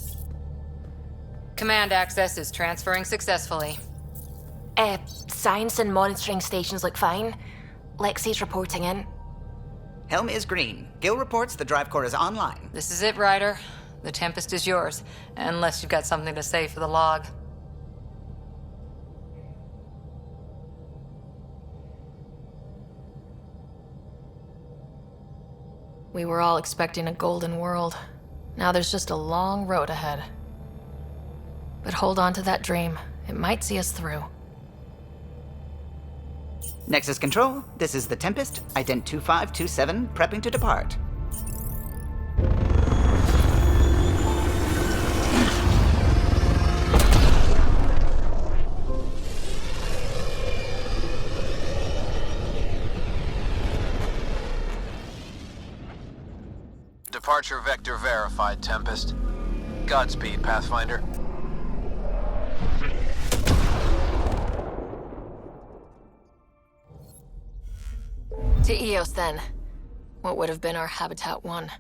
Command access is transferring successfully. Science and monitoring stations look fine. Lexi's reporting in. Helm is green. Gil reports the drive core is online. This is it, Ryder. The Tempest is yours, unless you've got something to say for the log. We were all expecting a golden world. Now there's just a long road ahead. But hold on to that dream. It might see us through. Nexus Control, this is the Tempest, ident 2527, prepping to depart. Departure vector verified, Tempest. Godspeed, Pathfinder. To Eos, then. What would have been our Habitat 1.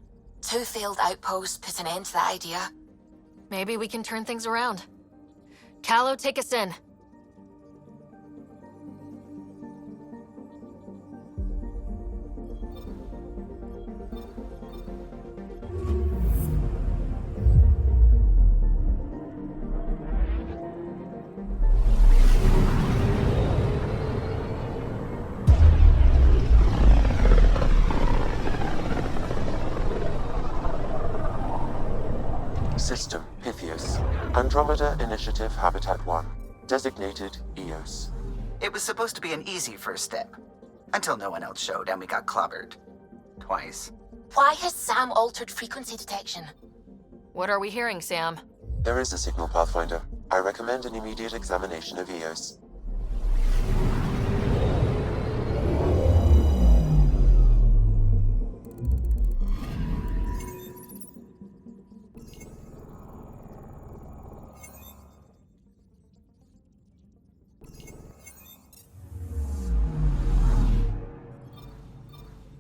2 failed outposts put an end to that idea. Maybe we can turn things around. Callow, take us in. System, Pythios. Andromeda Initiative Habitat 1. Designated EOS. It was supposed to be an easy first step. Until no one else showed and we got clobbered. Twice. Why has Sam altered frequency detection? What are we hearing, Sam? There is a signal, Pathfinder. I recommend an immediate examination of EOS.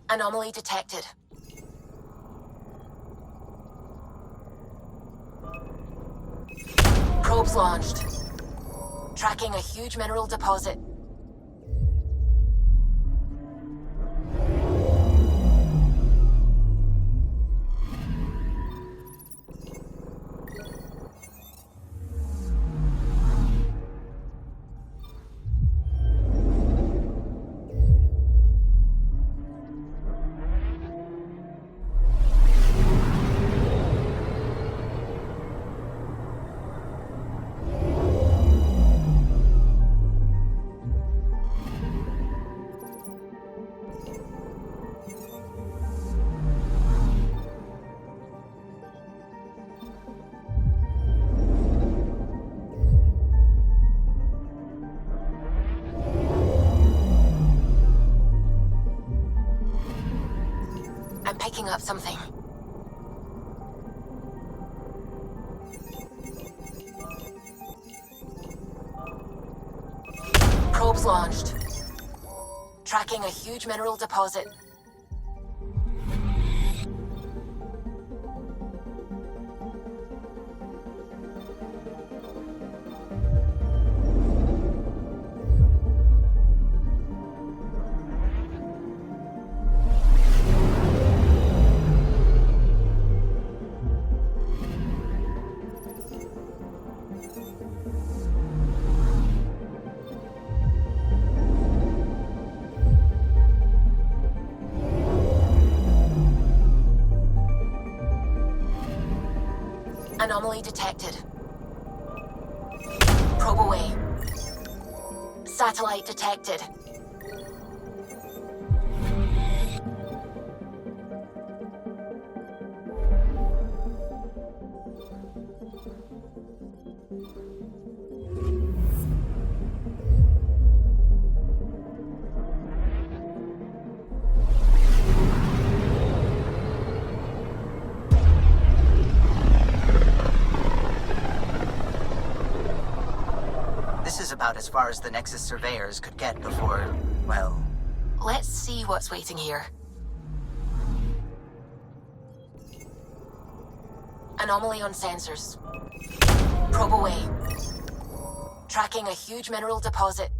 Anomaly detected. Probes launched. Tracking a huge mineral deposit. I'm picking up something. Probes launched. Tracking a huge mineral deposit. Anomaly detected. Probe away. Satellite detected. This is about as far as the Nexus surveyors could get before, well... Let's see what's waiting here. Anomaly on sensors. Probe away. Tracking a huge mineral deposit.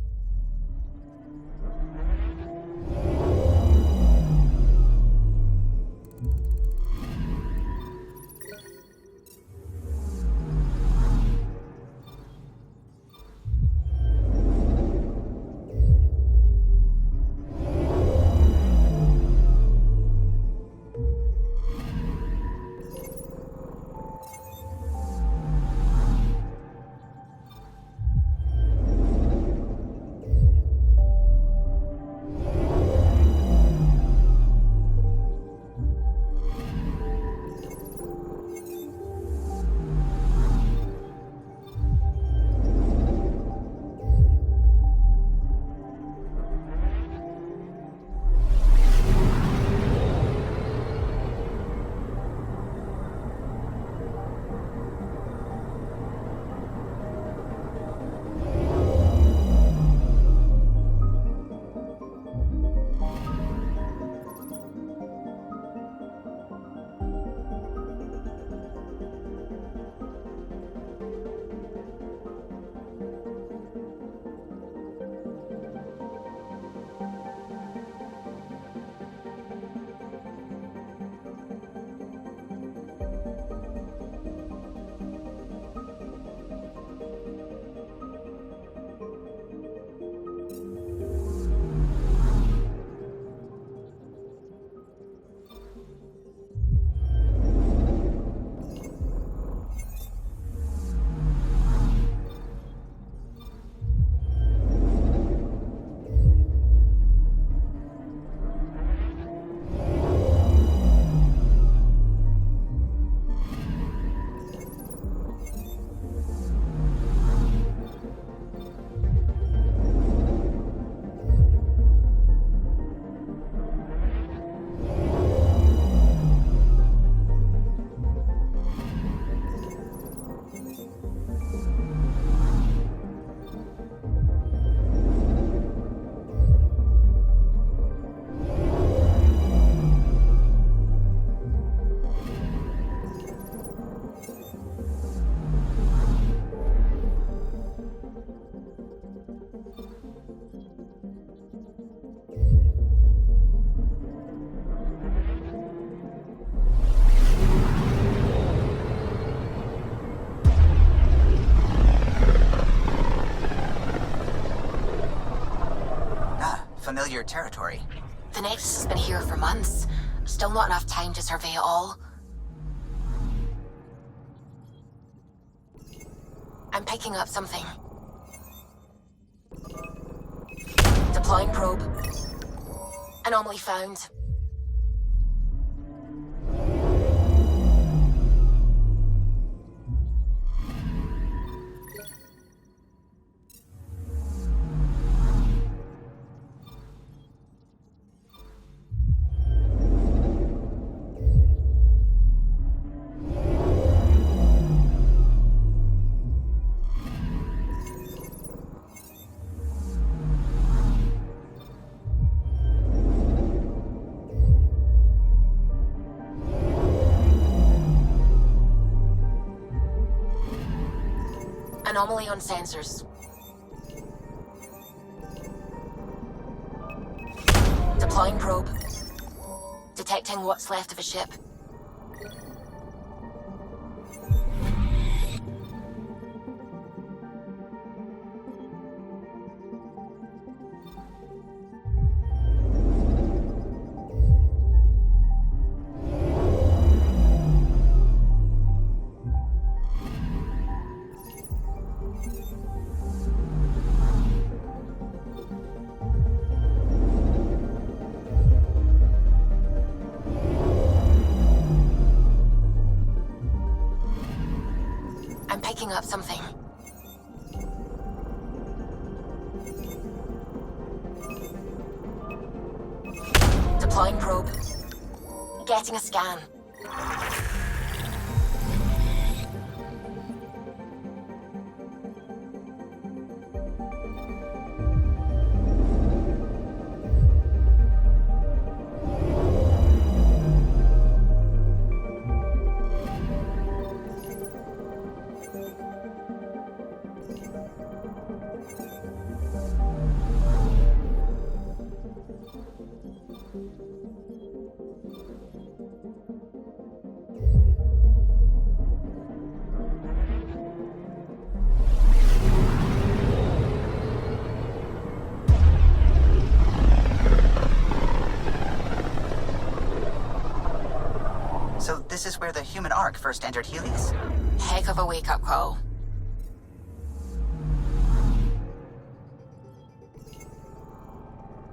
your territory. The Nexus has been here for months. Still not enough time to survey it all. I'm picking up something. Deploying probe. Anomaly found. Anomaly on sensors. Deploying probe. Detecting what's left of a ship. I'm picking up something. Deploying probe. Getting a scan. So this is where the human Ark first entered Helios? Heck of a wake-up call.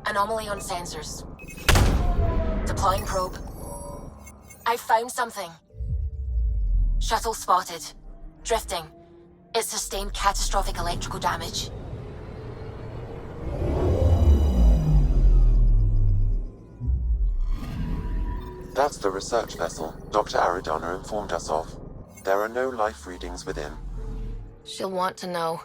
Anomaly on sensors. Deploying probe. I found something. Shuttle spotted. Drifting. It sustained catastrophic electrical damage. That's the research vessel Dr. Aridana informed us of. There are no life readings within. She'll want to know.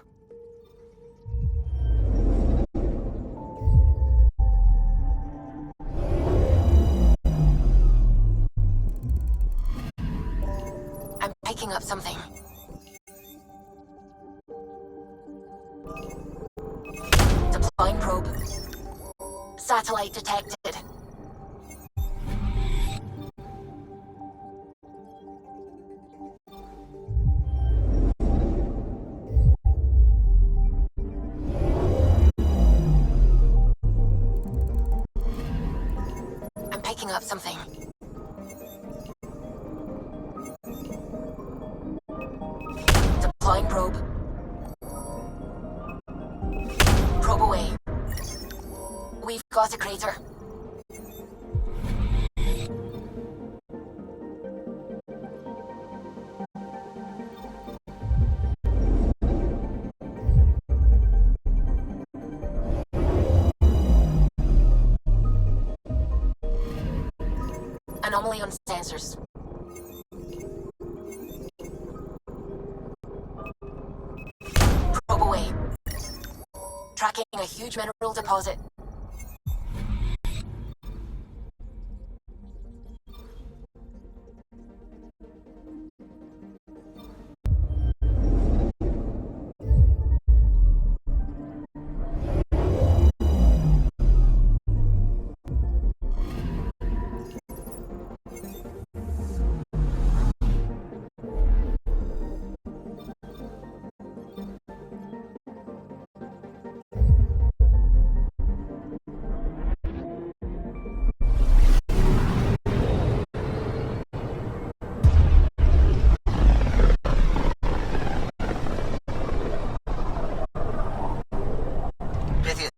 I'm picking up something. Deploying probe. Satellite detected. I'm picking up something. Deploying probe. Probe away. We've got a crater. Anomaly on sensors. Probe away. Tracking a huge mineral deposit.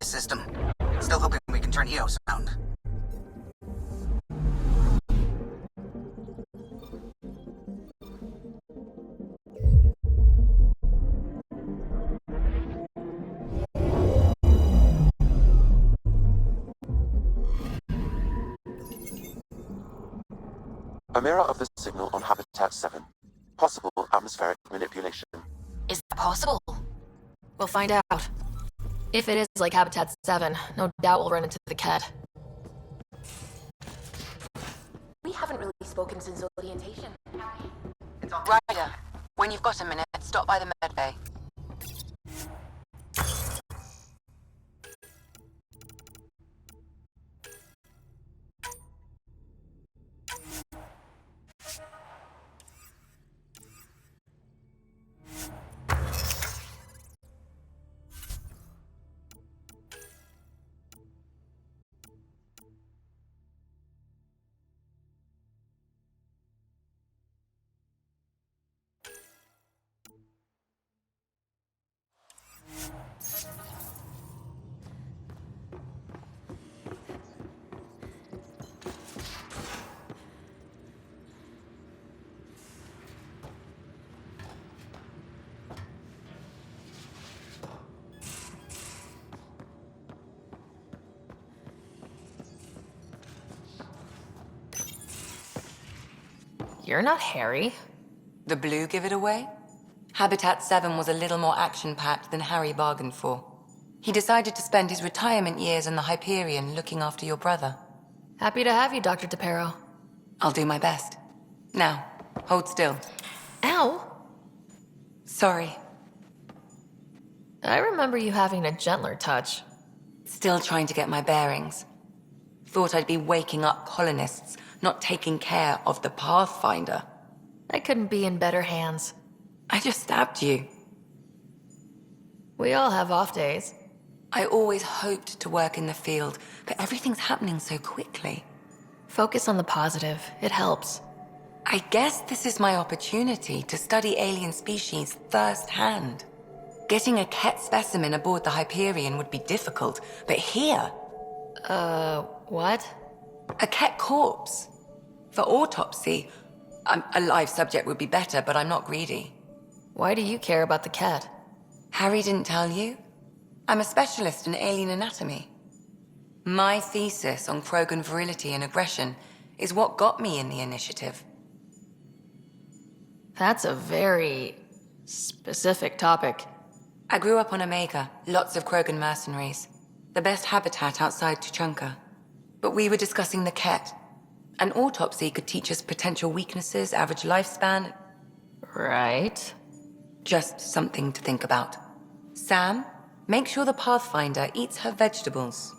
system. Still hoping we can turn EOS around. A mirror of the signal on Habitat 7. Possible atmospheric manipulation. Is that possible? We'll find out. If it is like Habitat 7, no doubt we'll run into the Ket. We haven't really spoken since orientation. Ryder, when you've got a minute, stop by the med bay. You're not Harry. The blue give it away? Habitat 7 was a little more action-packed than Harry bargained for. He decided to spend his retirement years in the Hyperion looking after your brother. Happy to have you, Dr. DePero. I'll do my best. Now, hold still. Ow! Sorry. I remember you having a gentler touch. Still trying to get my bearings. Thought I'd be waking up colonists, not taking care of the Pathfinder. I couldn't be in better hands. I just stabbed you. We all have off days. I always hoped to work in the field, but everything's happening so quickly. Focus on the positive. It helps. I guess this is my opportunity to study alien species firsthand. Getting a Ket specimen aboard the Hyperion would be difficult, but here... what? A Ket corpse. For autopsy, a live subject would be better, but I'm not greedy. Why do you care about the Ket? Harry didn't tell you? I'm a specialist in alien anatomy. My thesis on Krogan virility and aggression is what got me in the initiative. That's a very specific topic. I grew up on Omega, lots of Krogan mercenaries. The best habitat outside Tuchanka. But we were discussing the Ket. An autopsy could teach us potential weaknesses, average lifespan. Right. Just something to think about. Sam, make sure the Pathfinder eats her vegetables.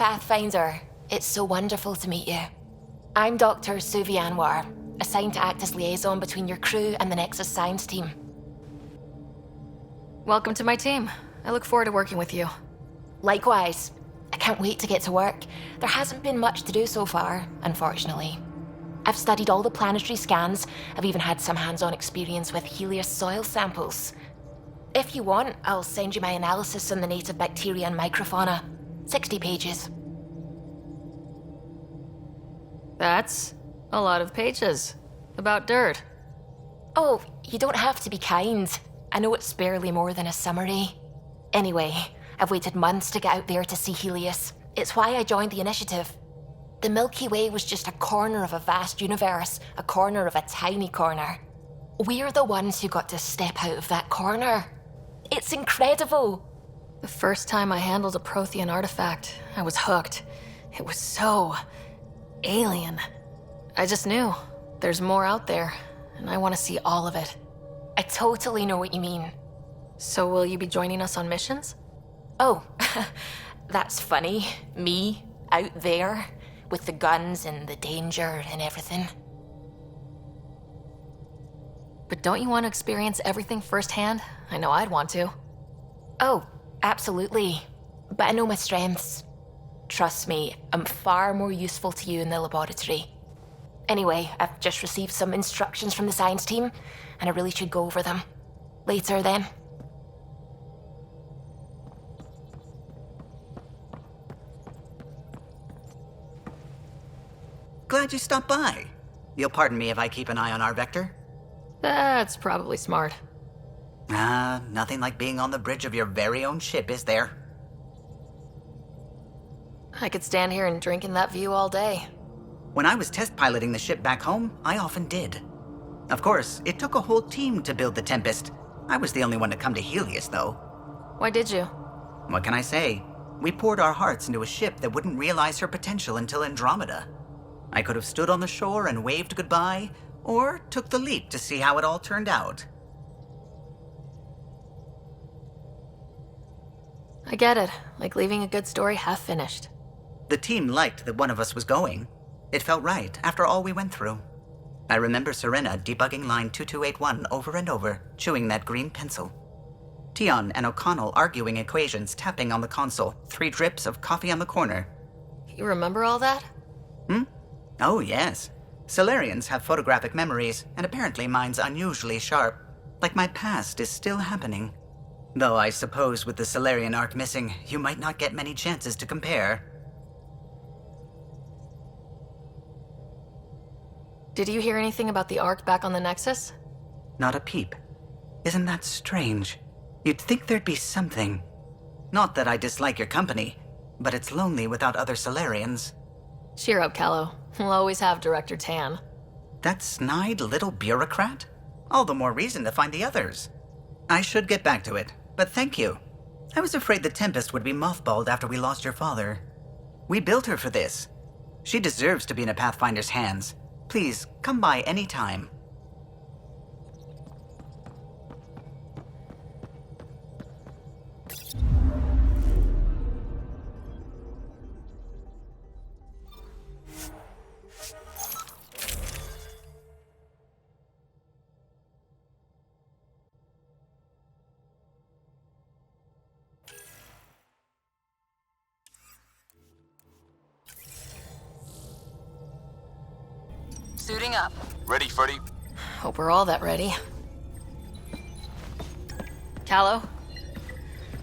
Pathfinder. It's so wonderful to meet you. I'm Dr. Suvi Anwar, assigned to act as liaison between your crew and the Nexus Science team. Welcome to my team. I look forward to working with you. Likewise. I can't wait to get to work. There hasn't been much to do so far, unfortunately. I've studied all the planetary scans. I've even had some hands-on experience with Helios soil samples. If you want, I'll send you my analysis on the native bacteria and microfauna. 60 pages. That's a lot of pages. About dirt. Oh, you don't have to be kind. I know it's barely more than a summary. Anyway, I've waited months to get out there to see Helios. It's why I joined the initiative. The Milky Way was just a corner of a vast universe, a corner of a tiny corner. We're the ones who got to step out of that corner. It's incredible. The first time I handled a Prothean artifact, I was hooked. It was so alien. I just knew there's more out there, and I want to see all of it. I totally know what you mean. So will you be joining us on missions? Oh, that's funny. Me, out there, with the guns and the danger and everything. But don't you want to experience everything firsthand? I know I'd want to. Oh, absolutely. But I know my strengths. Trust me, I'm far more useful to you in the laboratory. Anyway, I've just received some instructions from the science team, and I really should go over them. Later, then. Glad you stopped by. You'll pardon me if I keep an eye on our vector? That's probably smart. Nothing like being on the bridge of your very own ship, is there? I could stand here and drink in that view all day. When I was test piloting the ship back home, I often did. Of course, it took a whole team to build the Tempest. I was the only one to come to Helios, though. Why did you? What can I say? We poured our hearts into a ship that wouldn't realize her potential until Andromeda. I could have stood on the shore and waved goodbye, or took the leap to see how it all turned out. I get it. Like leaving a good story half finished. The team liked that one of us was going. It felt right after all we went through. I remember Serena debugging line 2281 over and over, chewing that green pencil. Tion and O'Connell arguing equations, tapping on the console, 3 drips of coffee on the corner. You remember all that? Oh, yes. Solarians have photographic memories, and apparently mine's unusually sharp. Like my past is still happening. Though I suppose with the Solarian arc missing, you might not get many chances to compare. Did you hear anything about the Ark back on the Nexus? Not a peep. Isn't that strange? You'd think there'd be something. Not that I dislike your company, but it's lonely without other Solarians. Cheer up, Callow. We'll always have Director Tan. That snide little bureaucrat? All the more reason to find the others. I should get back to it, but thank you. I was afraid the Tempest would be mothballed after we lost your father. We built her for this. She deserves to be in a Pathfinder's hands. Please, come by any time. Suiting up. Ready, Freddy? Hope we're all that ready. Callow?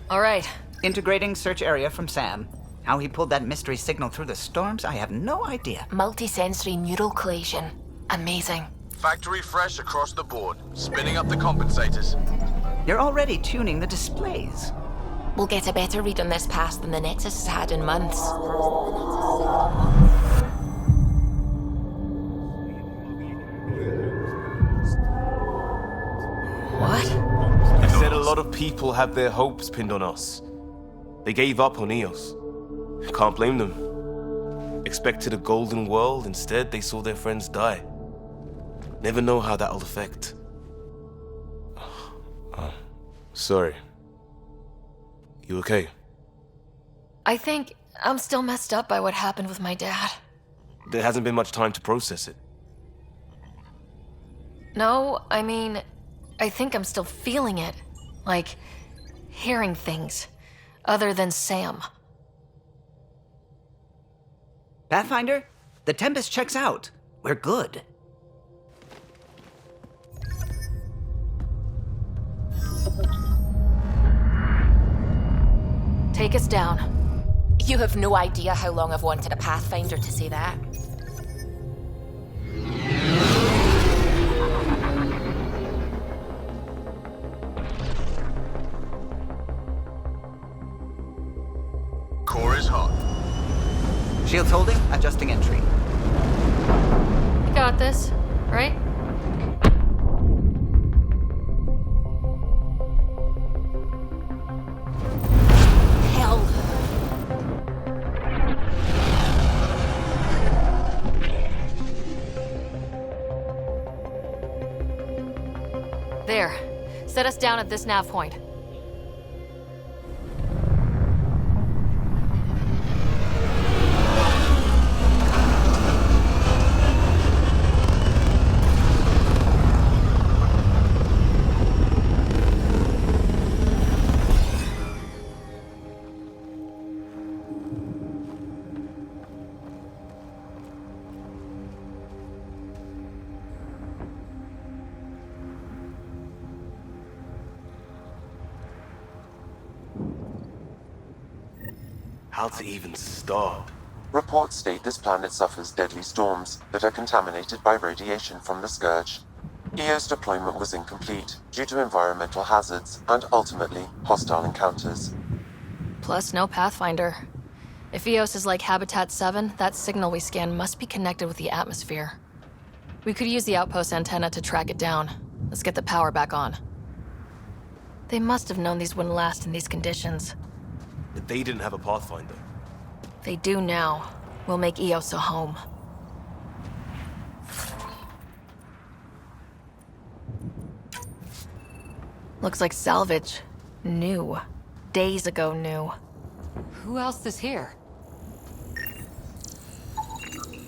All right. Integrating search area from Sam. How he pulled that mystery signal through the storms, I have no idea. Multisensory neural collation. Amazing. Factory fresh across the board. Spinning up the compensators. You're already tuning the displays. We'll get a better read on this pass than the Nexus has had in months. What? You said a lot of people have their hopes pinned on us. They gave up on Eos. Can't blame them. Expected a golden world, instead they saw their friends die. Never know how that'll affect. Sorry. You okay? I think I'm still messed up by what happened with my dad. There hasn't been much time to process it. No, I mean, I think I'm still feeling it. Like, hearing things. Other than Sam. Pathfinder, the Tempest checks out. We're good. Take us down. You have no idea how long I've wanted a Pathfinder to say that. Core is hot. Shields holding, adjusting entry. You got this, right? Hell. There. Set us down at this nav point. How to even start? Reports state this planet suffers deadly storms that are contaminated by radiation from the Scourge. EO's deployment was incomplete due to environmental hazards and ultimately hostile encounters. Plus, no Pathfinder. If EOS is like Habitat 7, that signal we scan must be connected with the atmosphere. We could use the outpost antenna to track it down. Let's get the power back on. They must have known these wouldn't last in these conditions. But they didn't have a Pathfinder. They do now. We'll make EOS a home. Looks like salvage. New. Days ago new. Who else is here?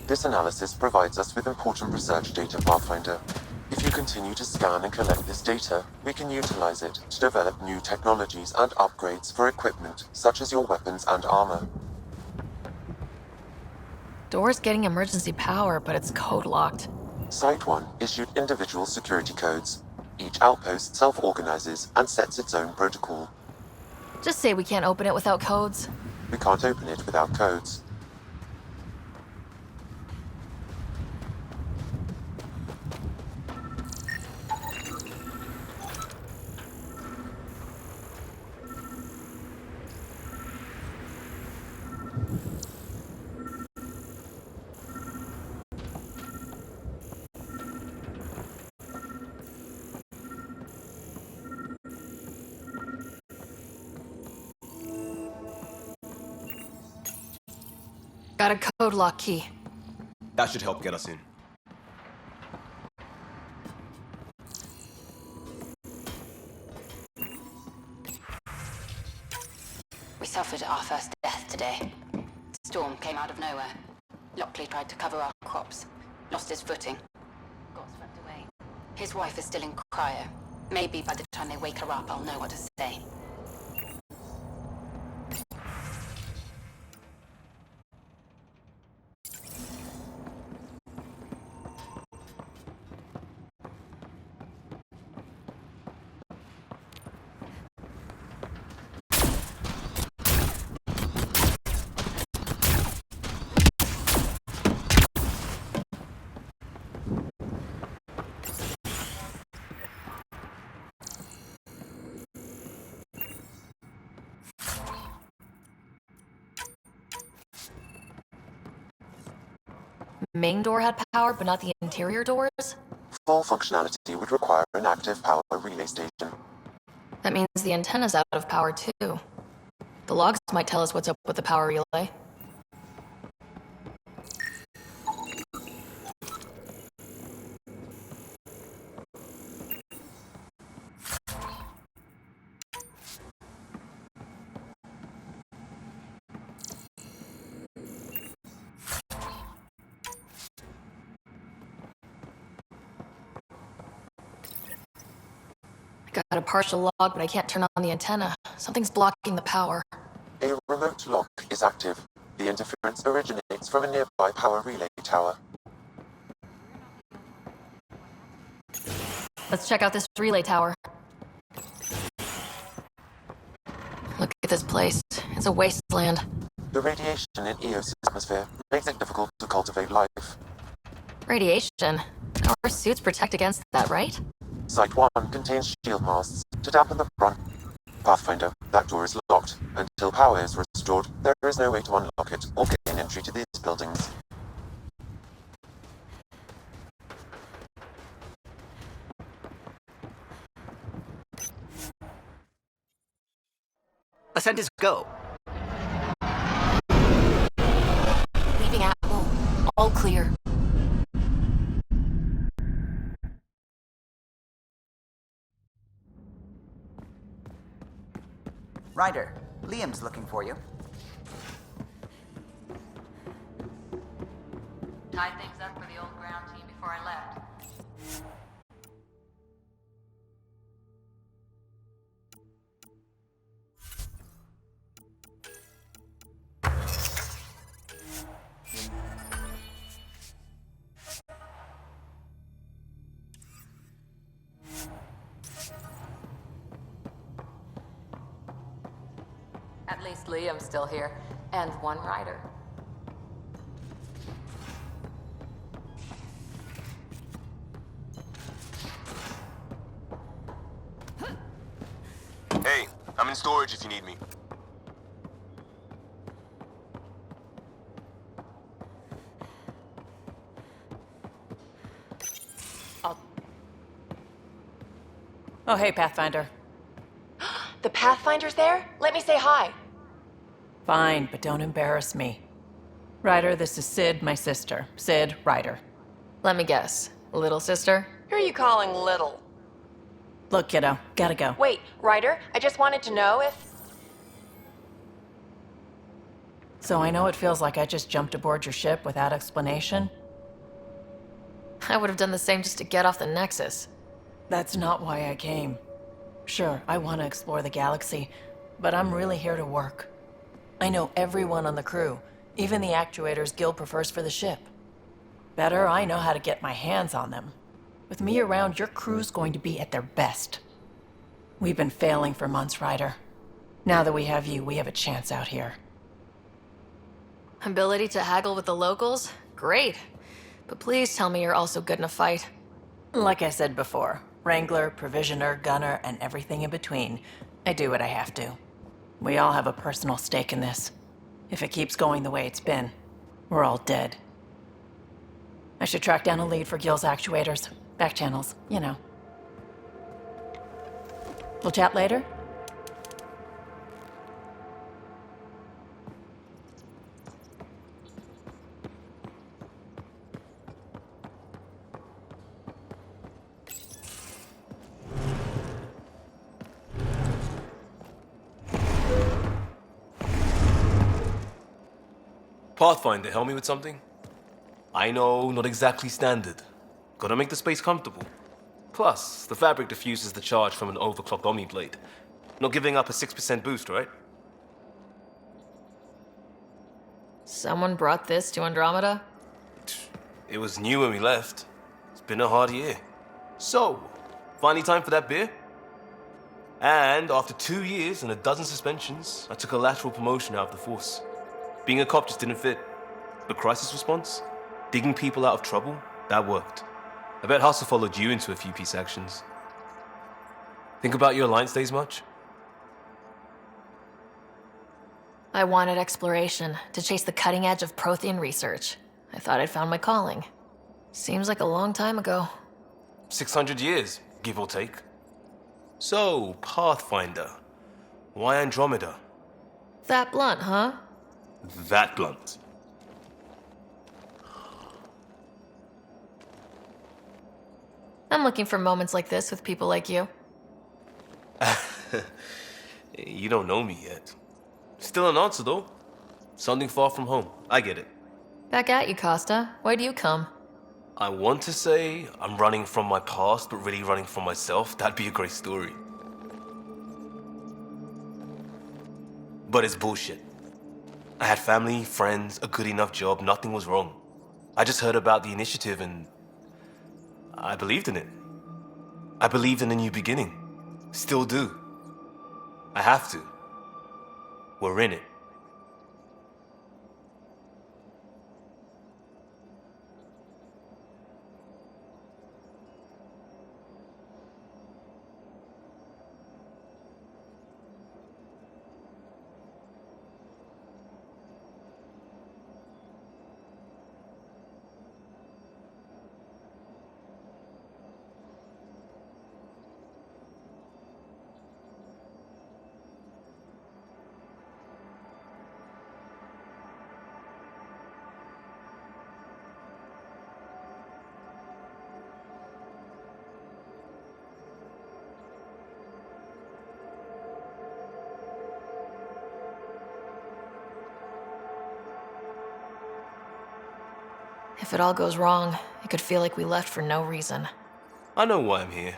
This analysis provides us with important research data, Pathfinder. If you continue to scan and collect this data, we can utilize it to develop new technologies and upgrades for equipment, such as your weapons and armor. Door's getting emergency power, but it's code-locked. Site 1 issued individual security codes. Each outpost self-organizes and sets its own protocol. Just say we can't open it without codes. We can't open it without codes. Got a code lock key. That should help get us in. We suffered our first death today. Storm came out of nowhere. Lockley tried to cover our crops. Lost his footing. Got swept away. His wife is still in cryo. Maybe by the time they wake her up, I'll know what to say. Main door had power, but not the interior doors? Full functionality would require an active power relay station. That means the antenna's out of power too. The logs might tell us what's up with the power relay. Got a partial log, but I can't turn on the antenna. Something's blocking the power. A remote lock is active. The interference originates from a nearby power relay tower. Let's check out this relay tower. Look at this place. It's a wasteland. The radiation in Eos' atmosphere makes it difficult to cultivate life. Radiation? Our suits protect against that, right? Site 1 contains shield masts to dampen the front. Pathfinder, that door is locked. Until power is restored, there is no way to unlock it or gain entry to these buildings. Ascent is go. Leaving Apple. All clear. Ryder, Liam's looking for you. Tied things up for the old ground team before I left. At least Liam's still here, and one rider. Hey, I'm in storage if you need me. Oh, hey, Pathfinder. The Pathfinder's there? Let me say hi. Fine, but don't embarrass me. Ryder, this is Sid, my sister. Sid, Ryder. Let me guess. Little sister? Who are you calling little? Look, kiddo, gotta go. Wait, Ryder, I just wanted to know if... So I know it feels like I just jumped aboard your ship without explanation. I would have done the same just to get off the Nexus. That's not why I came. Sure, I want to explore the galaxy, but I'm really here to work. I know everyone on the crew, even the actuators Gil prefers for the ship. Better, I know how to get my hands on them. With me around, your crew's going to be at their best. We've been failing for months, Ryder. Now that we have you, we have a chance out here. Ability to haggle with the locals? Great. But please tell me you're also good in a fight. Like I said before, Wrangler, Provisioner, Gunner, and everything in between. I do what I have to. We all have a personal stake in this. If it keeps going the way it's been, we're all dead. I should track down a lead for Gil's actuators. Back channels, you know. We'll chat later? Pathfinder, help me with something? I know, not exactly standard. Gotta make the space comfortable. Plus, the fabric diffuses the charge from an overclocked Omni blade. Not giving up a 6% boost, right? Someone brought this to Andromeda? It was new when we left. It's been a hard year. So, finally time for that beer? And after 2 years and a dozen suspensions, I took a lateral promotion out of the force. Being a cop just didn't fit. But crisis response? Digging people out of trouble? That worked. I bet Hustle followed you into a few peace actions. Think about your Alliance days much? I wanted exploration, to chase the cutting edge of Prothean research. I thought I'd found my calling. Seems like a long time ago. 600 years, give or take. So, Pathfinder. Why Andromeda? That blunt, huh? That blunt. I'm looking for moments like this with people like you. You don't know me yet. Still an answer, though. Something far from home. I get it. Back at you, Costa. Why do you come? I want to say I'm running from my past, but really running from myself. That'd be a great story. But it's bullshit. I had family, friends, a good enough job, nothing was wrong. I just heard about the initiative and I believed in it. I believed in a new beginning. Still do. I have to. We're in it. If it all goes wrong, it could feel like we left for no reason. I know why I'm here.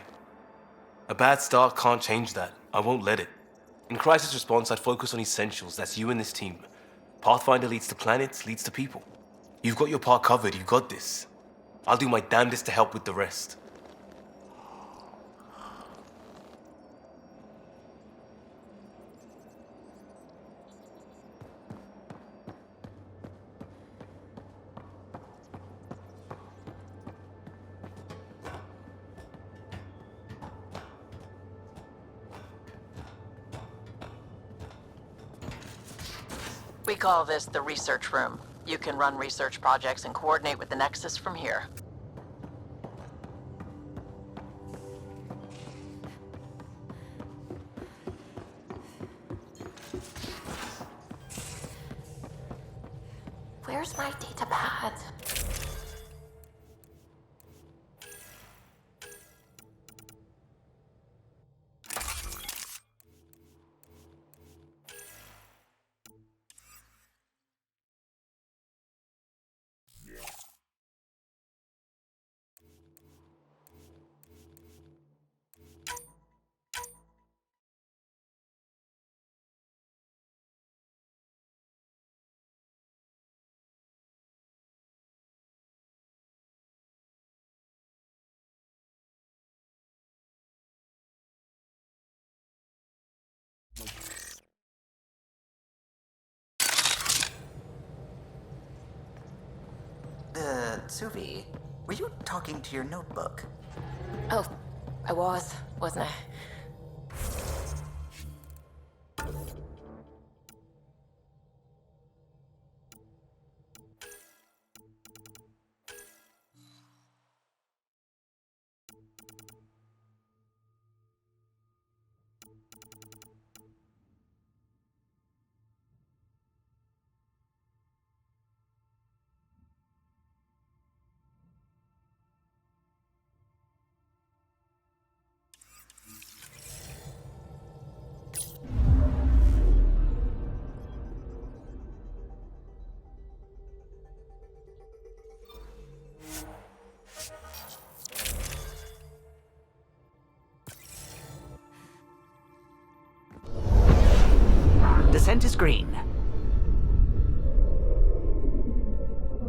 A bad start can't change that. I won't let it. In crisis response, I'd focus on essentials. That's you and this team. Pathfinder leads to planets, leads to people. You've got your part covered. You got this. I'll do my damnedest to help with the rest. We call this the research room. You can run research projects and coordinate with the Nexus from here. Where's my data pad? Suvi, were you talking to your notebook? Oh, I was, wasn't I? Descent is green.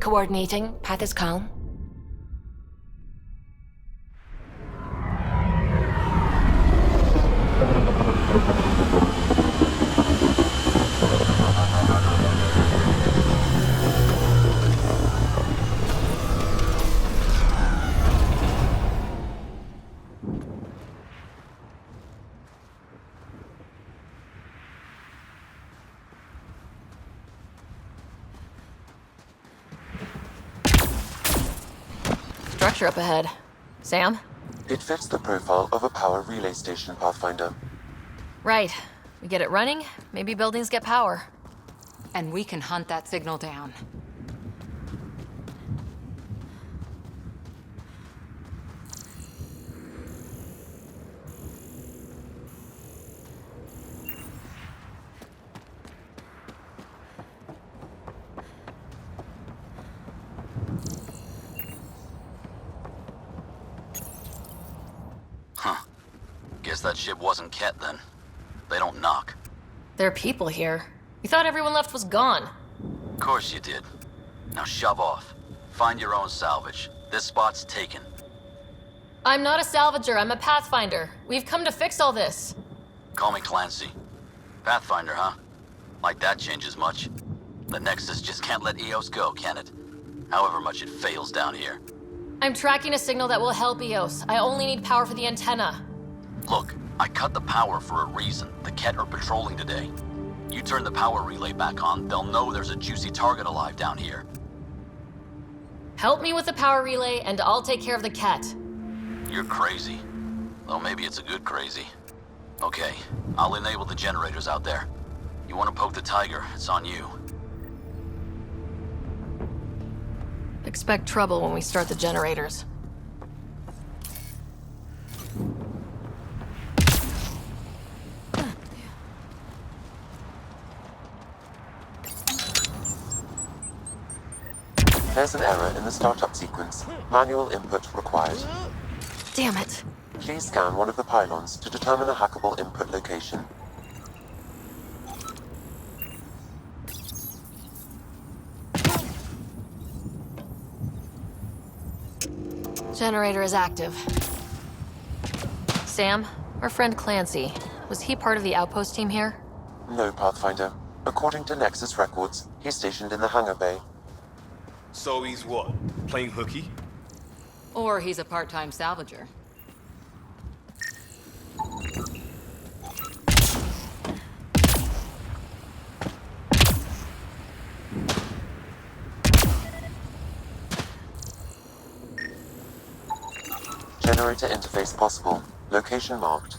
Coordinating. Path is calm. Structure up ahead. Sam? It fits the profile of a power relay station, Pathfinder. Right. We get it running, maybe buildings get power. And we can hunt that signal down. Guess that ship wasn't Ket then. They don't knock. There are people here. You thought everyone left was gone. Of course you did. Now shove off. Find your own salvage. This spot's taken. I'm not a salvager, I'm a pathfinder. We've come to fix all this. Call me Clancy. Pathfinder, huh? Like that changes much. The Nexus just can't let EOS go, can it? However much it fails down here. I'm tracking a signal that will help EOS. I only need power for the antenna. Look, I cut the power for a reason. The Ket are patrolling today. You turn the power relay back on, they'll know there's a juicy target alive down here. Help me with the power relay, and I'll take care of the Ket. You're crazy. Well, maybe it's a good crazy. Okay, I'll enable the generators out there. You want to poke the tiger, it's on you. Expect trouble when we start the generators. There's an error in the startup sequence. Manual input required. Damn it. Please scan one of the pylons to determine a hackable input location. Generator is active. Sam, our friend Clancy, was he part of the outpost team here? No, Pathfinder. According to Nexus records, he's stationed in the hangar bay. So he's what? Playing hooky? Or he's a part-time salvager. Generator interface possible. Location marked.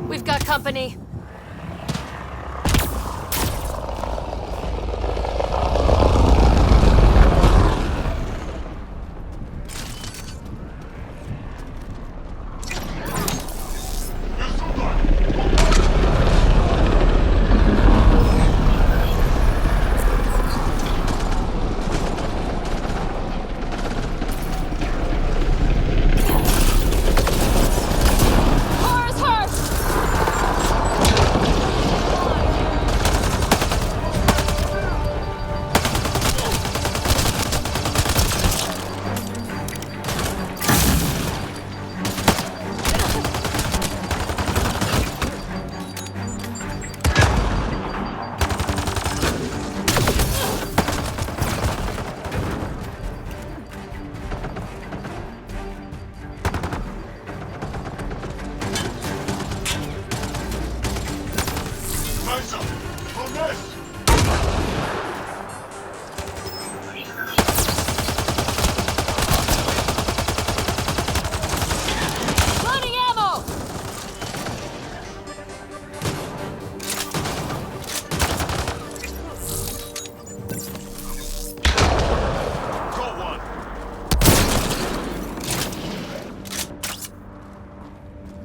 We've got company.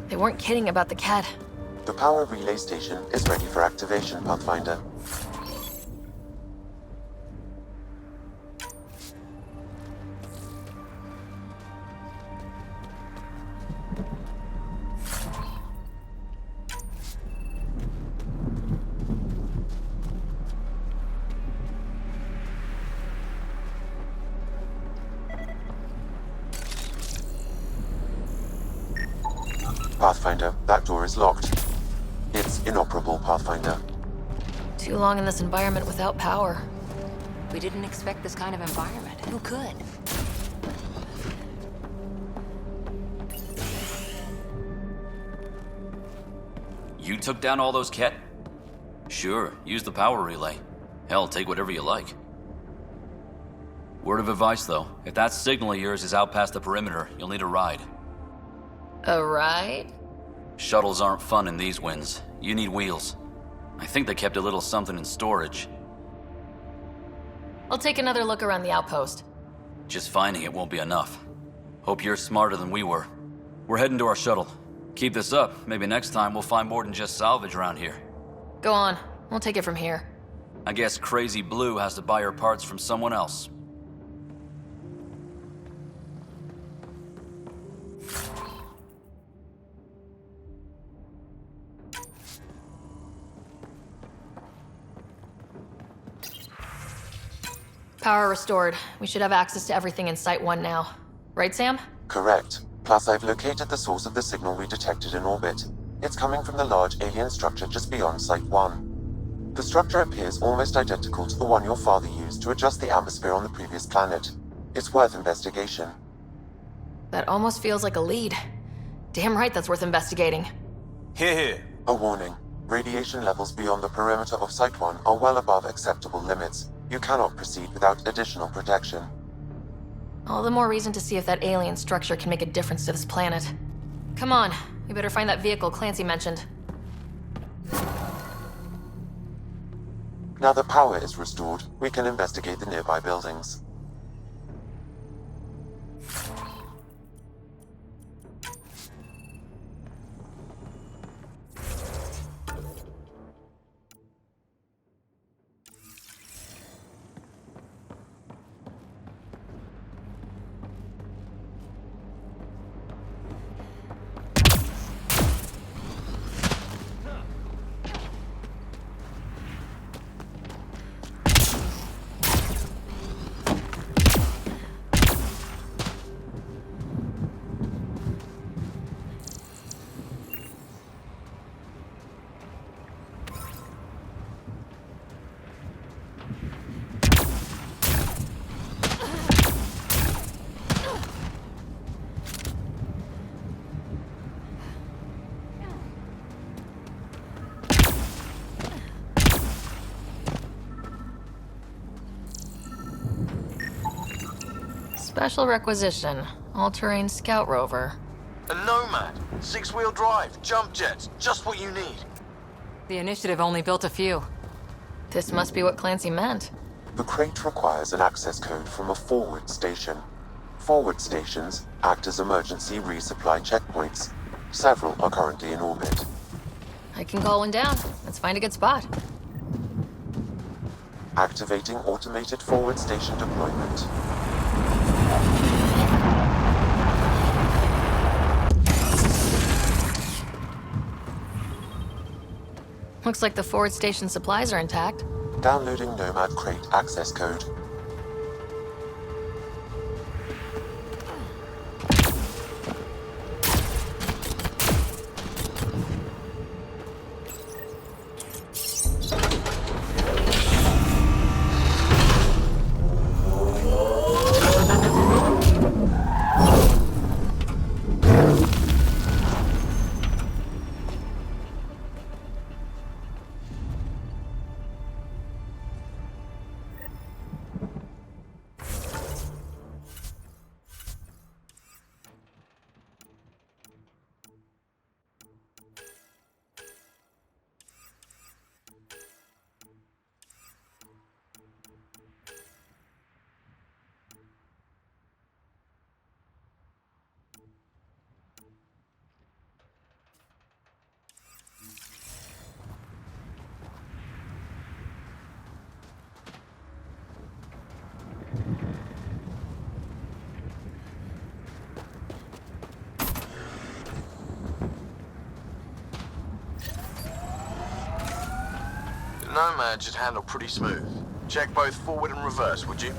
They weren't kidding about the Ket. The power relay station is ready for activation, Pathfinder. Pathfinder, that door is locked. It's inoperable, Pathfinder. Too long in this environment without power. We didn't expect this kind of environment. Who could? You took down all those Ket? Sure, use the power relay. Hell, take whatever you like. Word of advice, though. If that signal of yours is out past the perimeter, you'll need a ride. A ride? Shuttles aren't fun in these winds. You need wheels. I think they kept a little something in storage. I'll take another look around the outpost. Just finding it won't be enough. Hope you're smarter than we were. We're heading to our shuttle. Keep this up. Maybe next time we'll find more than just salvage around here. Go on. We'll take it from here. I guess Crazy Blue has to buy her parts from someone else. Power restored. We should have access to everything in Site 1 now. Right, Sam? Correct. Plus, I've located the source of the signal we detected in orbit. It's coming from the large alien structure just beyond Site 1. The structure appears almost identical to the one your father used to adjust the atmosphere on the previous planet. It's worth investigation. That almost feels like a lead. Damn right that's worth investigating. Here. A warning. Radiation levels beyond the perimeter of Site 1 are well above acceptable limits. You cannot proceed without additional protection. All the more reason to see if that alien structure can make a difference to this planet. Come on, we better find that vehicle Clancy mentioned. Now that power is restored, we can investigate the nearby buildings. Special requisition. All-terrain scout rover. A Nomad. 6-wheel drive. Jump jets. Just what you need. The Initiative only built a few. This must be what Clancy meant. The crate requires an access code from a forward station. Forward stations act as emergency resupply checkpoints. Several are currently in orbit. I can call one down. Let's find a good spot. Activating automated forward station deployment. Looks like the forward station supplies are intact. Downloading Nomad crate access code. Nomad should handle pretty smooth. Check both forward and reverse, would you?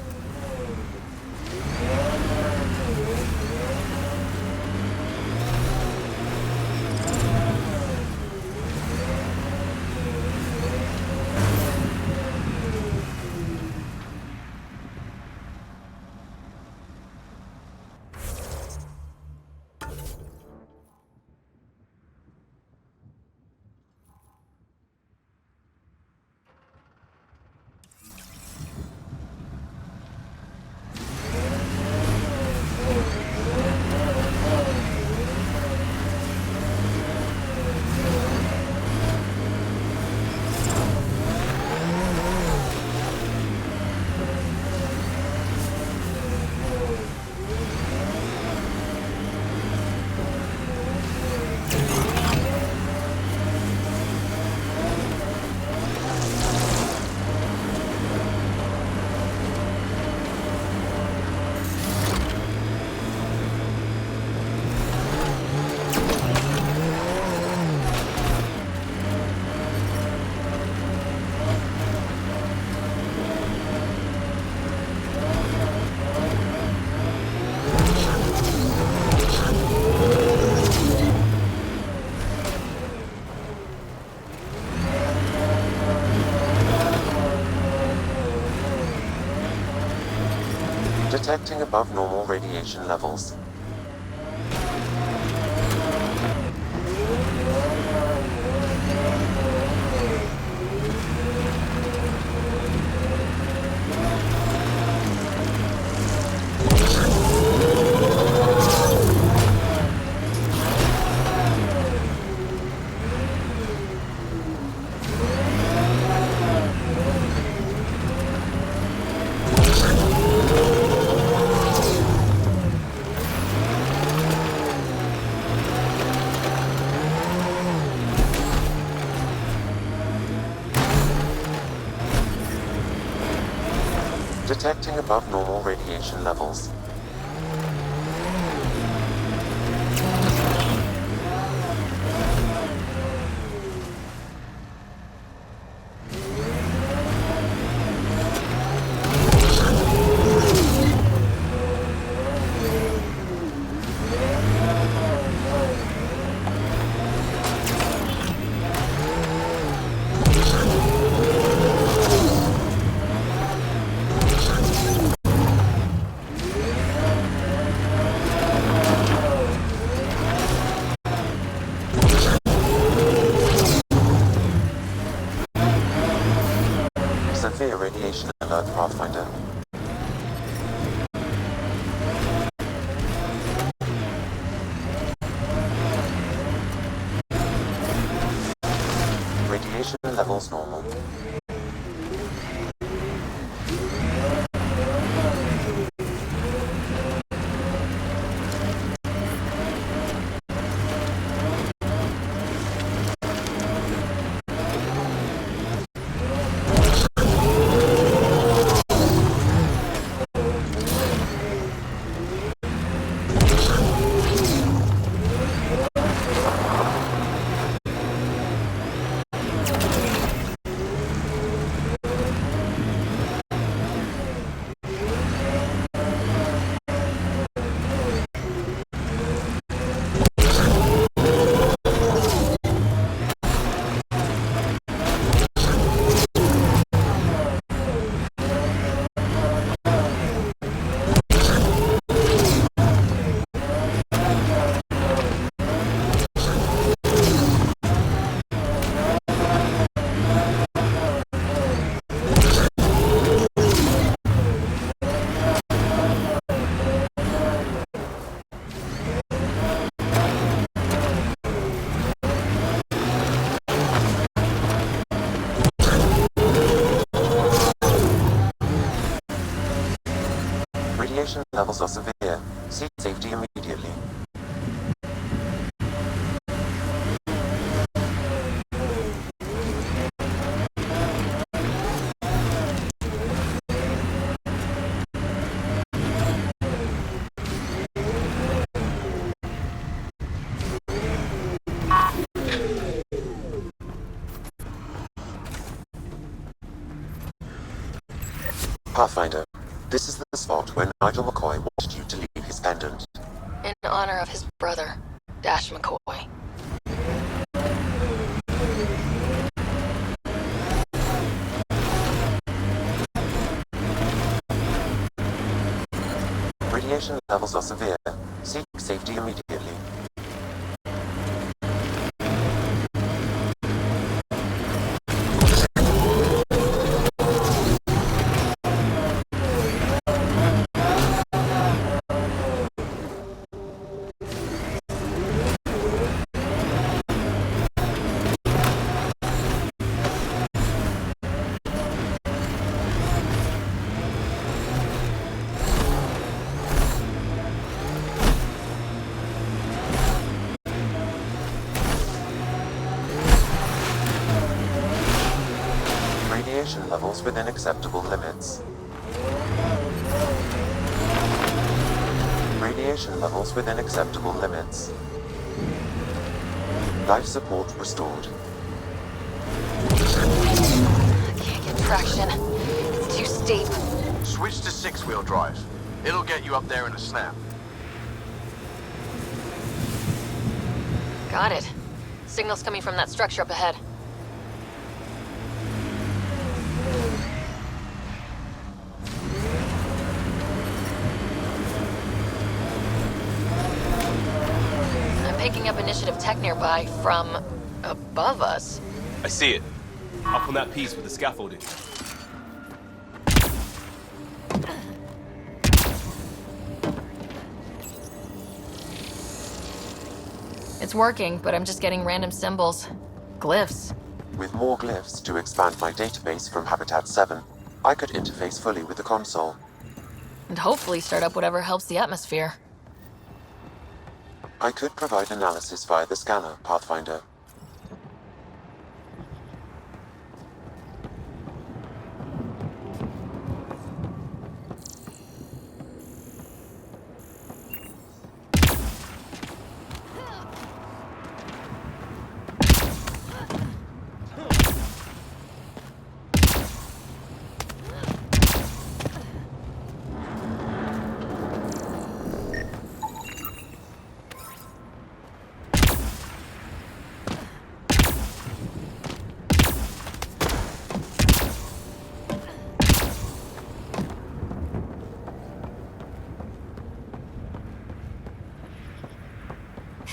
Detecting above normal radiation levels. Detecting above normal radiation levels. Severe radiation alert, Pathfinder. Radiation levels normal. Radiation levels are severe. Seek safety immediately. Pathfinder, this is the spot where Nigel McCoy wanted you to leave his pendant. In honor of his brother, Dash McCoy. Radiation levels are severe. Seek safety immediately. Radiation levels within acceptable limits. Radiation levels within acceptable limits. Life support restored. Can't get traction. It's too steep. Switch to six-wheel drive. It'll get you up there in a snap. Got it. Signal's coming from that structure up ahead. up initiative tech nearby from above us. I see it. Up on that piece with the scaffolding. It's working, but I'm just getting random symbols. Glyphs. With more glyphs to expand my database from Habitat 7, I could interface fully with the console. And hopefully start up whatever helps the atmosphere. I could provide analysis via the scanner, Pathfinder.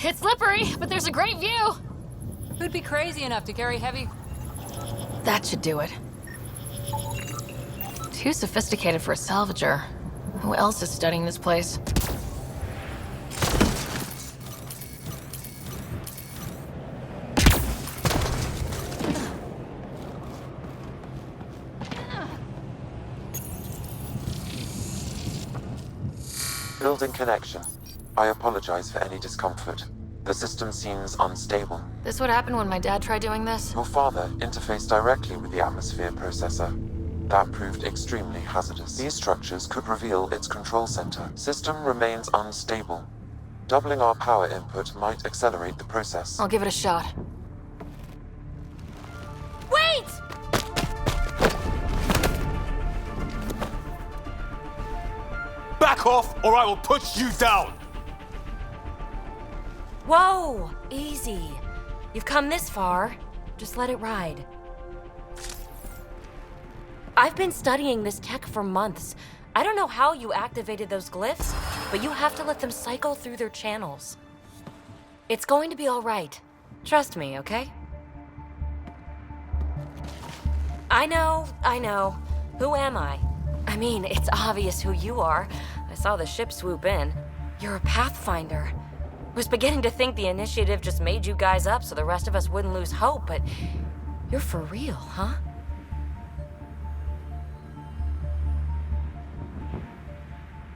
It's slippery, but there's a great view. Who'd be crazy enough to carry heavy... That should do it. Too sophisticated for a salvager. Who else is studying this place? Building connection. I apologize for any discomfort. The system seems unstable. This would happen when my dad tried doing this? Your father interfaced directly with the atmosphere processor. That proved extremely hazardous. These structures could reveal its control center. System remains unstable. Doubling our power input might accelerate the process. I'll give it a shot. Wait! Back off, or I will put you down! Whoa! Easy. You've come this far. Just let it ride. I've been studying this tech for months. I don't know how you activated those glyphs, but you have to let them cycle through their channels. It's going to be all right. Trust me, okay? I know. Who am I? I mean, it's obvious who you are. I saw the ship swoop in. You're a Pathfinder. I was beginning to think the initiative just made you guys up so the rest of us wouldn't lose hope, but you're for real, huh?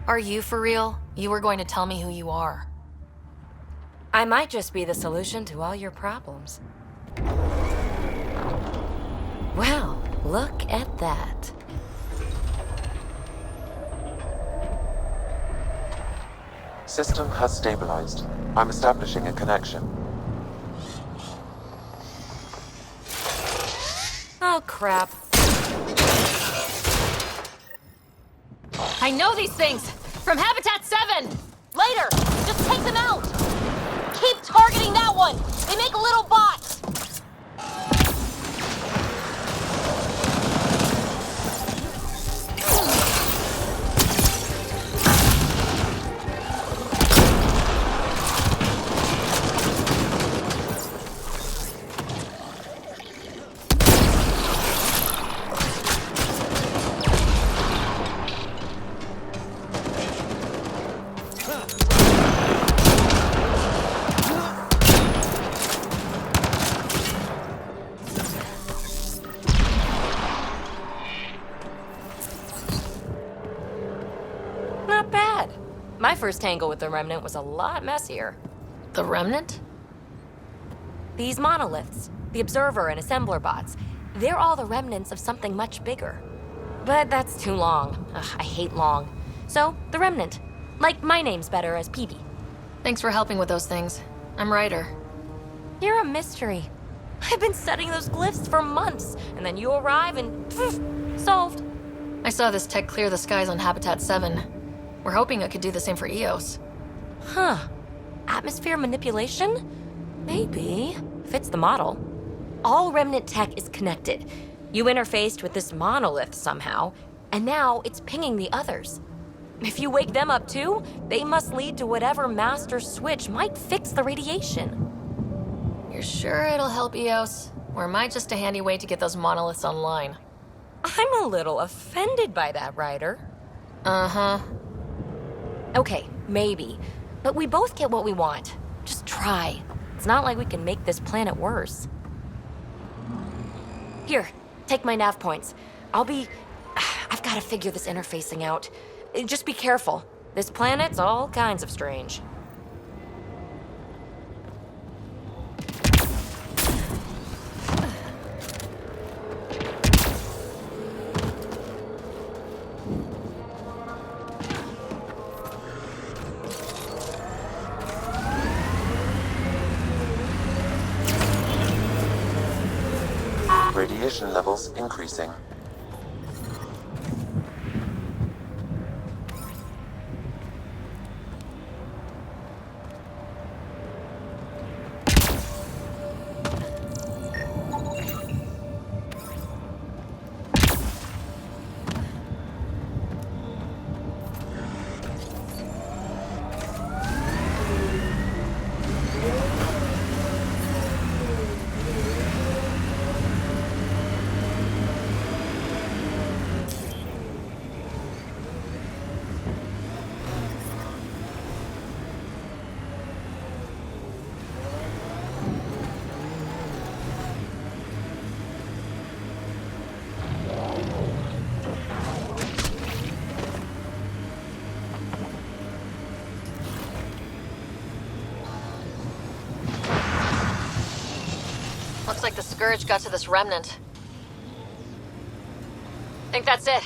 Are you for real? You were going to tell me who you are. I might just be the solution to all your problems. Well, look at that. System has stabilized. I'm establishing a connection. Oh, crap. I know these things! From Habitat 7! Later! Just take them out! Keep targeting that one! They make little bots! Not bad. My first tangle with the Remnant was a lot messier. The Remnant? These monoliths, the Observer and Assembler bots, they're all the remnants of something much bigger. But that's too long. Ugh, I hate long. So, the Remnant. Like, my name's better as Peavy. Thanks for helping with those things. I'm Ryder. You're a mystery. I've been studying those glyphs for months, and then you arrive and poof, solved. I saw this tech clear the skies on Habitat 7. We're hoping it could do the same for EOS. Huh. Atmosphere manipulation? Maybe. Fits the model. All Remnant tech is connected. You interfaced with this monolith somehow, and now it's pinging the others. If you wake them up too, they must lead to whatever master switch might fix the radiation. You're sure it'll help Eos? Or am I just a handy way to get those monoliths online? I'm a little offended by that, Ryder. Uh-huh. Okay, maybe. But we both get what we want. Just try. It's not like we can make this planet worse. Here, take my nav points. I've got to figure this interfacing out. Just be careful. This planet's all kinds of strange. Radiation levels increasing. Looks like the Scourge got to this remnant. Think that's it.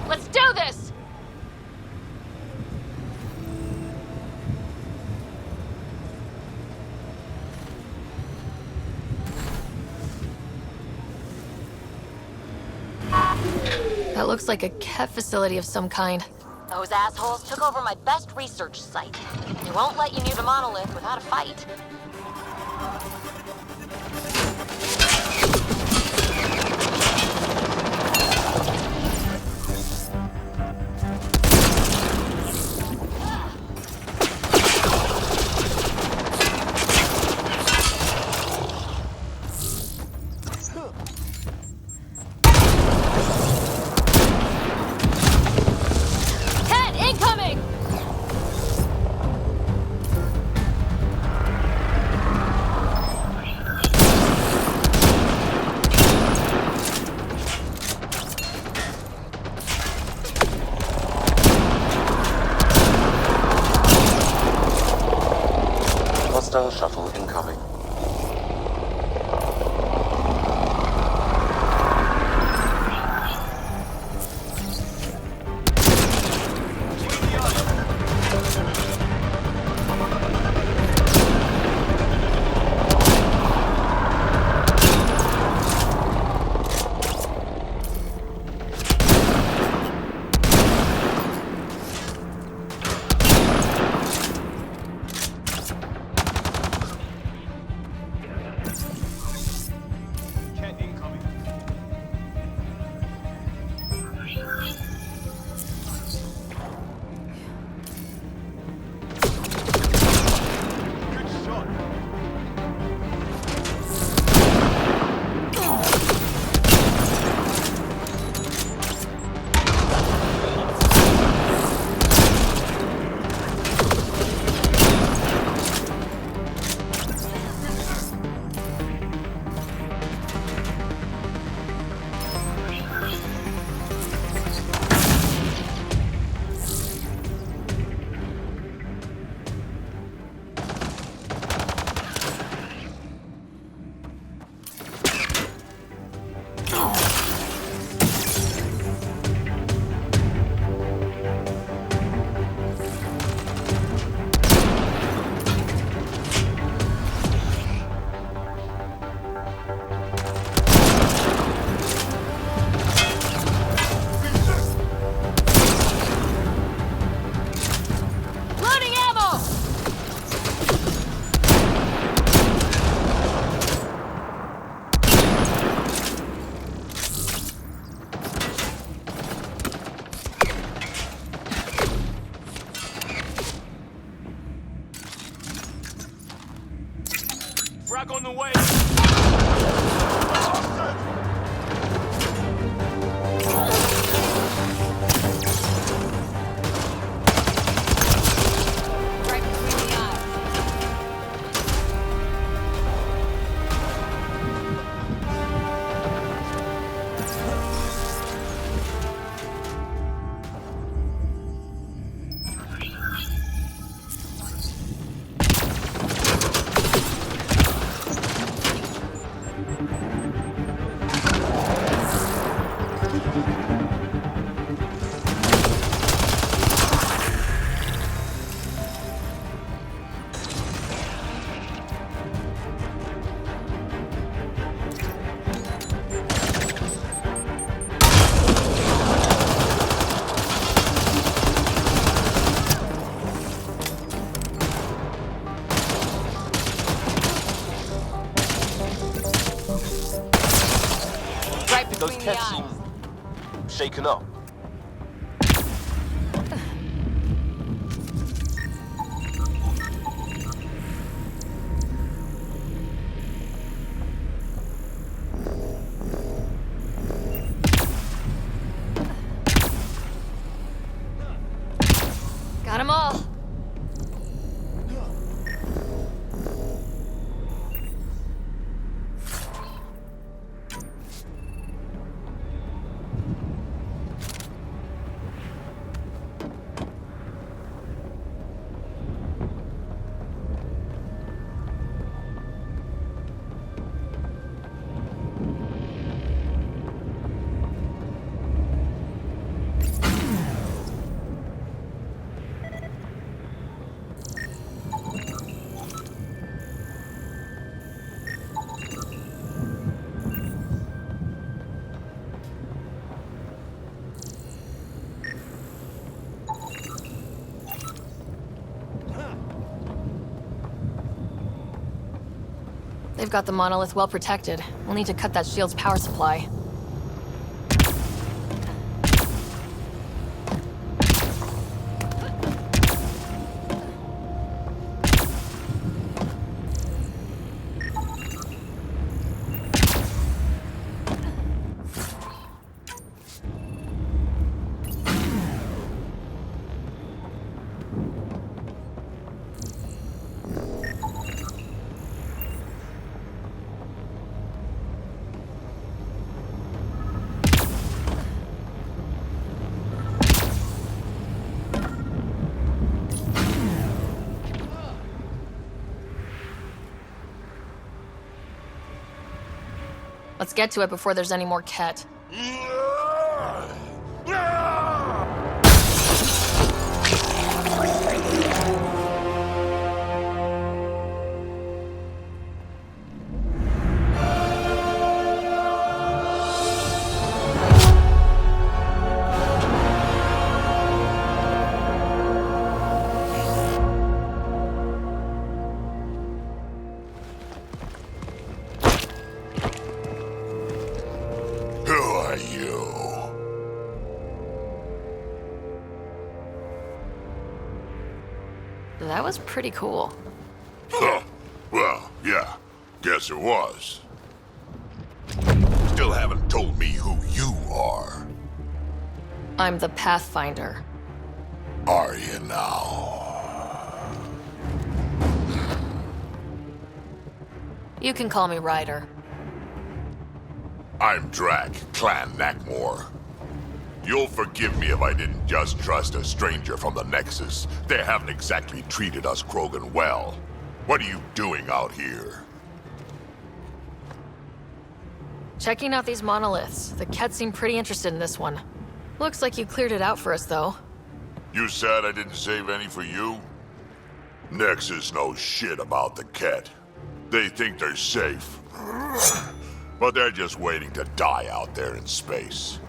Let's do this! That looks like a Ket facility of some kind. Those assholes took over my best research site. They won't let you mute a monolith without a fight. Ket, incoming! Hostile shuttle incoming. right Those between the cats eyes. seem shaken up. Got 'em all. They've got the monolith well protected. We'll need to cut that shield's power supply. Let's get to it before there's any more Ket. That was pretty cool. Huh. Well, yeah. Guess it was. Still haven't told me who you are. I'm the Pathfinder. Are you now? You can call me Ryder. I'm Drac, Clan Nakmor. You'll forgive me if I didn't just trust a stranger from the Nexus. They haven't exactly treated us Krogan well. What are you doing out here? Checking out these monoliths. The Ket seem pretty interested in this one. Looks like you cleared it out for us, though. You said I didn't save any for you? Nexus knows shit about the Ket. They think they're safe. But they're just waiting to die out there in space.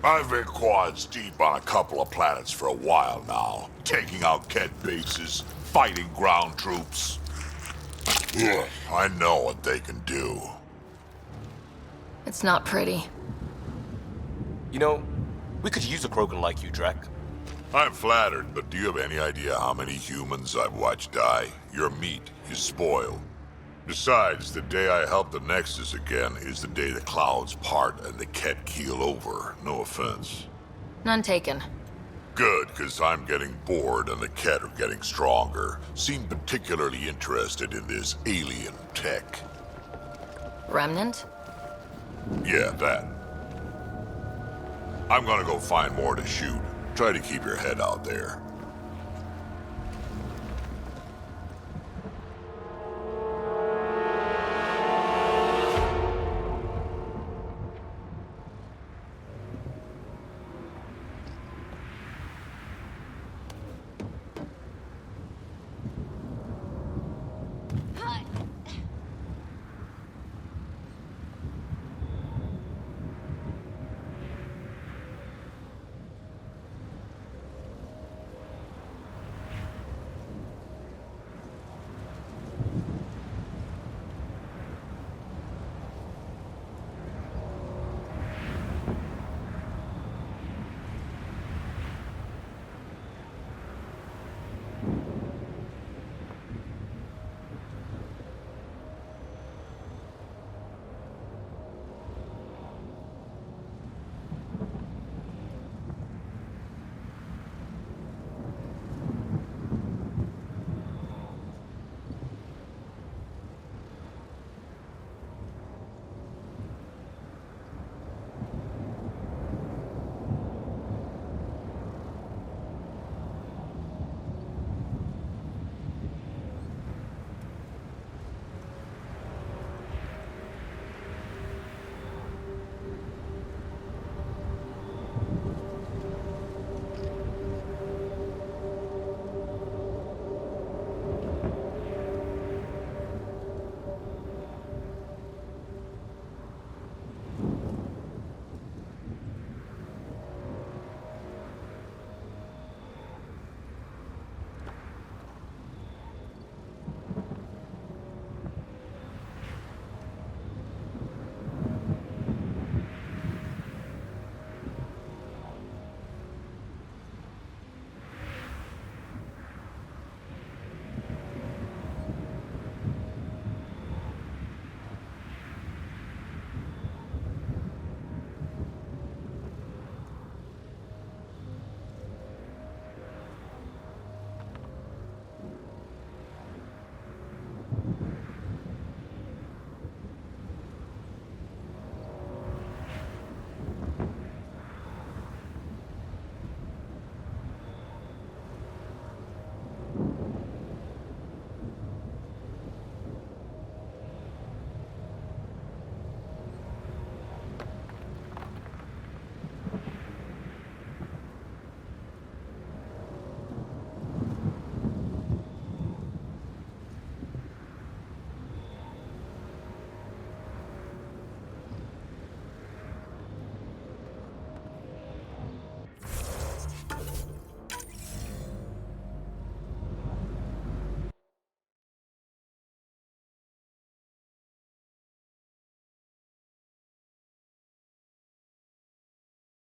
I've been quads deep on a couple of planets for a while now, taking out Ket bases, fighting ground troops. Ugh, I know what they can do. It's not pretty. You know, we could use a Krogan like you, Drac. I'm flattered, but do you have any idea how many humans I've watched die? Your meat is spoiled. Besides, the day I help the Nexus again is the day the clouds part and the Ket keel over. No offense. None taken. Good, because I'm getting bored and the Ket are getting stronger. Seem particularly interested in this alien tech. Remnant? Yeah, that. I'm gonna go find more to shoot. Try to keep your head out there.